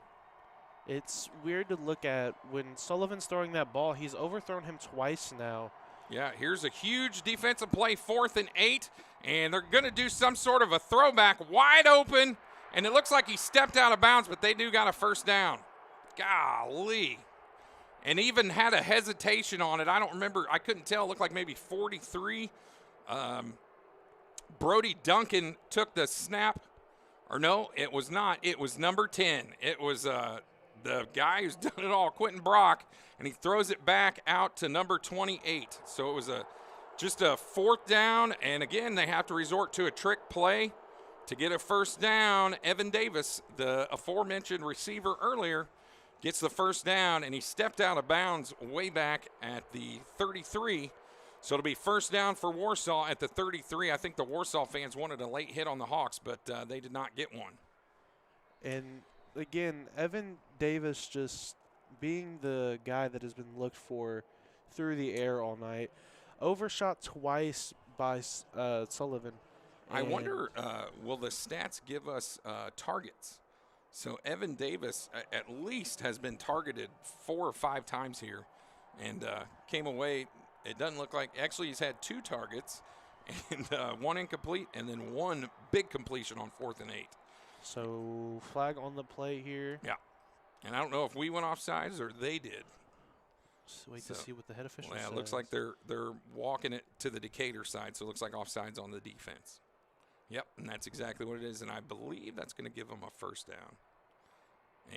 It's weird to look at when Sullivan's throwing that ball. He's overthrown him twice now. Yeah, here's a huge defensive play, 4th and 8, and they're going to do some sort of a throwback wide open, and it looks like he stepped out of bounds, but they do got a 1st down. Golly. And even had a hesitation on it. I don't remember. I couldn't tell. It looked like maybe 43. Brody Duncan took the snap. Or no, it was not. It was number 10. It was the guy who's done it all, Quentin Brock, and he throws it back out to number 28. So it was just a 4th down, and again, they have to resort to a trick play to get a 1st down. Evan Davis, the aforementioned receiver earlier, gets the 1st down, and he stepped out of bounds way back at the 33. So it'll be 1st down for Warsaw at the 33. I think the Warsaw fans wanted a late hit on the Hawks, but they did not get one. And again, Evan Davis just being the guy that has been looked for through the air all night. Overshot twice by Sullivan. I wonder, will the stats give us targets? So Evan Davis at least has been targeted 4 or 5 times here and came away. It doesn't look like – actually, he's had 2 targets and 1 incomplete and then 1 big completion on 4th and 8. So flag on the play here. Yeah. And I don't know if we went offsides or they did. Just wait to see what the head official Yeah, says. it looks like they're walking it to the Decatur side, so it looks like offsides on the defense. Yep, and that's exactly what it is, and I believe that's going to give them a first down.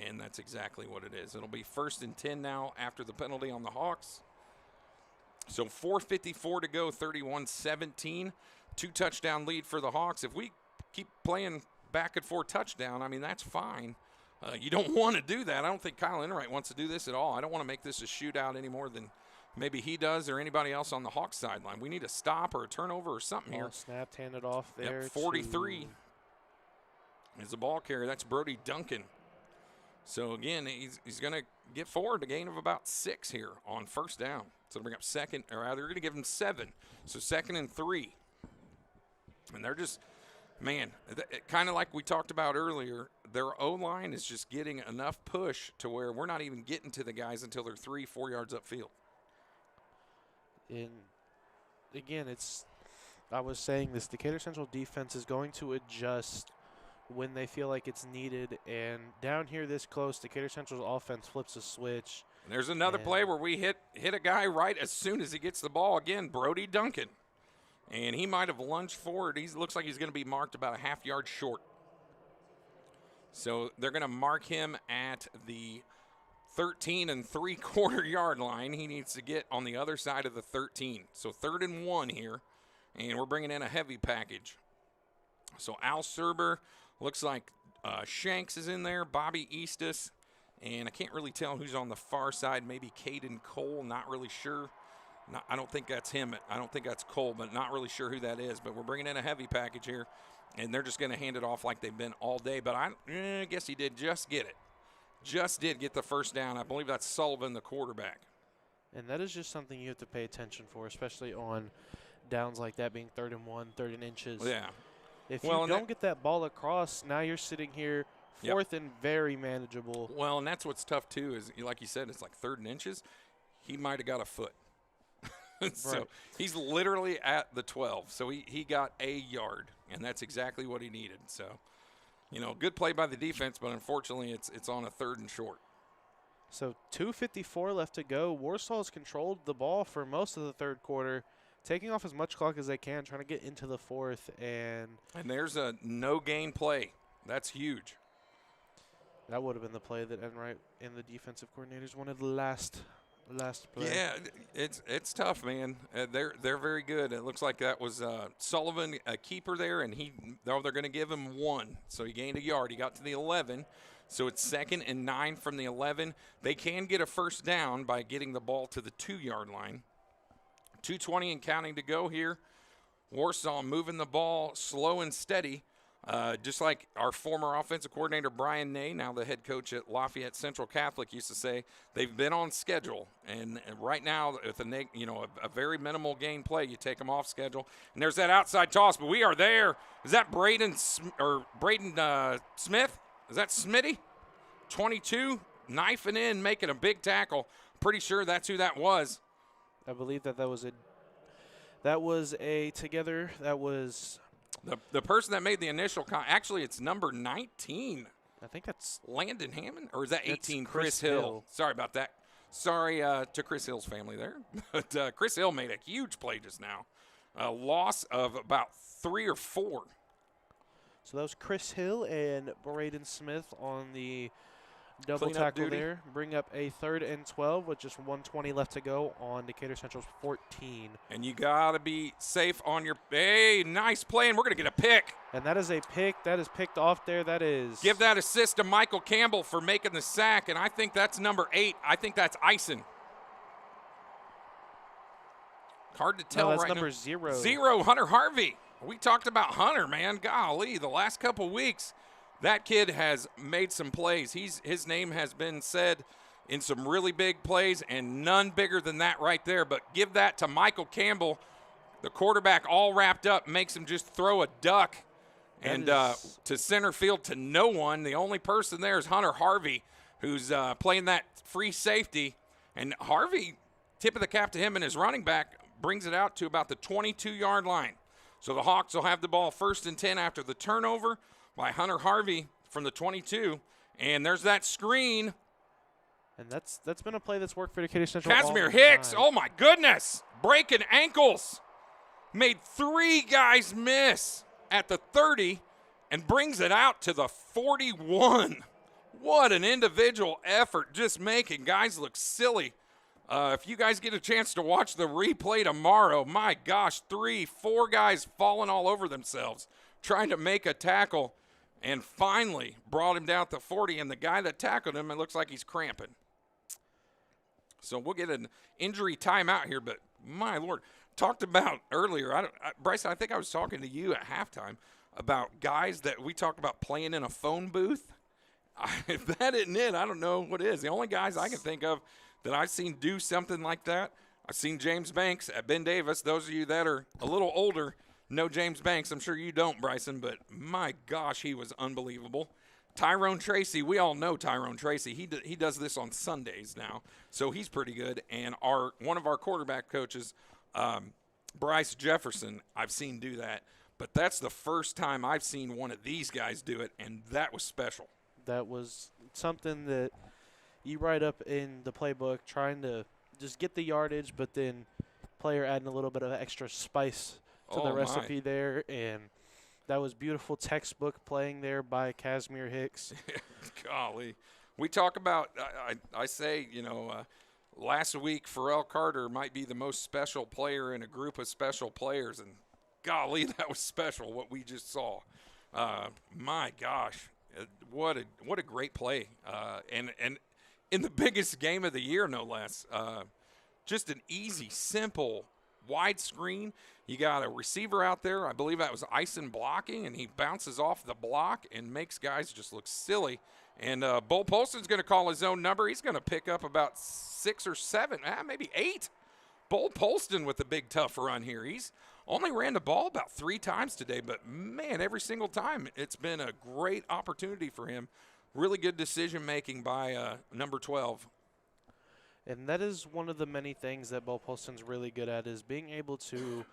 And that's exactly what it is. It'll be 1st and 10 now after the penalty on the Hawks. So 4:54 to go, 31-17. 2-touchdown lead for the Hawks. If we keep playing back and forth touchdown, I mean, that's fine. You don't want to do that. I don't think Kyle Enright wants to do this at all. I don't want to make this a shootout any more than maybe he does or anybody else on the Hawks sideline. We need a stop or a turnover or something ball here. snapped, handed off there. Yep, 43 is the ball carrier. That's Brody Duncan. So, again, he's going to get forward a gain of about 6 here on first down. So, they'll bring up second, or rather, they're going to give him 7. So, 2nd and 3. And they're just, man, kind of like we talked about earlier, their O-line is just getting enough push to where we're not even getting to the guys until they're 3-4 yards upfield. And, again, I was saying this, Decatur Central defense is going to adjust when they feel like it's needed. And down here this close, Decatur Central's offense flips a switch. And there's another play where we hit a guy right as soon as he gets the ball. Again, Brody Duncan. And he might have lunged forward. He looks like he's going to be marked about a half yard short. So they're going to mark him at the 13 3/4 yard line. He needs to get on the other side of the 13. So 3rd and 1 here. And we're bringing in a heavy package. So Al Serber, looks like Shanks is in there, Bobby Eastus, and I can't really tell who's on the far side. Maybe Caden Cole, not really sure. I don't think that's him. I don't think that's Cole, but not really sure who that is. But we're bringing in a heavy package here, and they're just going to hand it off like they've been all day. But I guess he did just get it. Just did get the first down. I believe that's Sullivan, the quarterback. And that is just something you have to pay attention for, especially on downs like that being 3rd and 1, 3rd and inches. Yeah. If you don't get that ball across, now you're sitting here 4th and very manageable. Well, and that's what's tough, too, is like you said, it's like 3rd and inches. He might have got a foot. So Right. he's literally at the 12. So he got a yard, and that's exactly what he needed. So, good play by the defense, but unfortunately it's on a 3rd and short. So 2:54 left to go. Warsaw's controlled the ball for most of the 3rd quarter, taking off as much clock as they can, trying to get into the 4th. And there's a no-gain play. That's huge. that would have been the play that Enright and the defensive coordinators wanted last play. Yeah, it's tough, man. They're very good. It looks like that was Sullivan, a keeper there, and they're going to give him 1. So he gained a yard. He got to the 11. So it's 2nd and 9 from the 11. They can get a first down by getting the ball to the 2-yard line. 2:20 and counting to go here. Warsaw moving the ball slow and steady. Just like our former offensive coordinator, Brian Ney, now the head coach at Lafayette Central Catholic, used to say, they've been on schedule. And right now, with a very minimal gain play, you take them off schedule. And there's that outside toss, but we are there. Is that Braden Smith? Is that Smitty? 22, knifing in, making a big tackle. Pretty sure that's who that was. I believe that was The person that made the initial actually, it's number 19. I think that's Landon Hammond, or is that That's 18? Chris Hill. Hill. Sorry about that. Sorry to Chris Hill's family there. But Chris Hill made a huge play just now. A loss of about 3 or 4. So that was Chris Hill and Braden Smith on the double Cleanup tackle duty. there. Bring up a 3rd and 12 with just 1:20 left to go on Decatur Central's 14. And you got to be safe on your – hey, nice play, and we're going to get a pick. And that is a pick. That is picked off there. That is – Give that assist to Michael Campbell for making the sack, and I think that's number 8. I think that's Ison. Hard to tell no, that's right number now. 0. 0, Hunter Harvey. We talked about Hunter, man. Golly, the last couple weeks, that kid has made some plays. His name has been said in some really big plays, and none bigger than that right there. But give that to Michael Campbell, the quarterback, all wrapped up, makes him just throw a duck and to center field to no one. The only person there is Hunter Harvey, who's playing that free safety. And Harvey, tip of the cap to him and his running back, brings it out to about the 22-yard line. So the Hawks will have the ball 1st and 10 after the turnover by Hunter Harvey from the 22. And there's that screen. And that's been a play that's worked for Decatur Central. Casmir all Hicks, time. oh my goodness, breaking ankles. Made 3 guys miss at the 30 and brings it out to the 41. What an individual effort, just making guys look silly. If you guys get a chance to watch the replay tomorrow, my gosh, 3, 4 guys falling all over themselves trying to make a tackle, and finally brought him down to 40, and the guy that tackled him, it looks like he's cramping. So we'll get an injury timeout here, but my Lord, talked about earlier, Bryson, I think I was talking to you at halftime about guys that we talked about playing in a phone booth. If that isn't it, I don't know what is. The only guys I can think of that I've seen do something like that, I've seen James Banks at Ben Davis. Those of you that are a little older know James Banks. I'm sure you don't, Bryson, but my gosh, he was unbelievable. Tyrone Tracy, we all know Tyrone Tracy. He does this on Sundays now, so he's pretty good. And one of our quarterback coaches, Bryce Jefferson, I've seen do that. But that's the first time I've seen one of these guys do it, and that was special. That was something that you write up in the playbook, trying to just get the yardage, but then player adding a little bit of extra spice to the recipe there. And that was beautiful textbook playing there by Casmir Hicks. Golly. We talk about, I say, last week Pharrell Carter might be the most special player in a group of special players, and golly, that was special what we just saw. My gosh, what a great play, and in the biggest game of the year, no less. Just an easy, simple, wide screen. You got a receiver out there. I believe that was Ison blocking, and he bounces off the block and makes guys just look silly. And Bull Polston's going to call his own number. He's going to pick up about 6 or 7, maybe 8. Bull Polston with the big tough run here. He's only ran the ball about 3 times today, but, man, every single time it's been a great opportunity for him. Really good decision-making by number 12. And that is one of the many things that Bull Polston's really good at, is being able to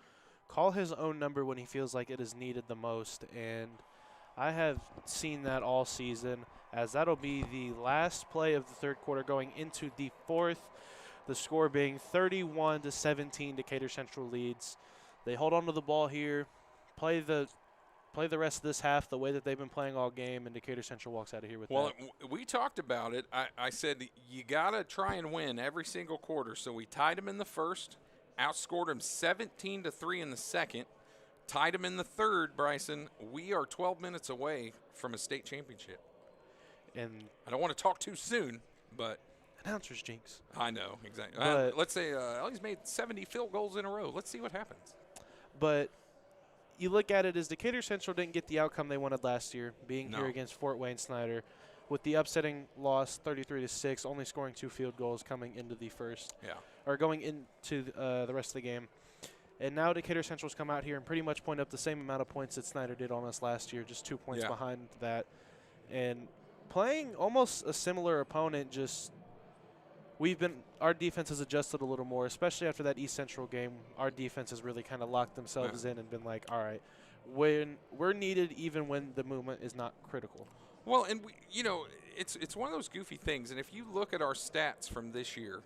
call his own number when he feels like it is needed the most. And I have seen that all season, as that'll be the last play of the third quarter going into the fourth. The score being 31-17, Decatur Central leads. They hold on to the ball here, play the rest of this half the way that they've been playing all game, and Decatur Central walks out of here with that. Well, we talked about it. I said you got to try and win every single quarter. So we tied them in the first, outscored them 17-3 in the second, tied them in the third, Bryson. We are 12 minutes away from a state championship. And I don't want to talk too soon, but announcer's jinx. I know, exactly. But let's say he's made 70 field goals in a row. Let's see what happens. But you look at it as Decatur Central didn't get the outcome they wanted last year, being here against Fort Wayne Snyder, with the upsetting loss 33-6, only scoring 2 field goals coming into the first. Yeah. Or going into the rest of the game. And now Decatur Central's come out here and pretty much point up the same amount of points that Snyder did on us last year, just 2 points behind that. And playing almost a similar opponent, just our defense has adjusted a little more, especially after that East Central game. Our defense has really kind of locked themselves in and been like, all right, when we're needed even when the movement is not critical. Well, and it's one of those goofy things. And if you look at our stats from this year,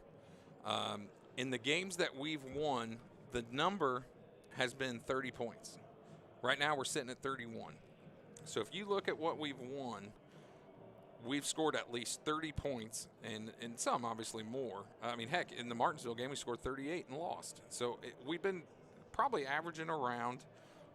in the games that we've won, the number has been 30 points. Right now we're sitting at 31. So if you look at what we've won, we've scored at least 30 points, and some obviously more. I mean, heck, in the Martinsville game, we scored 38 and lost. So we've been probably averaging around,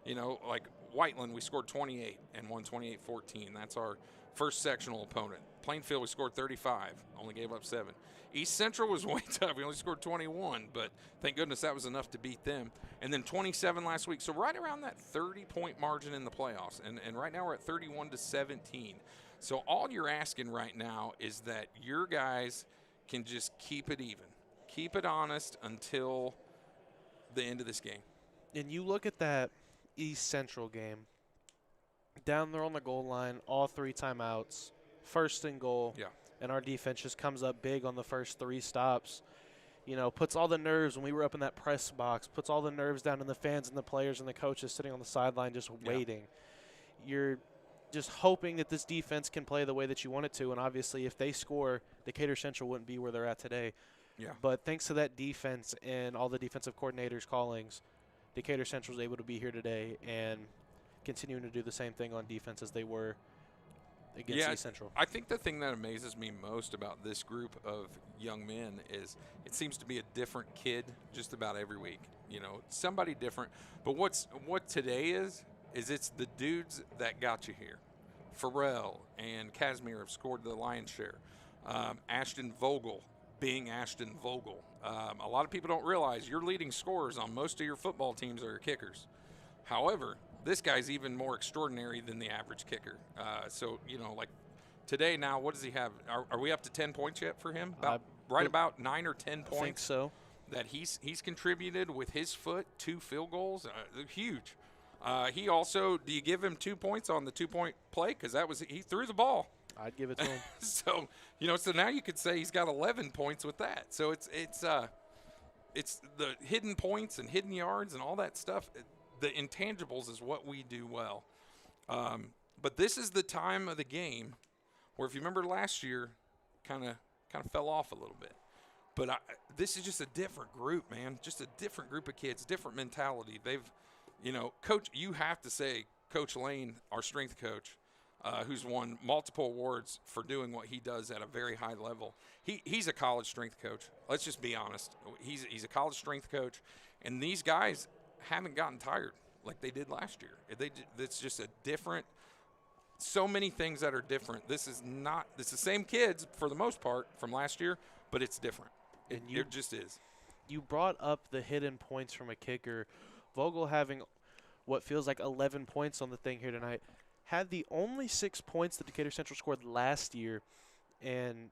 like Whiteland, we scored 28 and won 28-14. That's our first sectional opponent. Plainfield, we scored 35, only gave up 7. East Central was way tough. We only scored 21, but thank goodness that was enough to beat them. And then 27 last week. So right around that 30-point margin in the playoffs. And right now we're at 31-17. So all you're asking right now is that your guys can just keep it even. Keep it honest until the end of this game. And you look at that East Central game, down there on the goal line, all 3 timeouts, first and goal. Yeah. And our defense just comes up big on the first 3 stops. Puts all the nerves when we were up in that press box, puts all the nerves down in the fans and the players and the coaches sitting on the sideline just waiting. just hoping that this defense can play the way that you want it to. And obviously, if they score, Decatur Central wouldn't be where they're at today. Yeah. But thanks to that defense and all the defensive coordinators' callings, Decatur Central was able to be here today and continuing to do the same thing on defense as they were against East Central. I think the thing that amazes me most about this group of young men is it seems to be a different kid just about every week. You know, somebody different. But what today is it's the dudes that got you here. Pharrell and Casmir have scored the lion's share. Ashton Vogel being Ashton Vogel. A lot of people don't realize your leading scorers on most of your football teams are your kickers. However, this guy's even more extraordinary than the average kicker. So, you know, like today now, what does he have? Are we up to 10 points yet for him? About 9 or 10 points. I think so. That he's contributed with his foot, 2 field goals. Huge. He also, do you give him 2 points on the 2-point play? Because he threw the ball. I'd give it to him. So, you know, so now you could say he's got 11 points with that. So it's the hidden points and hidden yards and all that stuff. The intangibles is what we do well. But this is the time of the game where, if you remember last year, kind of fell off a little bit. But this is just a different group, man. Just a different group of kids, different mentality. They've, you know, Coach, you have to say, Coach Lane, our strength coach, who's won multiple awards for doing what he does at a very high level. He's a college strength coach. Let's just be honest. He's a college strength coach, and these guys haven't gotten tired like they did last year. It's just a different. So many things that are different. This is the same kids for the most part from last year, but it's different. It just is. You brought up the hidden points from a kicker. Vogel having what feels like 11 points on the thing here tonight. Had the only 6 points that Decatur Central scored last year. And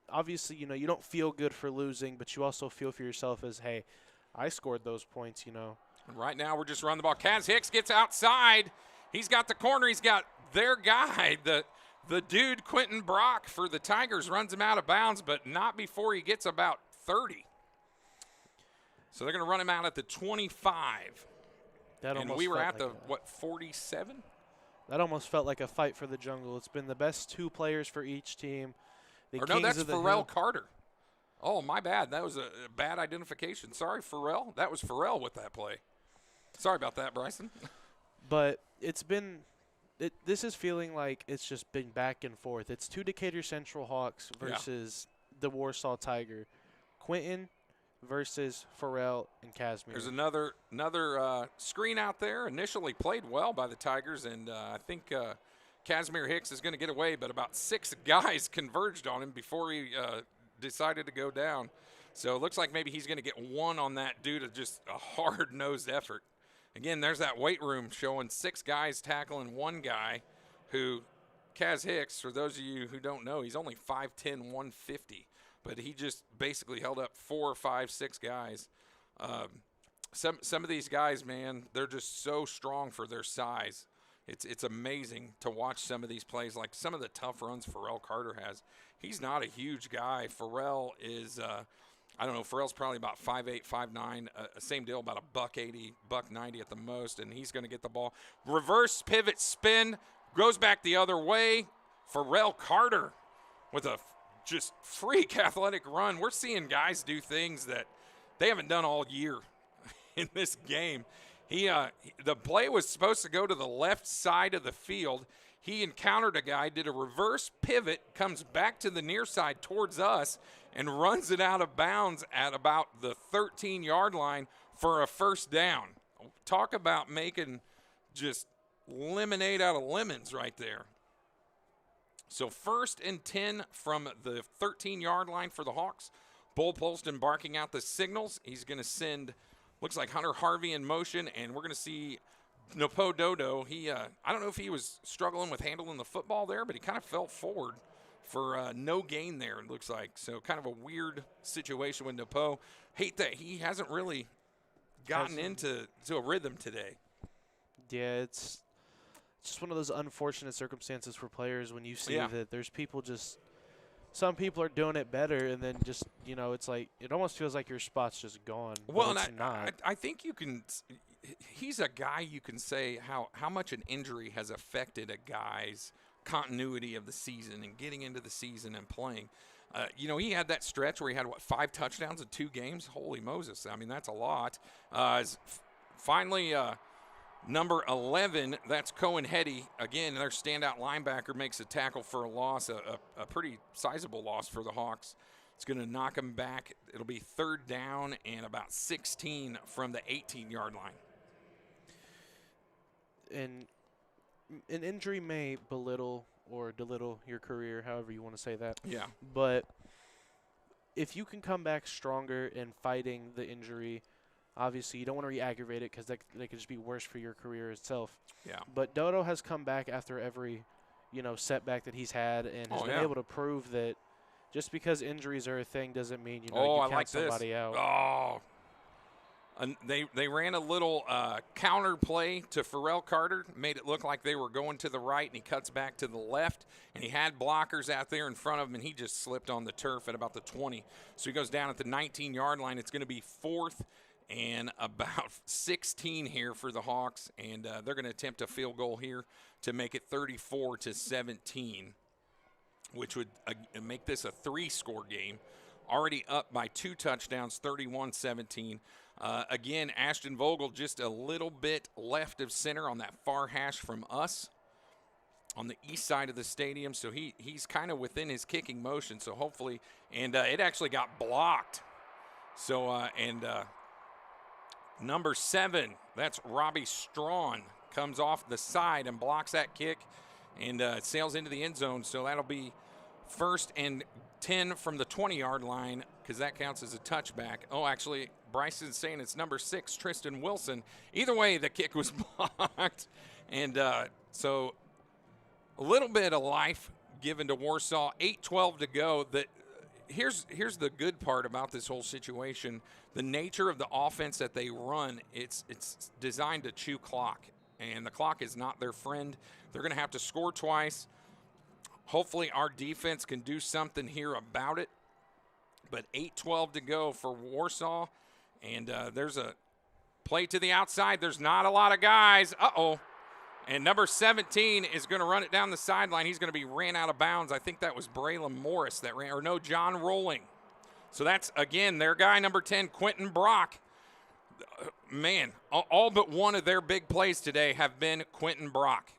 obviously, you know, you don't feel good for losing, but you also feel for yourself as, hey, I scored those points, you know. And right now we're just running the ball. Kaz Hicks gets outside. He's got the corner. He's got their guy, the dude Quentin Brock for the Tigers, runs him out of bounds, but not before he gets about 30. So they're going to run him out at the 25. And we were at the, 47? That almost felt like a fight for the jungle. It's been the best 2 players for each team. That's Pharrell Carter. Oh, my bad. That was a bad identification. Sorry, Pharrell. That was Pharrell with that play. Sorry about that, Bryson. But it's been this is feeling like it's just been back and forth. It's 2 Decatur Central Hawks versus the Warsaw Tiger. Quentin versus Pharrell and Casmir. There's another screen out there. Initially played well by the Tigers, and I think Casmir Hicks is going to get away, but about 6 guys converged on him before he decided to go down. So it looks like maybe he's going to get 1 on that due to just a hard-nosed effort. Again, there's that weight room showing 6 guys tackling 1 guy who, Kaz Hicks, for those of you who don't know, he's only 5'10", 150. But he just basically held up 4, 5, 6 guys. Some of these guys, man, they're just so strong for their size. It's amazing to watch some of these plays, like some of the tough runs Pharrell Carter has. He's not a huge guy. Pharrell is I don't know, Pharrell's probably about 5'8", 5'9", same deal, about a $180, $190 at the most, and he's going to get the ball. Reverse pivot spin, goes back the other way. Pharrell Carter with a just freak athletic run. We're seeing guys do things that they haven't done all year in this game. The play was supposed to go to the left side of the field. He encountered a guy, did a reverse pivot, comes back to the near side towards us, and runs it out of bounds at about the 13-yard line for a first down. Talk about making just lemonade out of lemons right there. So 1st and 10 from the 13-yard line for the Hawks. Bull Polston barking out the signals. He's going to send, looks like Hunter Harvey in motion, and we're going to see Nopo Dodo. I don't know if he was struggling with handling the football there, but he kind of fell forward for no gain there, it looks like. So kind of a weird situation with Nopo. Hate that he hasn't really gotten into a rhythm today. Yeah, it's just one of those unfortunate circumstances for players when you see that there's people some people are doing it better, and then just, you know, it's like it almost feels like your spot's just gone. Well, but it's not. I think you can he's a guy you can say how much an injury has affected a guy's continuity of the season and getting into the season and playing. He had that stretch where he had, 5 touchdowns in 2 games? Holy Moses. I mean, that's a lot. Finally, number 11, that's Cohen Hetty. Again, their standout linebacker makes a tackle for a loss, a pretty sizable loss for the Hawks. It's going to knock him back. It'll be 3rd down and about 16 from the 18-yard line. And an injury may belittle or belittle your career, however you want to say that. Yeah. But if you can come back stronger in fighting the injury, obviously you don't want to re-aggravate it because that could just be worse for your career itself. Yeah. But Dodo has come back after every, setback that he's had and has been able to prove that just because injuries are a thing doesn't mean, you count somebody out. Oh, and they ran a little counter play to Pharrell Carter, made it look like they were going to the right, and he cuts back to the left, and he had blockers out there in front of him, and he just slipped on the turf at about the 20. So he goes down at the 19-yard line. It's going to be 4th and about 16 here for the Hawks, and they're going to attempt a field goal here to make it 34-17, which would make this a 3-score game. Already up by 2 touchdowns, 31-17. Again, Ashton Vogel just a little bit left of center on that far hash from us on the east side of the stadium. So he's kind of within his kicking motion. So hopefully, and it actually got blocked. So, number 7, that's Robbie Strawn, comes off the side and blocks that kick and sails into the end zone. So that'll be 1st and 10 from the 20-yard line because that counts as a touchback. Oh, actually, Bryson's saying it's number 6, Tristan Wilson. Either way, the kick was blocked. And so a little bit of life given to Warsaw. 8:12 to go. Here's the good part about this whole situation. The nature of the offense that they run, it's designed to chew clock. And the clock is not their friend. They're going to have to score twice. Hopefully our defense can do something here about it. But 8:12 to go for Warsaw. And there's a play to the outside. There's not a lot of guys. Uh-oh. And number 17 is going to run it down the sideline. He's going to be ran out of bounds. I think that was Braylon Morris that ran, or no, John Rolling. So that's, again, their guy, number 10, Quentin Brock. Man, all but one of their big plays today have been Quentin Brock.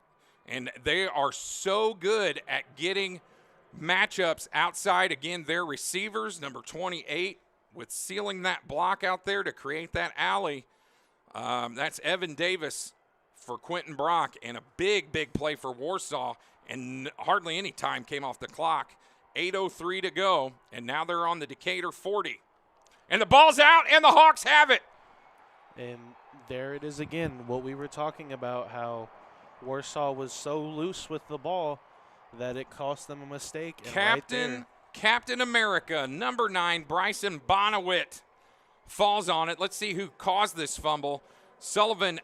And they are so good at getting matchups outside, again, their receivers, number 28, with sealing that block out there to create that alley. That's Evan Davis for Quentin Brock, and a big, big play for Warsaw, and hardly any time came off the clock. 8:03 to go, and now they're on the Decatur 40. And the ball's out, and the Hawks have it. And there it is again, what we were talking about, how Warsaw was so loose with the ball that it cost them a mistake. And Captain America, number 9, Bryson Bonawit, falls on it. Let's see who caused this fumble. Sullivan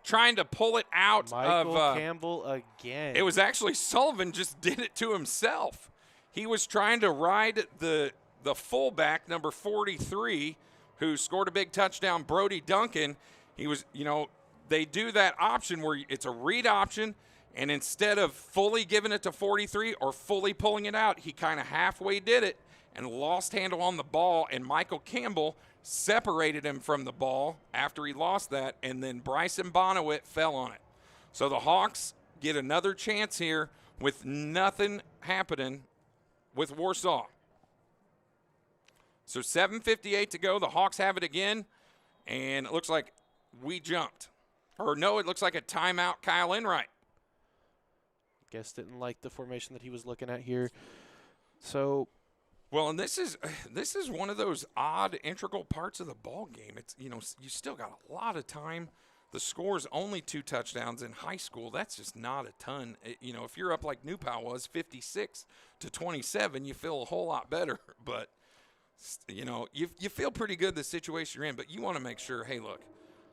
trying to pull it out Michael Campbell again. It was actually Sullivan just did it to himself. He was trying to ride the fullback, number 43, who scored a big touchdown, Brody Duncan. He was, they do that option where it's a read option, and instead of fully giving it to 43 or fully pulling it out, he kind of halfway did it and lost handle on the ball, and Michael Campbell separated him from the ball after he lost that, and then Bryson Bonawit fell on it. So the Hawks get another chance here with nothing happening with Warsaw. So 7:58 to go. The Hawks have it again, and it looks like we jumped. Or no, it looks like a timeout, Kyle Enright. Guess didn't like the formation that he was looking at here. So, well, and this is one of those odd, integral parts of the ball game. It's you still got a lot of time. The score's only 2 touchdowns in high school. That's just not a ton. If you're up like New Pal was, 56-27, you feel a whole lot better. But you feel pretty good the situation you're in. But you want to make sure, hey, look,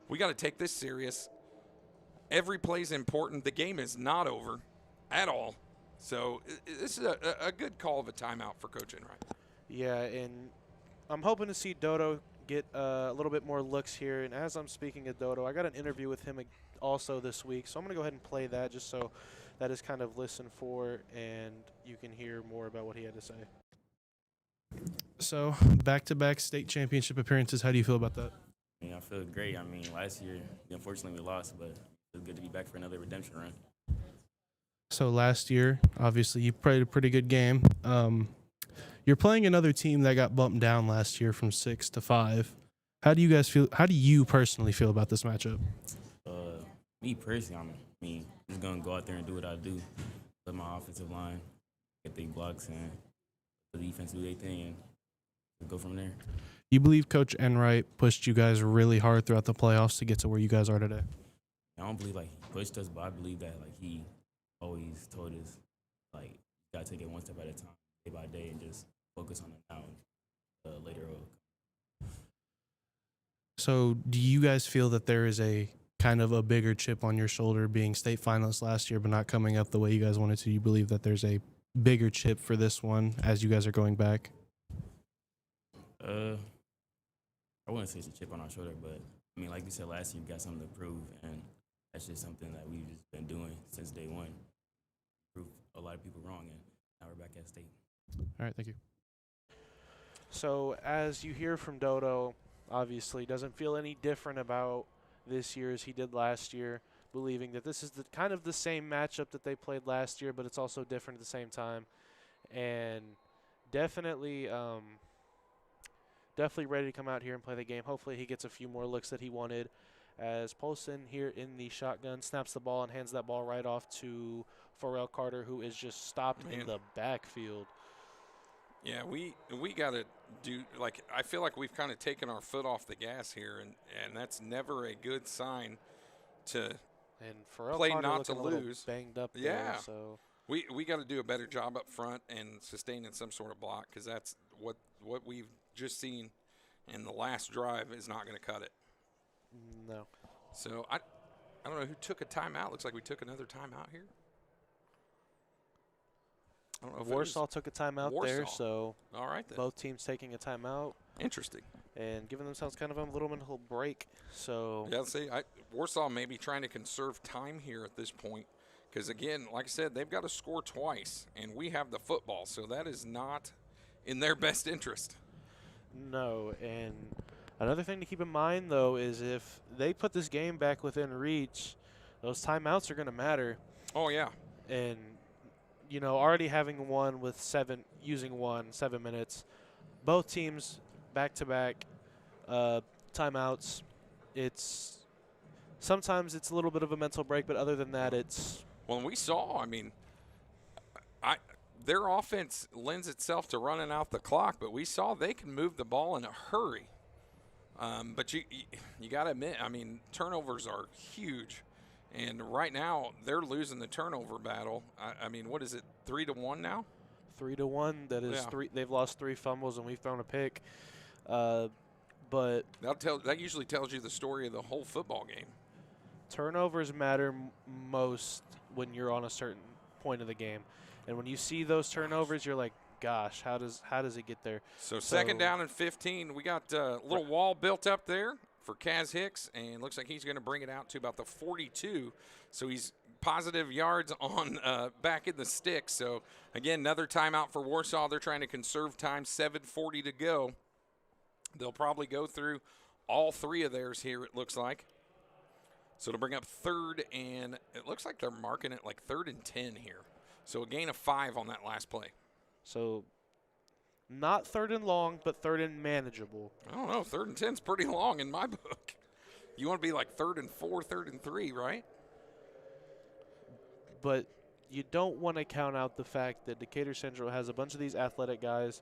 we got to take this serious. Every play's important. The game is not over at all. So this is a good call of a timeout for Coach Enright. Yeah, and I'm hoping to see Dodo get a little bit more looks here. And as I'm speaking of Dodo, I got an interview with him also this week. So I'm going to go ahead and play that just so that is kind of listened for and you can hear more about what he had to say. So, back-to-back state championship appearances. How do you feel about that? I feel great. I mean, last year, unfortunately, we lost, but it's good to be back for another redemption run. So last year, obviously, you played a pretty good game. You're playing another team that got bumped down last year from 6 to 5. How do you guys feel? How do you personally feel about this matchup? Me personally, just gonna go out there and do what I do. Let my offensive line get their blocks and the defense do their thing and go from there. You believe Coach Enright pushed you guys really hard throughout the playoffs to get to where you guys are today? I don't believe he pushed us, but I believe that he always told us you gotta take it one step at a time, day by day, and just focus on the now later on. So do you guys feel that there is a kind of a bigger chip on your shoulder being state finalists last year but not coming up the way you guys wanted to? You believe that there's a bigger chip for this one as you guys are going back? I wouldn't say it's a chip on our shoulder, but like we said last year, we got something to prove, and that's just something that we've just been doing since day one. Prove a lot of people wrong, and now we're back at state. All right, thank you. So as you hear from Dodo, obviously doesn't feel any different about this year as he did last year, believing that this is kind of the same matchup that they played last year, but it's also different at the same time. And definitely ready to come out here and play the game. Hopefully he gets a few more looks that he wanted, as Polson here in the shotgun snaps the ball and hands that ball right off to Pharrell Carter, who is just stopped in the backfield. Yeah, we got to do, I feel like we've kind of taken our foot off the gas here, and that's never a good sign to and Pharrell play Carter not to looking a little lose. banged up Yeah. there, so We got to do a better job up front and sustaining some sort of block, because that's what we've just seen in the last drive is not going to cut it. no. So I don't know who took a timeout. Looks like we took another timeout here. I don't know if Warsaw took a timeout there, Warsaw. so all right then. both teams taking a timeout Interesting. and giving themselves kind of a little mental break. So Yeah, see, Warsaw may be trying to conserve time here at this point, because again, like I said, they've got to score twice, and we have the football, so that is not in their best interest. no, and another thing to keep in mind, though, is if they put this game back within reach, those timeouts are going to matter. Oh yeah. And, already having one with 7 minutes, both teams back-to-back timeouts, sometimes it's a little bit of a mental break, but other than that, it's Well, we saw, their offense lends itself to running out the clock, but we saw they can move the ball in a hurry. But you got to admit, turnovers are huge. And right now, they're losing the turnover battle. What is it, 3-1 now? 3-1. That is Yeah. 3. They've lost 3 fumbles, and we've thrown a pick. But That usually tells you the story of the whole football game. turnovers matter most when you're on a certain point of the game. And when you see those turnovers, you're like, gosh, how does it get there? So second down and 15. We got a little wall built up there for Casmir Hicks, and looks like he's going to bring it out to about the 42. So he's positive yards on back in the stick. So, again, another timeout for Warsaw. They're trying to conserve time, 7:40 to go. They'll probably go through all 3 of theirs here, it looks like. So it'll bring up 3rd, and it looks like they're marking it like 3rd and 10 here. So a gain of 5 on that last play. So not 3rd and long, but 3rd and manageable. I don't know. 3rd and 10 is pretty long in my book. You want to be like 3rd and 4, 3rd and 3, right? But you don't want to count out the fact that Decatur Central has a bunch of these athletic guys.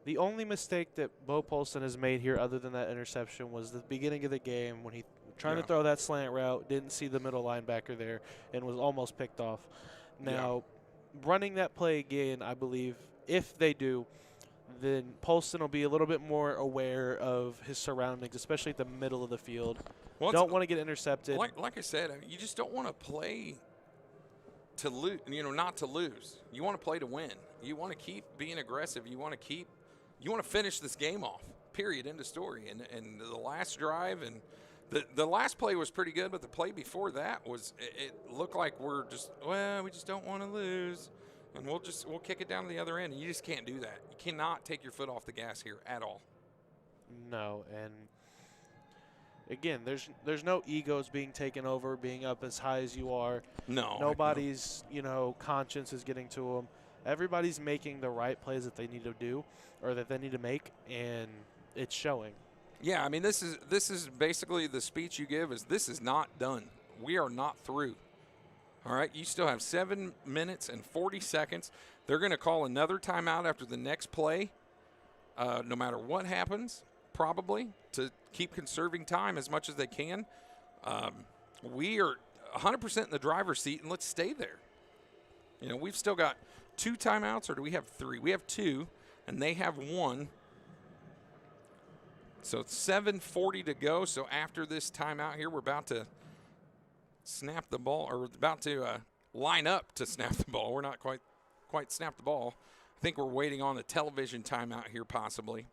The only mistake that Bo Polson has made here, other than that interception, was the beginning of the game when he trying to throw that slant route, didn't see the middle linebacker there, and was almost picked off. Now, running that play again, I believe, if they do, then Polson will be a little bit more aware of his surroundings, especially at the middle of the field. Well, Don't want to get intercepted. Like I said, you just don't want to play to lose, not to lose. You want to play to win. You want to keep being aggressive. You want to finish this game off. period, end of story. And the last drive and the last play was pretty good, but the play before that was it looked like we just don't want to lose, and we'll kick it down to the other end. And you just can't do that. You cannot take your foot off the gas here at all. No, and again, there's no egos being taken over, being up as high as you are. No. Nobody's, conscience is getting to them. Everybody's making the right plays that they need to do or that they need to make, and it's showing. Yeah, I mean, this is basically the speech you give is this is not done. We are not through. All right, you still have 7 minutes and 40 seconds. They're going to call another timeout after the next play, no matter what happens, probably, to keep conserving time as much as they can. We are 100% in the driver's seat, and let's stay there. We've still got 2 timeouts, or do we have 3? We have 2, and they have 1. So it's 7:40 to go. So after this timeout here, we're about to snap the ball, or about to line up to snap the ball. We're not quite snapped the ball. I think we're waiting on a television timeout here possibly.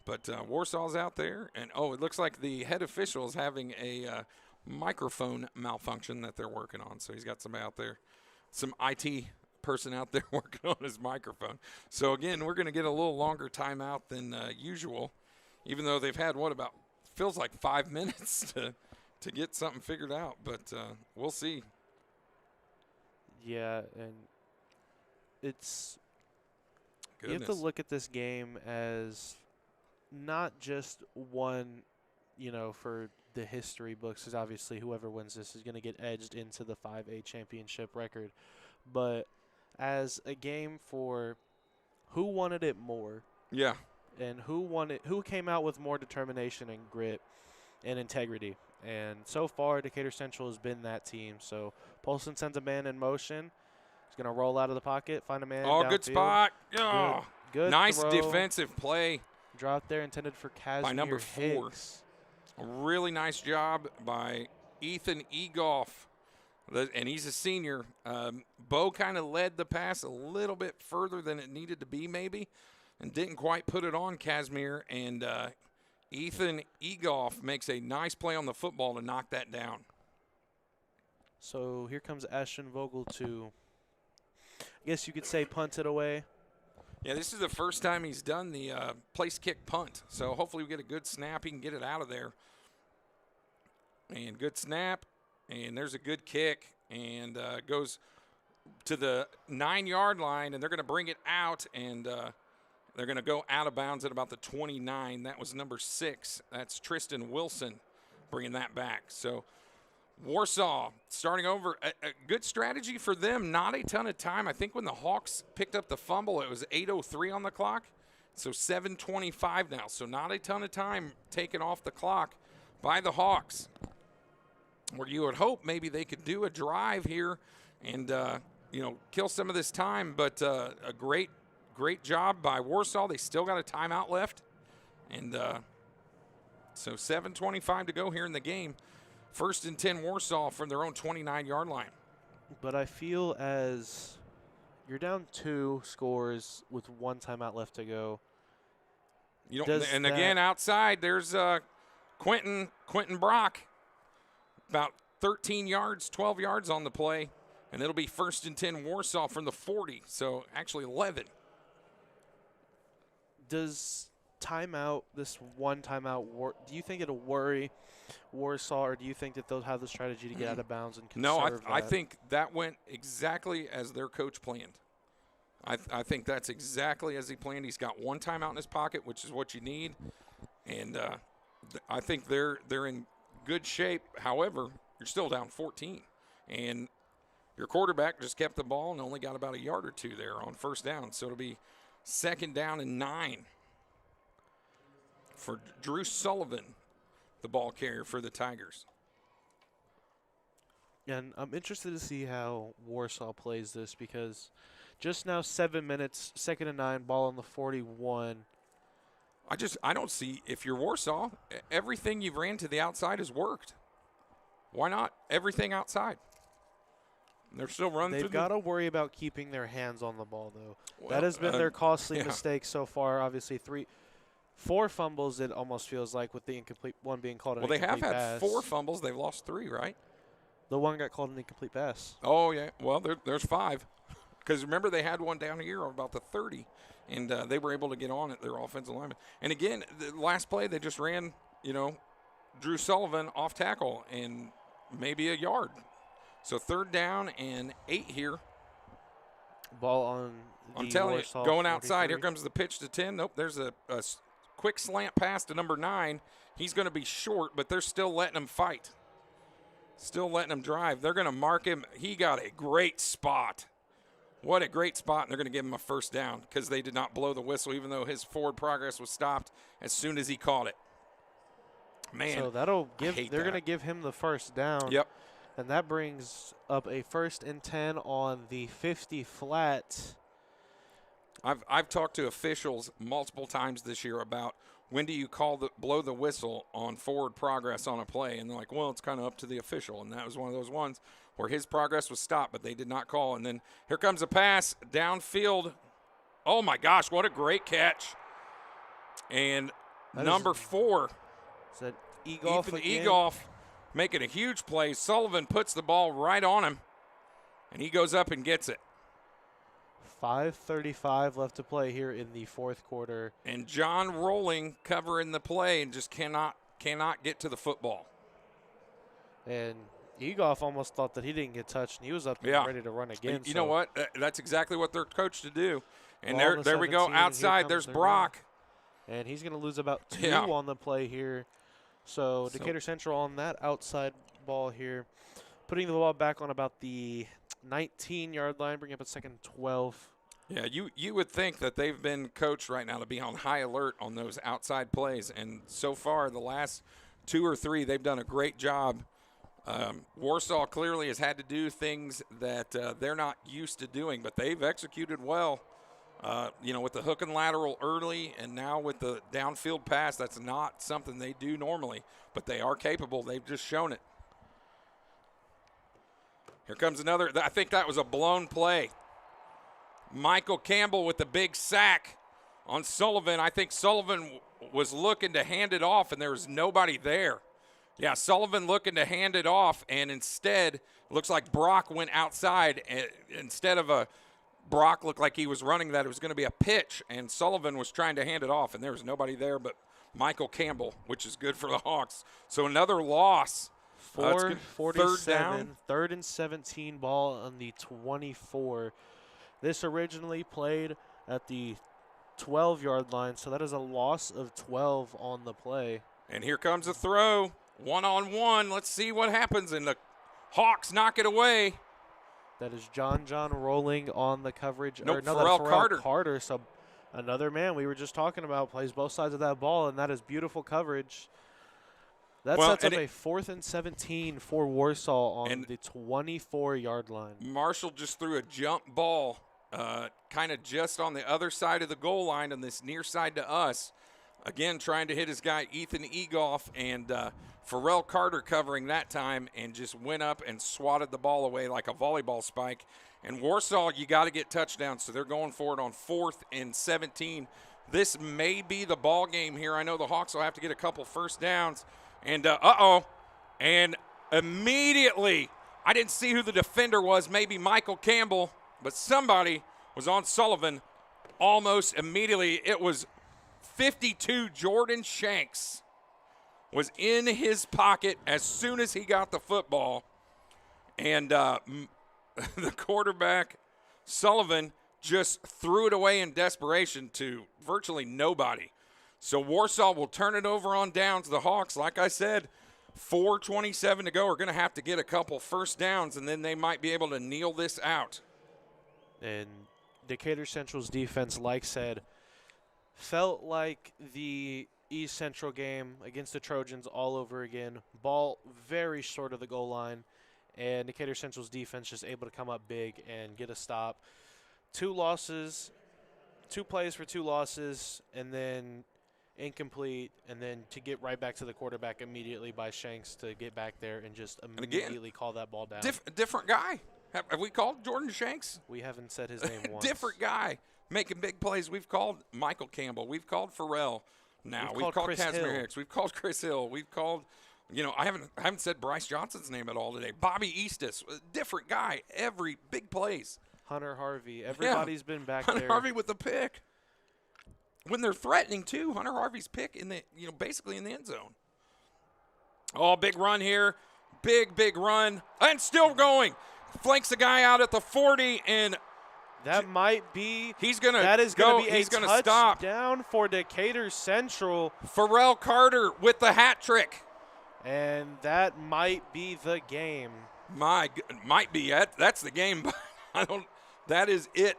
But Warsaw's out there, and it looks like the head official is having a microphone malfunction that they're working on. So he's got somebody out there, some IT person out there working on his microphone. So again, we're going to get a little longer timeout than usual, even though they've had feels like 5 minutes to get something figured out. But we'll see. Yeah, and it's Goodness. you have to look at this game as not just one, for the history books, because obviously whoever wins this is going to get edged into the 5A championship record, but as a game for who wanted it more. Yeah. And who came out with more determination and grit and integrity. And so far, Decatur Central has been that team. So Polson sends a man in motion. He's going to roll out of the pocket, find a man downfield. Good spot. Oh, good nice throw. Defensive play. Drop there intended for Casmir by number 4. Hicks. A really nice job by Ethan Egoff. And he's a senior. Bo kind of led the pass a little bit further than it needed to be maybe and didn't quite put it on Casmir. And Ethan Egoff makes a nice play on the football to knock that down. So here comes Ashton Vogel to, I guess you could say, punt it away. Yeah, this is the first time he's done the place kick punt. So hopefully we get a good snap. He can get it out of there. And good snap. And there's a good kick, and goes to the 9-yard line, and they're going to bring it out, and they're going to go out of bounds at about the 29. That was number 6. That's Tristan Wilson bringing that back. So Warsaw starting over. A good strategy for them. Not a ton of time. I think when the Hawks picked up the fumble, it was 8:03 on the clock. So 7:25 now. So not a ton of time taken off the clock by the Hawks, where you would hope maybe they could do a drive here and, kill some of this time. But a great job by Warsaw. They still got a timeout left. And so 7:25 to go here in the game. 1st and 10 Warsaw from their own 29-yard line. But I feel as you're down 2 scores with 1 timeout left to go. And again, outside, there's Quentin Brock. About 13 yards, 12 yards on the play, and it'll be 1st and 10 Warsaw from the 40, so actually 11. Does this one timeout, do you think it'll worry Warsaw, or do you think that they'll have the strategy to get out of bounds and conserve I think that went exactly as their coach planned. I think that's exactly as he planned. He's got 1 timeout in his pocket, which is what you need, and I think they're in good shape. However, you're still down 14, and your quarterback just kept the ball and only got about a yard or 2 there on 1st down. So it'll be 2nd down and 9 for Drew Sullivan, the ball carrier for the Tigers. And I'm interested to see how Warsaw plays this, because just now 7 minutes, 2nd and 9, ball on the 41. I don't see, if you're Warsaw, everything you've ran to the outside has worked. Why not everything outside? They're still running. They've got to worry about keeping their hands on the ball, though. Well, that has been their costly mistake so far. Obviously, 4 fumbles, it almost feels like, with the incomplete one being called an Well, they have incomplete had pass. 4 fumbles. They've lost 3, right? The one got called an incomplete pass. Oh, yeah. Well, there's 5. Because remember, they had one down here on about the 30, and they were able to get on it, their offensive lineman. And again, the last play, they just ran, Drew Sullivan off tackle and maybe a yard. So 3rd down and 8 here. Ball on the I'm telling Warsaw you, going outside. 43. Here comes the pitch to 10. Nope, there's a quick slant pass to number 9. He's going to be short, but they're still letting him fight. Still letting him drive. They're going to mark him. He got a great spot. What a great spot, and they're going to give him a first down because they did not blow the whistle, even though his forward progress was stopped as soon as he caught it. Man, So that'll give. hate They're that. going to give him the first down. Yep. And that brings up a 1st and 10 on the 50 flat. I've talked to officials multiple times this year about when do you blow the whistle on forward progress on a play, and they're like, well, it's kind of up to the official, and that was one of those ones where his progress was stopped, but they did not call. And then here comes a pass downfield. Oh my gosh, what a great catch! And That number is- 4, Is that Egoff Ethan again? Egoff, making a huge play. Sullivan puts the ball right on him, and he goes up and gets it. 5:35 left to play here in the 4th quarter. And John Rolling covering the play and just cannot get to the football. And Egoff almost thought that he didn't get touched, and he was up and Yeah. ready to run again. You know what? That's exactly what they're coached to do. And Ball on the there we go 17, and here outside. comes There's the Brock. And he's going to lose about 2 Yeah. on the play here. So Decatur Central on that outside ball here, putting the ball back on about the 19-yard line, bringing up a 2nd and 12. Yeah, you would think that they've been coached right now to be on high alert on those outside plays. And so far, the last 2 or 3, they've done a great job. Warsaw clearly has had to do things that they're not used to doing, but they've executed well. With the hook and lateral early, and now with the downfield pass, that's not something they do normally, but they are capable. They've just shown it. Here comes another. I think that was a blown play. Michael Campbell with the big sack on Sullivan. I think Sullivan was looking to hand it off, and there was nobody there. Yeah, Sullivan looking to hand it off, and instead, looks like Brock went outside. Instead of Brock looked like he was running that it was going to be a pitch, and Sullivan was trying to hand it off, and there was nobody there but Michael Campbell, which is good for the Hawks. So another loss. 4:47, 3rd and 17 ball on the 24. This originally played at the 12-yard line, so that is a loss of 12 on the play. And here comes a throw, 1-on-1. Let's see what happens, and the Hawks knock it away. That is John rolling on the coverage. Nope, or no, Pharrell that's Carter. So another man we were just talking about plays both sides of that ball, and that is beautiful coverage. That sets up a 4th and 17 for Warsaw on the 24-yard line. Marshall just threw a jump ball kind of just on the other side of the goal line on this near side to us. Again, trying to hit his guy Ethan Egoff, and Pharrell Carter covering that time, and just went up and swatted the ball away like a volleyball spike. And Warsaw, you got to get touchdowns, so they're going for it on 4th and 17. This may be the ball game here. I know the Hawks will have to get a couple first downs. And, and immediately, I didn't see who the defender was, maybe Michael Campbell, but somebody was on Sullivan almost immediately. It was 52 Jordan Shanks was in his pocket as soon as he got the football. And the quarterback, Sullivan, just threw it away in desperation to virtually nobody. So Warsaw will turn it over on downs. The Hawks, like I said, 4:27 to go, are going to have to get a couple first downs, and then they might be able to kneel this out. And Decatur Central's defense, like said, felt like the East Central game against the Trojans all over again. Ball very short of the goal line, and Decatur Central's defense just able to come up big and get a stop. 2 losses, 2 plays for 2 losses, and then incomplete, and then to get right back to the quarterback immediately by Shanks to get back there and just immediately call that ball down. Different guy. Have we called Jordan Shanks? We haven't said his name once. Different guy making big plays. We've called Michael Campbell. We've called Pharrell. Now We've we've called called Chris Casmir Hill. Hicks. We've called Chris Hill. We've called, I haven't said Bryce Johnson's name at all today. Bobby Eastis, a different guy. Every big plays. Hunter Harvey. Everybody's been back Hunter there. Harvey with the pick. When they're threatening too, Hunter Harvey's pick in the basically in the end zone. Oh, big run here. Big run. And still going. Flanks the guy out at the 40, and That might be. he's going to That is go. going to be He's a going to stop. touchdown for Decatur Central, Pharrell Carter with the hat trick. and that might be the game. Might be it. That's the game. That is it.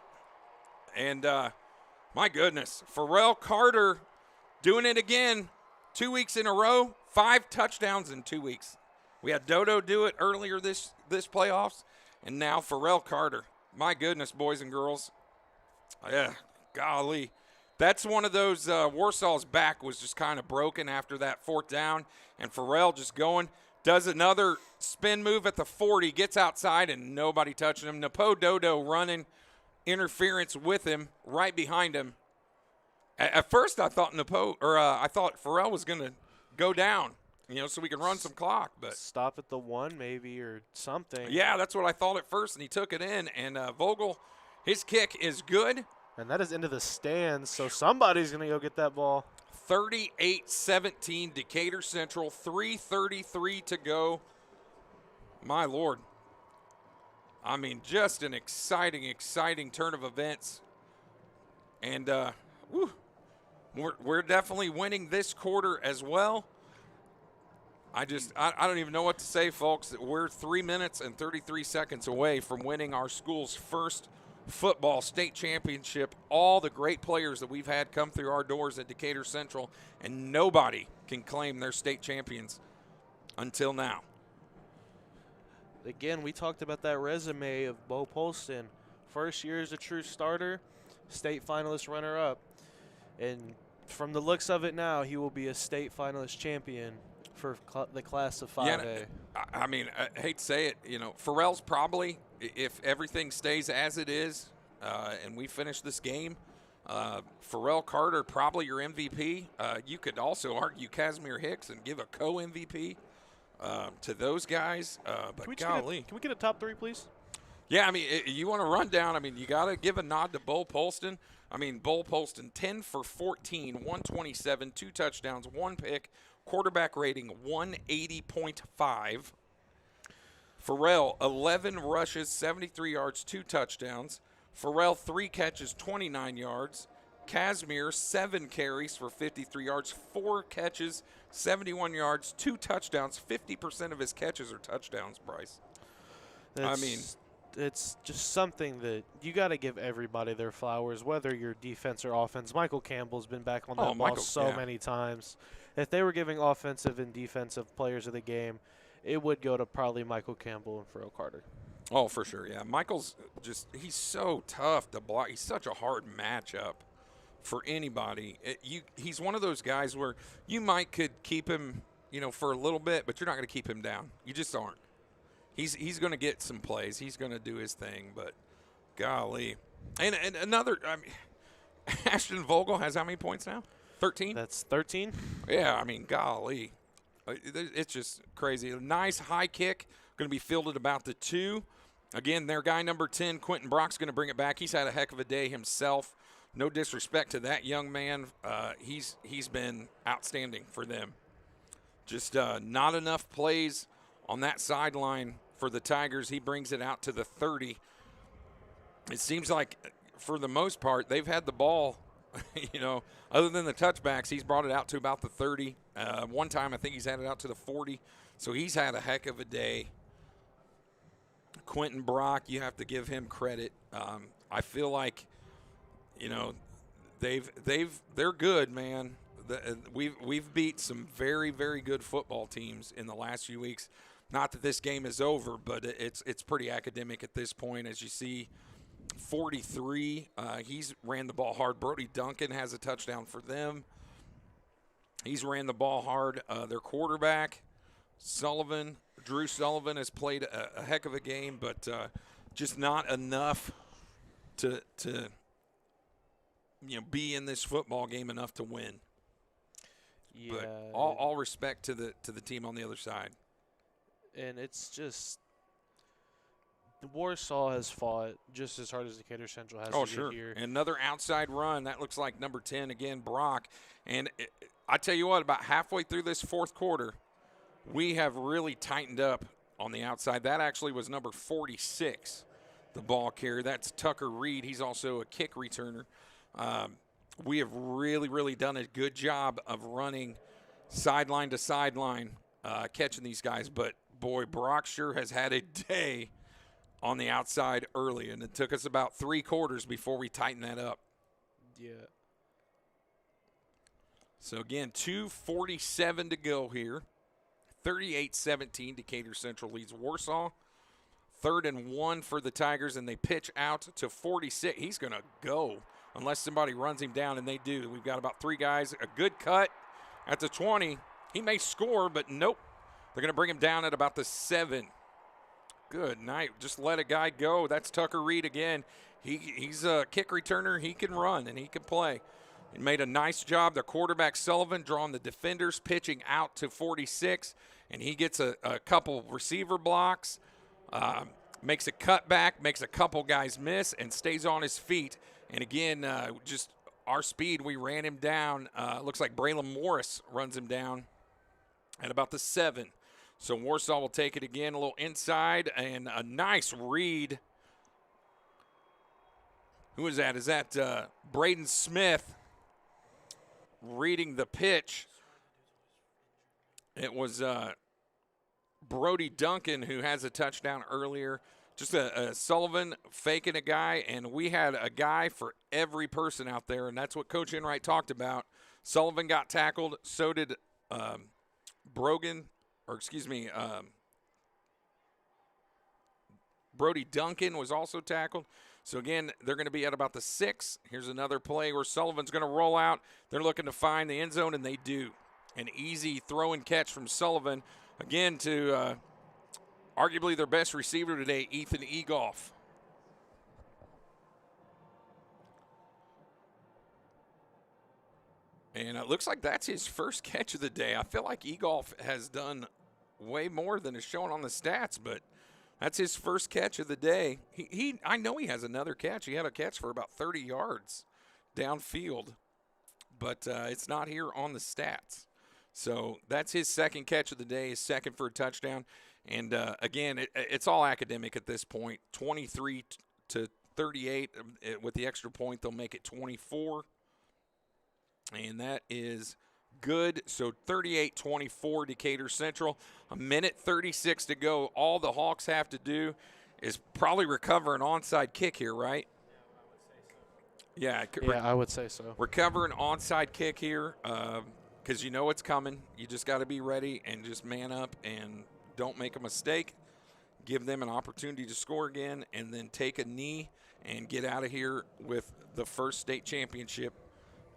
And my goodness, Pharrell Carter doing it again. 2 weeks in a row, 5 touchdowns in 2 weeks. We had Dodo do it earlier this playoffs, and now Pharrell Carter. My goodness, boys and girls. Yeah, golly. That's one of those, Warsaw's back was just kind of broken after that 4th down, and Pharrell just going, does another spin move at the 40, gets outside, and nobody touching him. Napo Dodo running interference with him, right behind him. At first, I thought I thought Pharrell was going to go down, so we can run some clock. But Stop at the 1 maybe or something. yeah, that's what I thought at first, and he took it in. And Vogel, his kick is good. And that is into the stands, so somebody's going to go get that ball. 38-17, Decatur Central, 3:33 to go. My Lord. I mean, just an exciting turn of events. And we're definitely winning this quarter as well. I don't even know what to say, folks. We're 3 minutes and 33 seconds away from winning our school's first football state championship. All the great players that we've had come through our doors at Decatur Central, and nobody can claim they're state champions until now. Again, we talked about that resume of Bo Polston. First year as a true starter, state finalist runner-up. And from the looks of it now, he will be a state finalist champion for the class of 5A. Yeah, I mean, I hate to say it, Pharrell's probably, if everything stays as it is and we finish this game, Pharrell Carter probably your MVP. You could also argue Casmir Hicks and give a co-MVP to those guys. But golly. Can we get a top 3, please? Yeah, I mean, you want to run down. I mean, you got to give a nod to Bo Polston. I mean, Bo Polston, 10 for 14, 127, 2 touchdowns, 1 pick, quarterback rating 180.5. Pharrell, 11 rushes, 73 yards, 2 touchdowns. Pharrell, 3 catches, 29 yards. Casmir, 7 carries for 53 yards, 4 catches, 71 yards, 2 touchdowns. 50% of his catches are touchdowns, Bryce. It's just something that you got to give everybody their flowers, whether you're defense or offense. Michael Campbell's been back on that ball so many times. If they were giving offensive and defensive players of the game, it would go to probably Michael Campbell and Pharrell Carter. Oh, for sure, yeah. Michael's he's so tough to block. He's such a hard matchup for anybody. He's one of those guys where you could keep him, for a little bit, but you're not going to keep him down. You just aren't. He's going to get some plays. He's going to do his thing, but golly. And another, Ashton Vogel has how many points now? 13? That's 13. Yeah, I mean, golly. It's just crazy. A nice high kick, going to be fielded about the 2. Again, their guy number 10, Quentin Brock's going to bring it back. He's had a heck of a day himself. No disrespect to that young man. He's been outstanding for them. Just not enough plays on that sideline for the Tigers. He brings it out to the 30. It seems like, for the most part, they've had the ball, other than the touchbacks, he's brought it out to about the 30. One time, I think he's had it out to the 40. So he's had a heck of a day. Quentin Brock, you have to give him credit. I feel like, they're good, man. We've beat some very, very good football teams in the last few weeks. Not that this game is over, but it's pretty academic at this point. As you see, 43, he's ran the ball hard. Brody Duncan has a touchdown for them. He's ran the ball hard. Their quarterback, Drew Sullivan, has played a heck of a game, but just not enough to be in this football game enough to win. Yeah. But all respect to the team on the other side. And it's just the Warsaw has fought just as hard as Decatur Central has to get here. And another outside run. That looks like number 10 again, Brock. And I tell you what, about halfway through this fourth quarter, we have really tightened up on the outside. That actually was number 46, the ball carrier. That's Tucker Reed. He's also a kick returner. We have really, really done a good job of running sideline to sideline, catching these guys. But, boy, Brock sure has had a day on the outside early, and it took us about 3 quarters before we tightened that up. Yeah. So, again, 2:47 to go here. 38-17, Decatur Central leads Warsaw. 3rd and 1 for the Tigers, and they pitch out to 46. He's going to go unless somebody runs him down, and they do. We've got about 3 guys. A good cut at the 20. He may score, but nope. They're going to bring him down at about the 7. Good night. Just let a guy go. That's Tucker Reed again. He's a kick returner. He can run, and he can play. He made a nice job. The quarterback, Sullivan, drawing the defenders, pitching out to 46, and he gets a couple receiver blocks, makes a cutback, makes a couple guys miss, and stays on his feet. And, again, just our speed, we ran him down. Looks like Braylon Morris runs him down at about the 7. So Warsaw will take it again, a little inside, and a nice read. Who is that? Is that Braden Smith reading the pitch? It was Brody Duncan who has a touchdown earlier. Just a Sullivan faking a guy, and we had a guy for every person out there, and that's what Coach Enright talked about. Sullivan got tackled. So did Brody Duncan was also tackled. So, again, they're going to be at about the 6. Here's another play where Sullivan's going to roll out. They're looking to find the end zone, and they do. An easy throw and catch from Sullivan. Again, to arguably their best receiver today, Ethan Egolf. And it looks like that's his first catch of the day. I feel like Egolf has done way more than is shown on the stats, but that's his first catch of the day. I know he has another catch. He had a catch for about 30 yards downfield, but it's not here on the stats. So that's his second catch of the day, his second for a touchdown. And, again, it's all academic at this point. 23 to 38. With the extra point, they'll make it 24. And that is good. So 38-24 Decatur Central. 1:36 to go. All the Hawks have to do is probably recover an onside kick here, right? Yeah, I would say so. Recover an onside kick here because you know it's coming. You just got to be ready and just man up and don't make a mistake. Give them an opportunity to score again and then take a knee and get out of here with the first state championship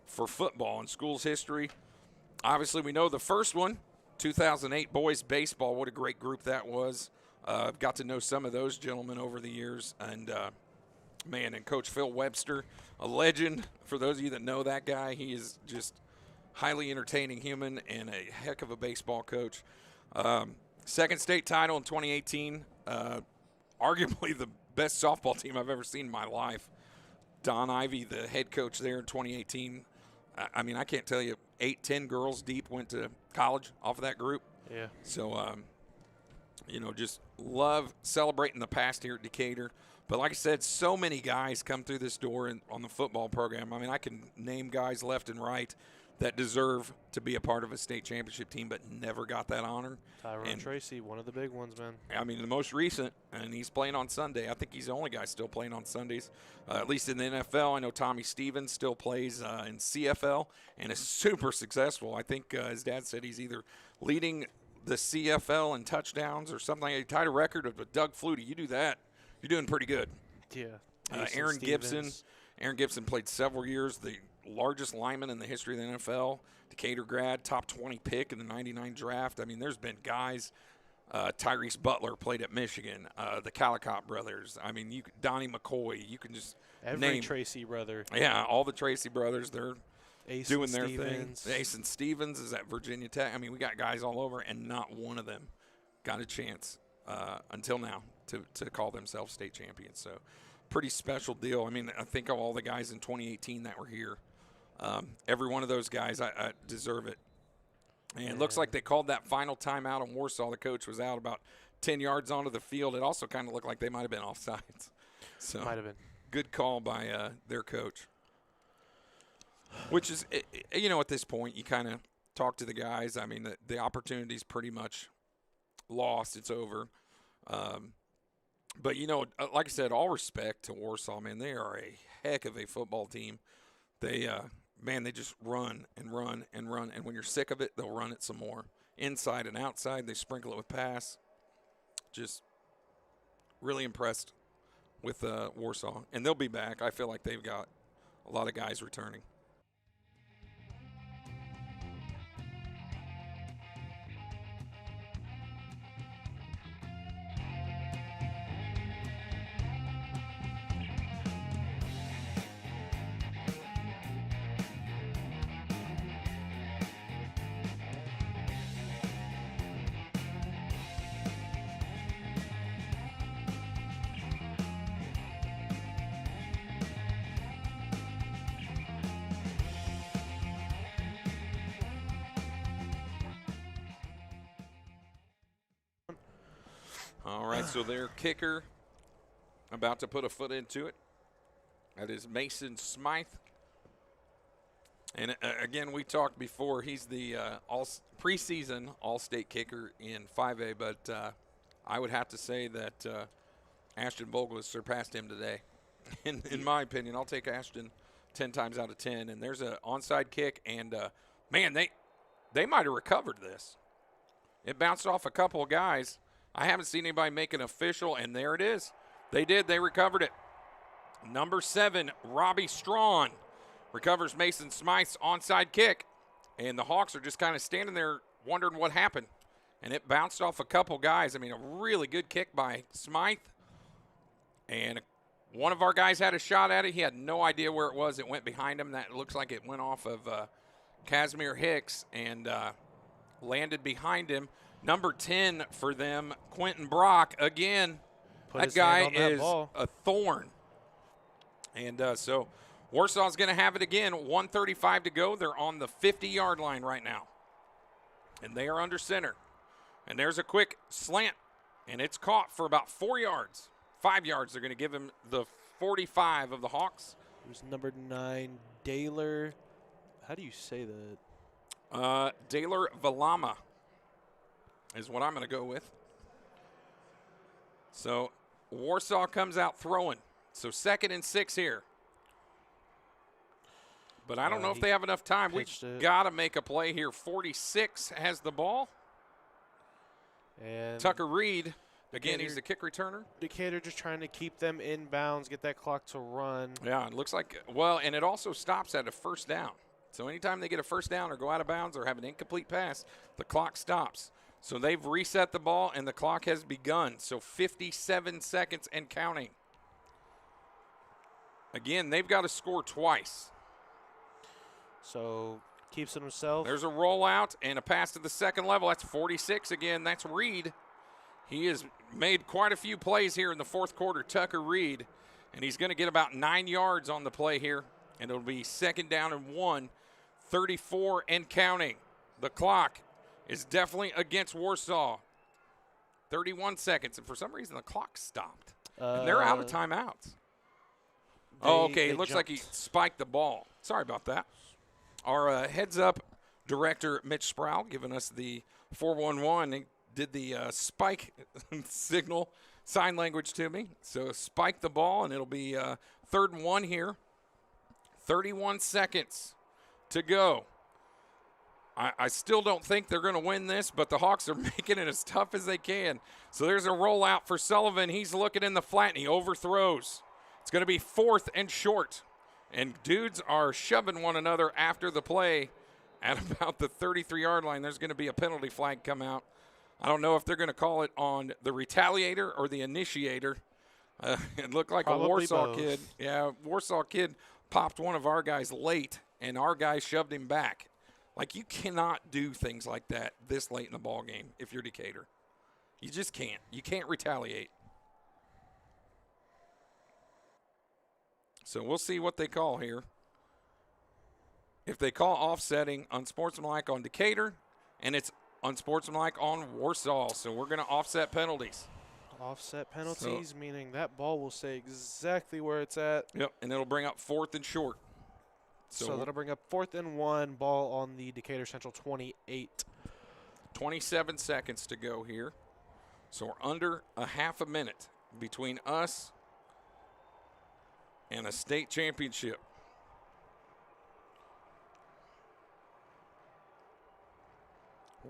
for football in school's history. Obviously, we know the first one, 2008 boys baseball. What a great group that was. I've got to know some of those gentlemen over the years. And, and Coach Phil Webster, a legend. For those of you that know that guy, he is just highly entertaining human and a heck of a baseball coach. Second state title in 2018. Arguably the best softball team I've ever seen in my life. Don Ivy, the head coach there in 2018. I mean, I can't tell you, 8-10 girls deep went to college off of that group. Yeah. So, just love celebrating the past here at Decatur. But like I said, so many guys come through this door on the football program. I mean, I can name guys left and right that deserve to be a part of a state championship team but never got that honor. Tyrone Tracy, one of the big ones, man. I mean, the most recent, and he's playing on Sunday. I think he's the only guy still playing on Sundays, at least in the NFL. I know Tommy Stevens still plays in CFL and is super successful. I think his dad said he's either leading the CFL in touchdowns or something. He tied a record with Doug Flutie. You do that, you're doing pretty good. Yeah. Aaron Gibson played several years, the largest lineman in the history of the NFL, Decatur grad, top 20 pick in the 99 draft. I mean, there's been guys. Tyrese Butler played at Michigan. The Calicott brothers. I mean, Donnie McCoy. You can just every name Tracy brother. Yeah, all the Tracy brothers. They're Ace doing and their Stevens. thing. Ace and Stevens is at Virginia Tech. I mean, we got guys all over, and not one of them got a chance until now to call themselves state champions. So pretty special deal. I mean, I think of all the guys in 2018 that were here. Every one of those guys I deserve it. And it looks like they called that final timeout in Warsaw. The coach was out about 10 yards onto the field. It also kind of looked like they might have been offsides. So Might have been. good call by their coach. Which is, you know, at this point, you kind of talk to the guys. I mean, the opportunity's pretty much lost. It's over. But, you know, like I said, all respect to Warsaw, man. They are a heck of a football team. They, they just run and run and run. And when you're sick of it, they'll run it some more. Inside and outside, they sprinkle it with pass. Just really impressed with Warsaw. And they'll be back. I feel like they've got a lot of guys returning. All right, so their kicker about to put a foot into it. That is Mason Smythe. And again, we talked before, he's the preseason All-State kicker in 5A, but I would have to say that Ashton Vogel has surpassed him today. In my opinion, I'll take Ashton 10 times out of 10. And there's an onside kick, and, man, they might have recovered this. It bounced off a couple of guys. I haven't seen anybody make an official, and there it is. They did. They recovered it. Number 7, Robbie Strawn, recovers Mason Smythe's onside kick, and the Hawks are just kind of standing there wondering what happened. And it bounced off a couple guys. I mean, a really good kick by Smythe. And one of our guys had a shot at it. He had no idea where it was. It went behind him. That looks like it went off of Casmir Hicks and landed behind him. Number 10 for them, Quentin Brock. Again, that guy is a thorn. And so Warsaw's going to have it again. 1:35 to go. They're on the 50-yard line right now. And they are under center. And there's a quick slant. And it's caught for about 4 yards. 5 yards. They're going to give him the 45 of the Hawks. It was number 9, Daylor. How do you say that? Daylor Valama is what I'm going to go with. So Warsaw comes out throwing. So 2nd and 6 here. But I don't know if they have enough time. We've got to make a play here. 46 has the ball. And Tucker Reed, again, he's the kick returner. Decatur just trying to keep them in bounds, get that clock to run. Yeah, it looks like, well, and it also stops at a first down. So anytime they get a first down or go out of bounds or have an incomplete pass, the clock stops. So they've reset the ball, and the clock has begun. So 57 seconds and counting. Again, they've got to score twice. So keeps it himself. There's a rollout and a pass to the second level. That's 46 again. That's Reed. He has made quite a few plays here in the fourth quarter, Tucker Reed. And he's going to get about 9 yards on the play here. And it'll be 2nd down and 1, 34 and counting. The clock is definitely against Warsaw. 31 seconds. And for some reason, the clock stopped. And they're out of timeouts. Okay. It looks like he spiked the ball. Sorry about that. Our heads-up director, Mitch Sproul, giving us the 411. He did the spike signal, sign language to me. So spike the ball, and it'll be 3rd and 1 here. 31 seconds to go. I still don't think they're going to win this, but the Hawks are making it as tough as they can. So there's a rollout for Sullivan. He's looking in the flat, and he overthrows. It's going to be 4th and short. And dudes are shoving one another after the play at about the 33-yard line. There's going to be a penalty flag come out. I don't know if they're going to call it on the retaliator or the initiator. It looked like probably a Warsaw kid. Yeah, Warsaw kid popped one of our guys late, and our guy shoved him back. Like, you cannot do things like that this late in the ball game if you're Decatur. You just can't. You can't retaliate. So we'll see what they call here. If they call offsetting unsportsmanlike on Decatur, and it's unsportsmanlike on Warsaw, so we're going to offset penalties. Offset penalties, meaning that ball will stay exactly where it's at. Yep, and it'll bring up 4th and short. So that'll bring up 4th and 1, ball on the Decatur Central 28. 27 seconds to go here. So we're under a half a minute between us and a state championship.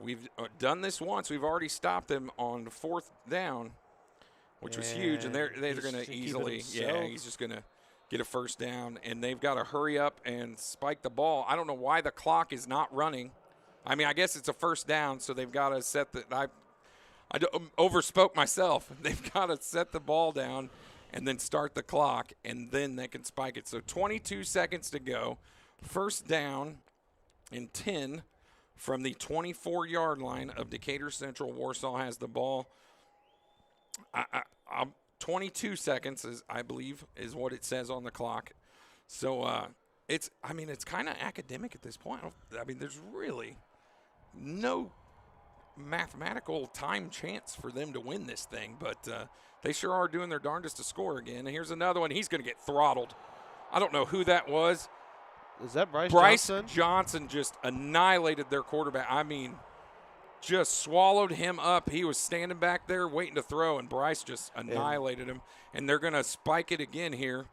We've done this once. We've already stopped them on 4th down, which was huge, and they're going to easily, he's just going to get a first down, and they've got to hurry up and spike the ball. I don't know why the clock is not running. I mean, I guess it's a first down, so they've got to set the I overspoke myself. They've got to set the ball down and then start the clock, and then they can spike it. So 22 seconds to go. First down and 10 from the 24-yard line of Decatur Central. Warsaw has the ball. 22 seconds, I believe, is what it says on the clock. So it's kind of academic at this point. There's really no mathematical time chance for them to win this thing, but they sure are doing their darndest to score again. And here's another one. He's going to get throttled. I don't know who that was. Is that Bryce Johnson? Johnson? Johnson just annihilated their quarterback. I mean, just swallowed him up. He was standing back there waiting to throw, and Bryce just annihilated him. And they're going to spike it again here.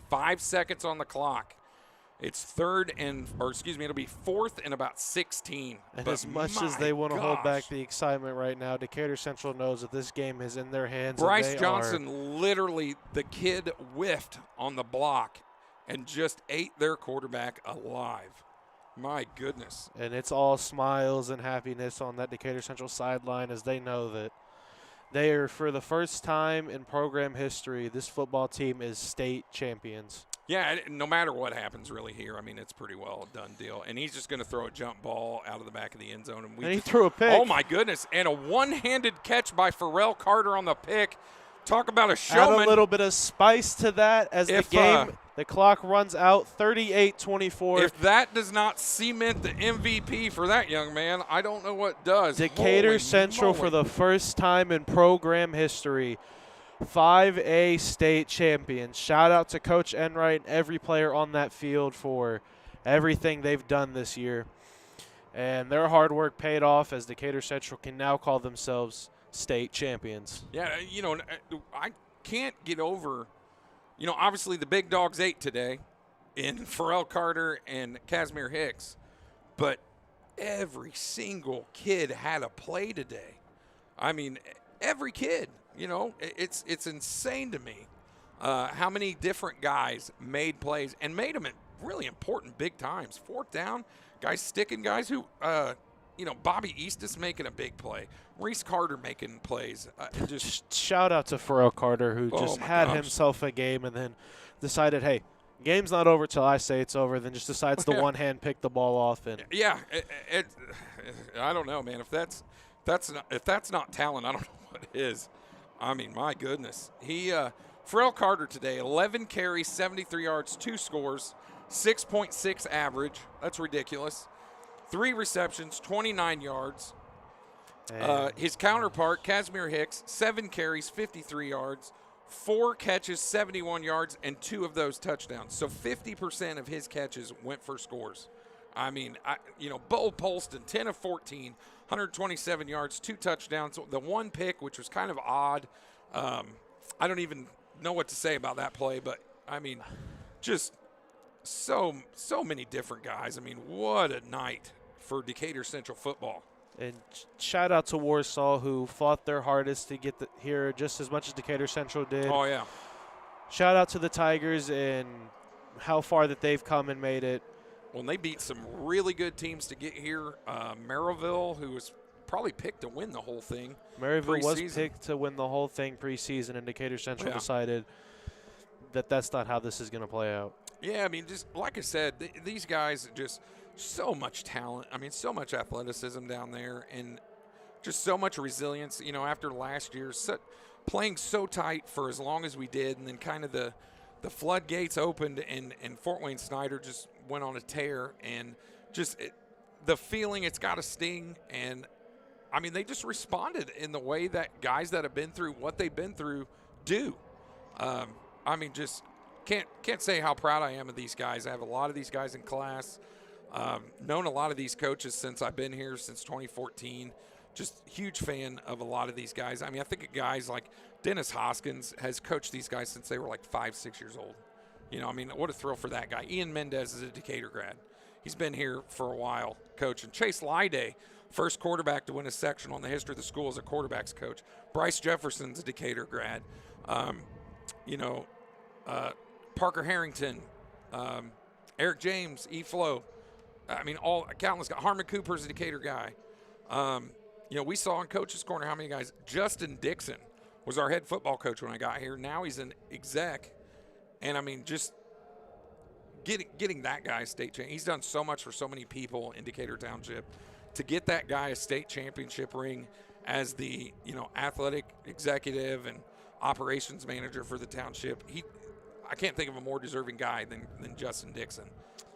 5 seconds on the clock. It's it'll be 4th and about 16. And but as much as they want to hold back the excitement right now, Decatur Central knows that this game is in their hands. Bryce Johnson, literally, the kid whiffed on the block and just ate their quarterback alive. My goodness. And it's all smiles and happiness on that Decatur Central sideline as they know that they are, for the first time in program history, this football team is state champions. Yeah, no matter what happens really here, I mean, it's pretty well a done deal. And he's just going to throw a jump ball out of the back of the end zone. And he threw a pick. Oh, my goodness. And a one-handed catch by Pharrell Carter on the pick. Talk about a showman. Add a little bit of spice to that as the clock runs out, 38-24. If that does not cement the MVP for that young man, I don't know what does. Decatur Holy Central, moly. for the first time in program history, 5A state champions. Shout out to Coach Enright and every player on that field for everything they've done this year. And their hard work paid off as Decatur Central can now call themselves state champions. Yeah, I can't get over, obviously the big dogs ate today in Pharrell Carter and Casmir Hicks, but every single kid had a play today. I mean, every kid, it's insane to me how many different guys made plays and made them at really important big times. 4th down, guys sticking guys who Bobby Eastis making a big play. Reese Carter making plays. Just shout out to Pharrell Carter, who just had himself a game and then decided, hey, game's not over till I say it's over, then just decides to one-hand pick the ball off. And yeah, I don't know, man. If that's not talent, I don't know what is. I mean, my goodness. Pharrell Carter today, 11 carries, 73 yards, 2 scores, 6.6 average. That's ridiculous. 3 receptions, 29 yards. His counterpart, Casmir Hicks, 7 carries, 53 yards, 4 catches, 71 yards, and 2 of those touchdowns. So 50% of his catches went for scores. I mean, Bo Polston, 10 of 14, 127 yards, 2 touchdowns. The 1 pick, which was kind of odd. I don't even know what to say about that play, but, I mean, just so many different guys. I mean, what a night for Decatur Central football. And shout out to Warsaw, who fought their hardest to get here just as much as Decatur Central did. Oh, yeah. Shout out to the Tigers and how far that they've come and made it. Well, and they beat some really good teams to get here. Maryville, who was probably picked to win the whole thing. Maryville was picked to win the whole thing preseason, and Decatur Central decided that that's not how this is going to play out. Yeah, I mean, just like I said, these guys just so much talent. I mean, so much athleticism down there, and just so much resilience. You know, after last year, playing so tight for as long as we did, and then kind of the floodgates opened, and Fort Wayne Snyder just went on a tear, and just the feeling it's got to sting. And I mean, they just responded in the way that guys that have been through what they've been through do. I mean, just can't say how proud I am of these guys. I have a lot of these guys in class. Known a lot of these coaches since I've been here, since 2014. Just huge fan of a lot of these guys. I mean, I think of guys like Dennis Hoskins has coached these guys since they were like 5-6 years old. You know, I mean, what a thrill for that guy. Ian Mendez is a Decatur grad. He's been here for a while coaching. Chase Lyday, first quarterback to win a sectional in the history of the school as a quarterback's coach. Bryce Jefferson's a Decatur grad. Parker Harrington, Eric James, E-Flow. I mean, all countless guys. Harmon Cooper's a Decatur guy. You know, we saw in Coach's Corner how many guys. Justin Dixon was our head football coach when I got here. Now he's an exec. And, I mean, just getting that guy a state champion. He's done so much for so many people in Decatur Township. To get that guy a state championship ring as the, you know, athletic executive and operations manager for the township, I can't think of a more deserving guy than Justin Dixon.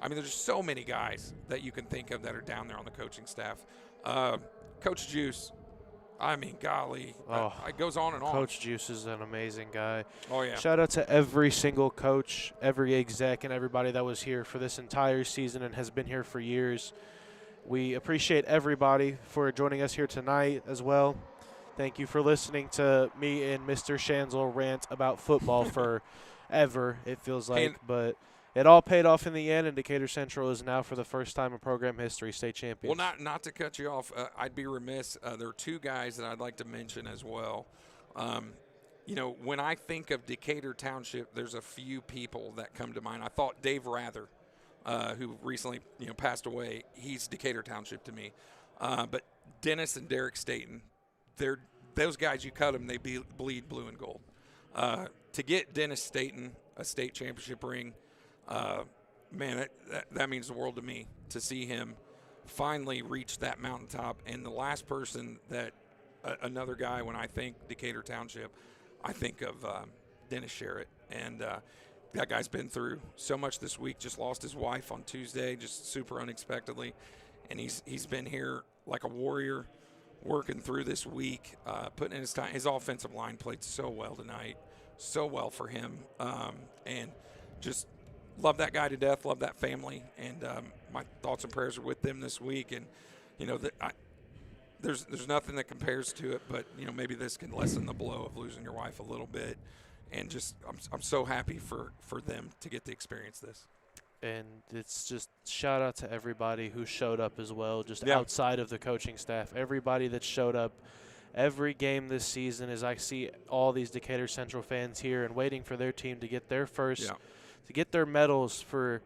I mean, there's so many guys that you can think of that are down there on the coaching staff. Coach Juice, I mean, golly, it goes on and on. Coach Juice is an amazing guy. Oh, yeah. Shout out to every single coach, every exec, and everybody that was here for this entire season and has been here for years. We appreciate everybody for joining us here tonight as well. Thank you for listening to me and Mr. Shanzel rant about football forever, it feels like. But it all paid off in the end, and Decatur Central is now, for the first time in program history, state champions. Well, not to cut you off, I'd be remiss. There are two guys that I'd like to mention as well. You know, when I think of Decatur Township, there's a few people that come to mind. I thought Dave Rather, who recently, you know, passed away, he's Decatur Township to me. But Dennis and Derek Staten, those guys, you cut them, they bleed blue and gold. To get Dennis Staten a state championship ring, man, that means the world to me, to see him finally reach that mountaintop. And the last person that another guy, when I think Decatur Township, I think of Dennis Sherritt. And that guy's been through so much this week. Just lost his wife on Tuesday, just super unexpectedly. And he's been here like a warrior, working through this week, putting in his time. His offensive line played so well tonight, so well for him. And just love that guy to death, love that family. And my thoughts and prayers are with them this week. And, you know, there's nothing that compares to it, but, you know, maybe this can lessen the blow of losing your wife a little bit. And just I'm so happy for them to get to experience this. And it's just shout out to everybody who showed up as well, just outside of the coaching staff. Everybody that showed up every game this season, as I see all these Decatur Central fans here and waiting for their team to get their first, to get their medals for,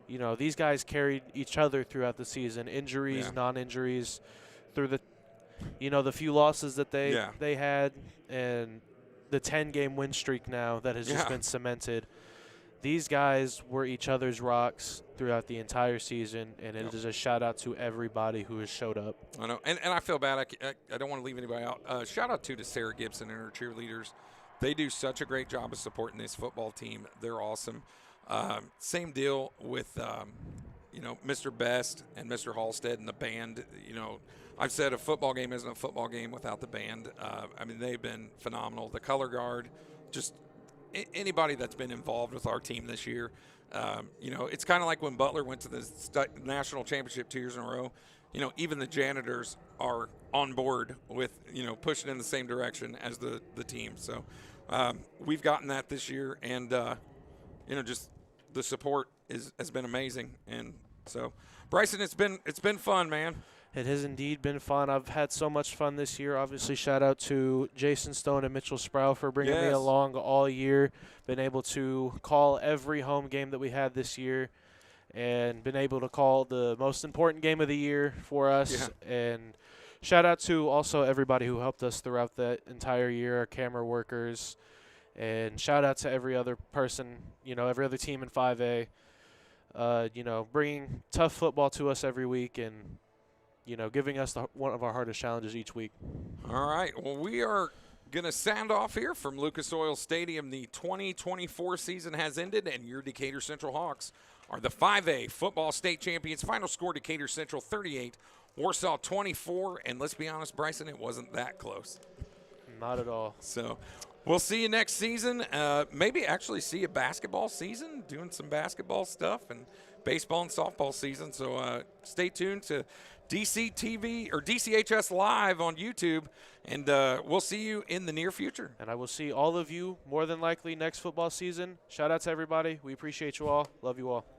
you know, these guys carried each other throughout the season, injuries, non-injuries, through the, you know, the few losses that they had, and the 10-game win streak now that has just been cemented. These guys were each other's rocks throughout the entire season, and it is a shout-out to everybody who has showed up. I know, and I feel bad. I don't want to leave anybody out. Shout-out to Sarah Gibson and her cheerleaders. They do such a great job of supporting this football team. They're awesome. Same deal with, you know, Mr. Best and Mr. Halstead and the band. You know, I've said a football game isn't a football game without the band. I mean, they've been phenomenal. The color guard, just – anybody that's been involved with our team this year, you know, it's kind of like when Butler went to the national championship 2 years in a row. You know, even the janitors are on board with, you know, pushing in the same direction as the team. So we've gotten that this year, and, you know, just the support has been amazing. And so, Bryson, it's been fun, man. It has indeed been fun. I've had so much fun this year. Obviously, shout out to Jason Stone and Mitchell Sproul for bringing me along all year. Been able to call every home game that we had this year, and been able to call the most important game of the year for us. Yeah. And shout out to also everybody who helped us throughout that entire year, our camera workers. And shout out to every other person, you know, every other team in 5A. bringing tough football to us every week and, giving us one of our hardest challenges each week. All right. Well, we are going to sound off here from Lucas Oil Stadium. The 2024 season has ended, and your Decatur Central Hawks are the 5A football state champions. Final score, Decatur Central 38, Warsaw 24. And let's be honest, Bryson, it wasn't that close. Not at all. So we'll see you next season. Maybe actually see a basketball season, doing some basketball stuff, and baseball and softball season. So stay tuned to DCTV or DCHS Live on YouTube, and we'll see you in the near future. And I will see all of you more than likely next football season. Shout out to everybody. We appreciate you all. Love you all.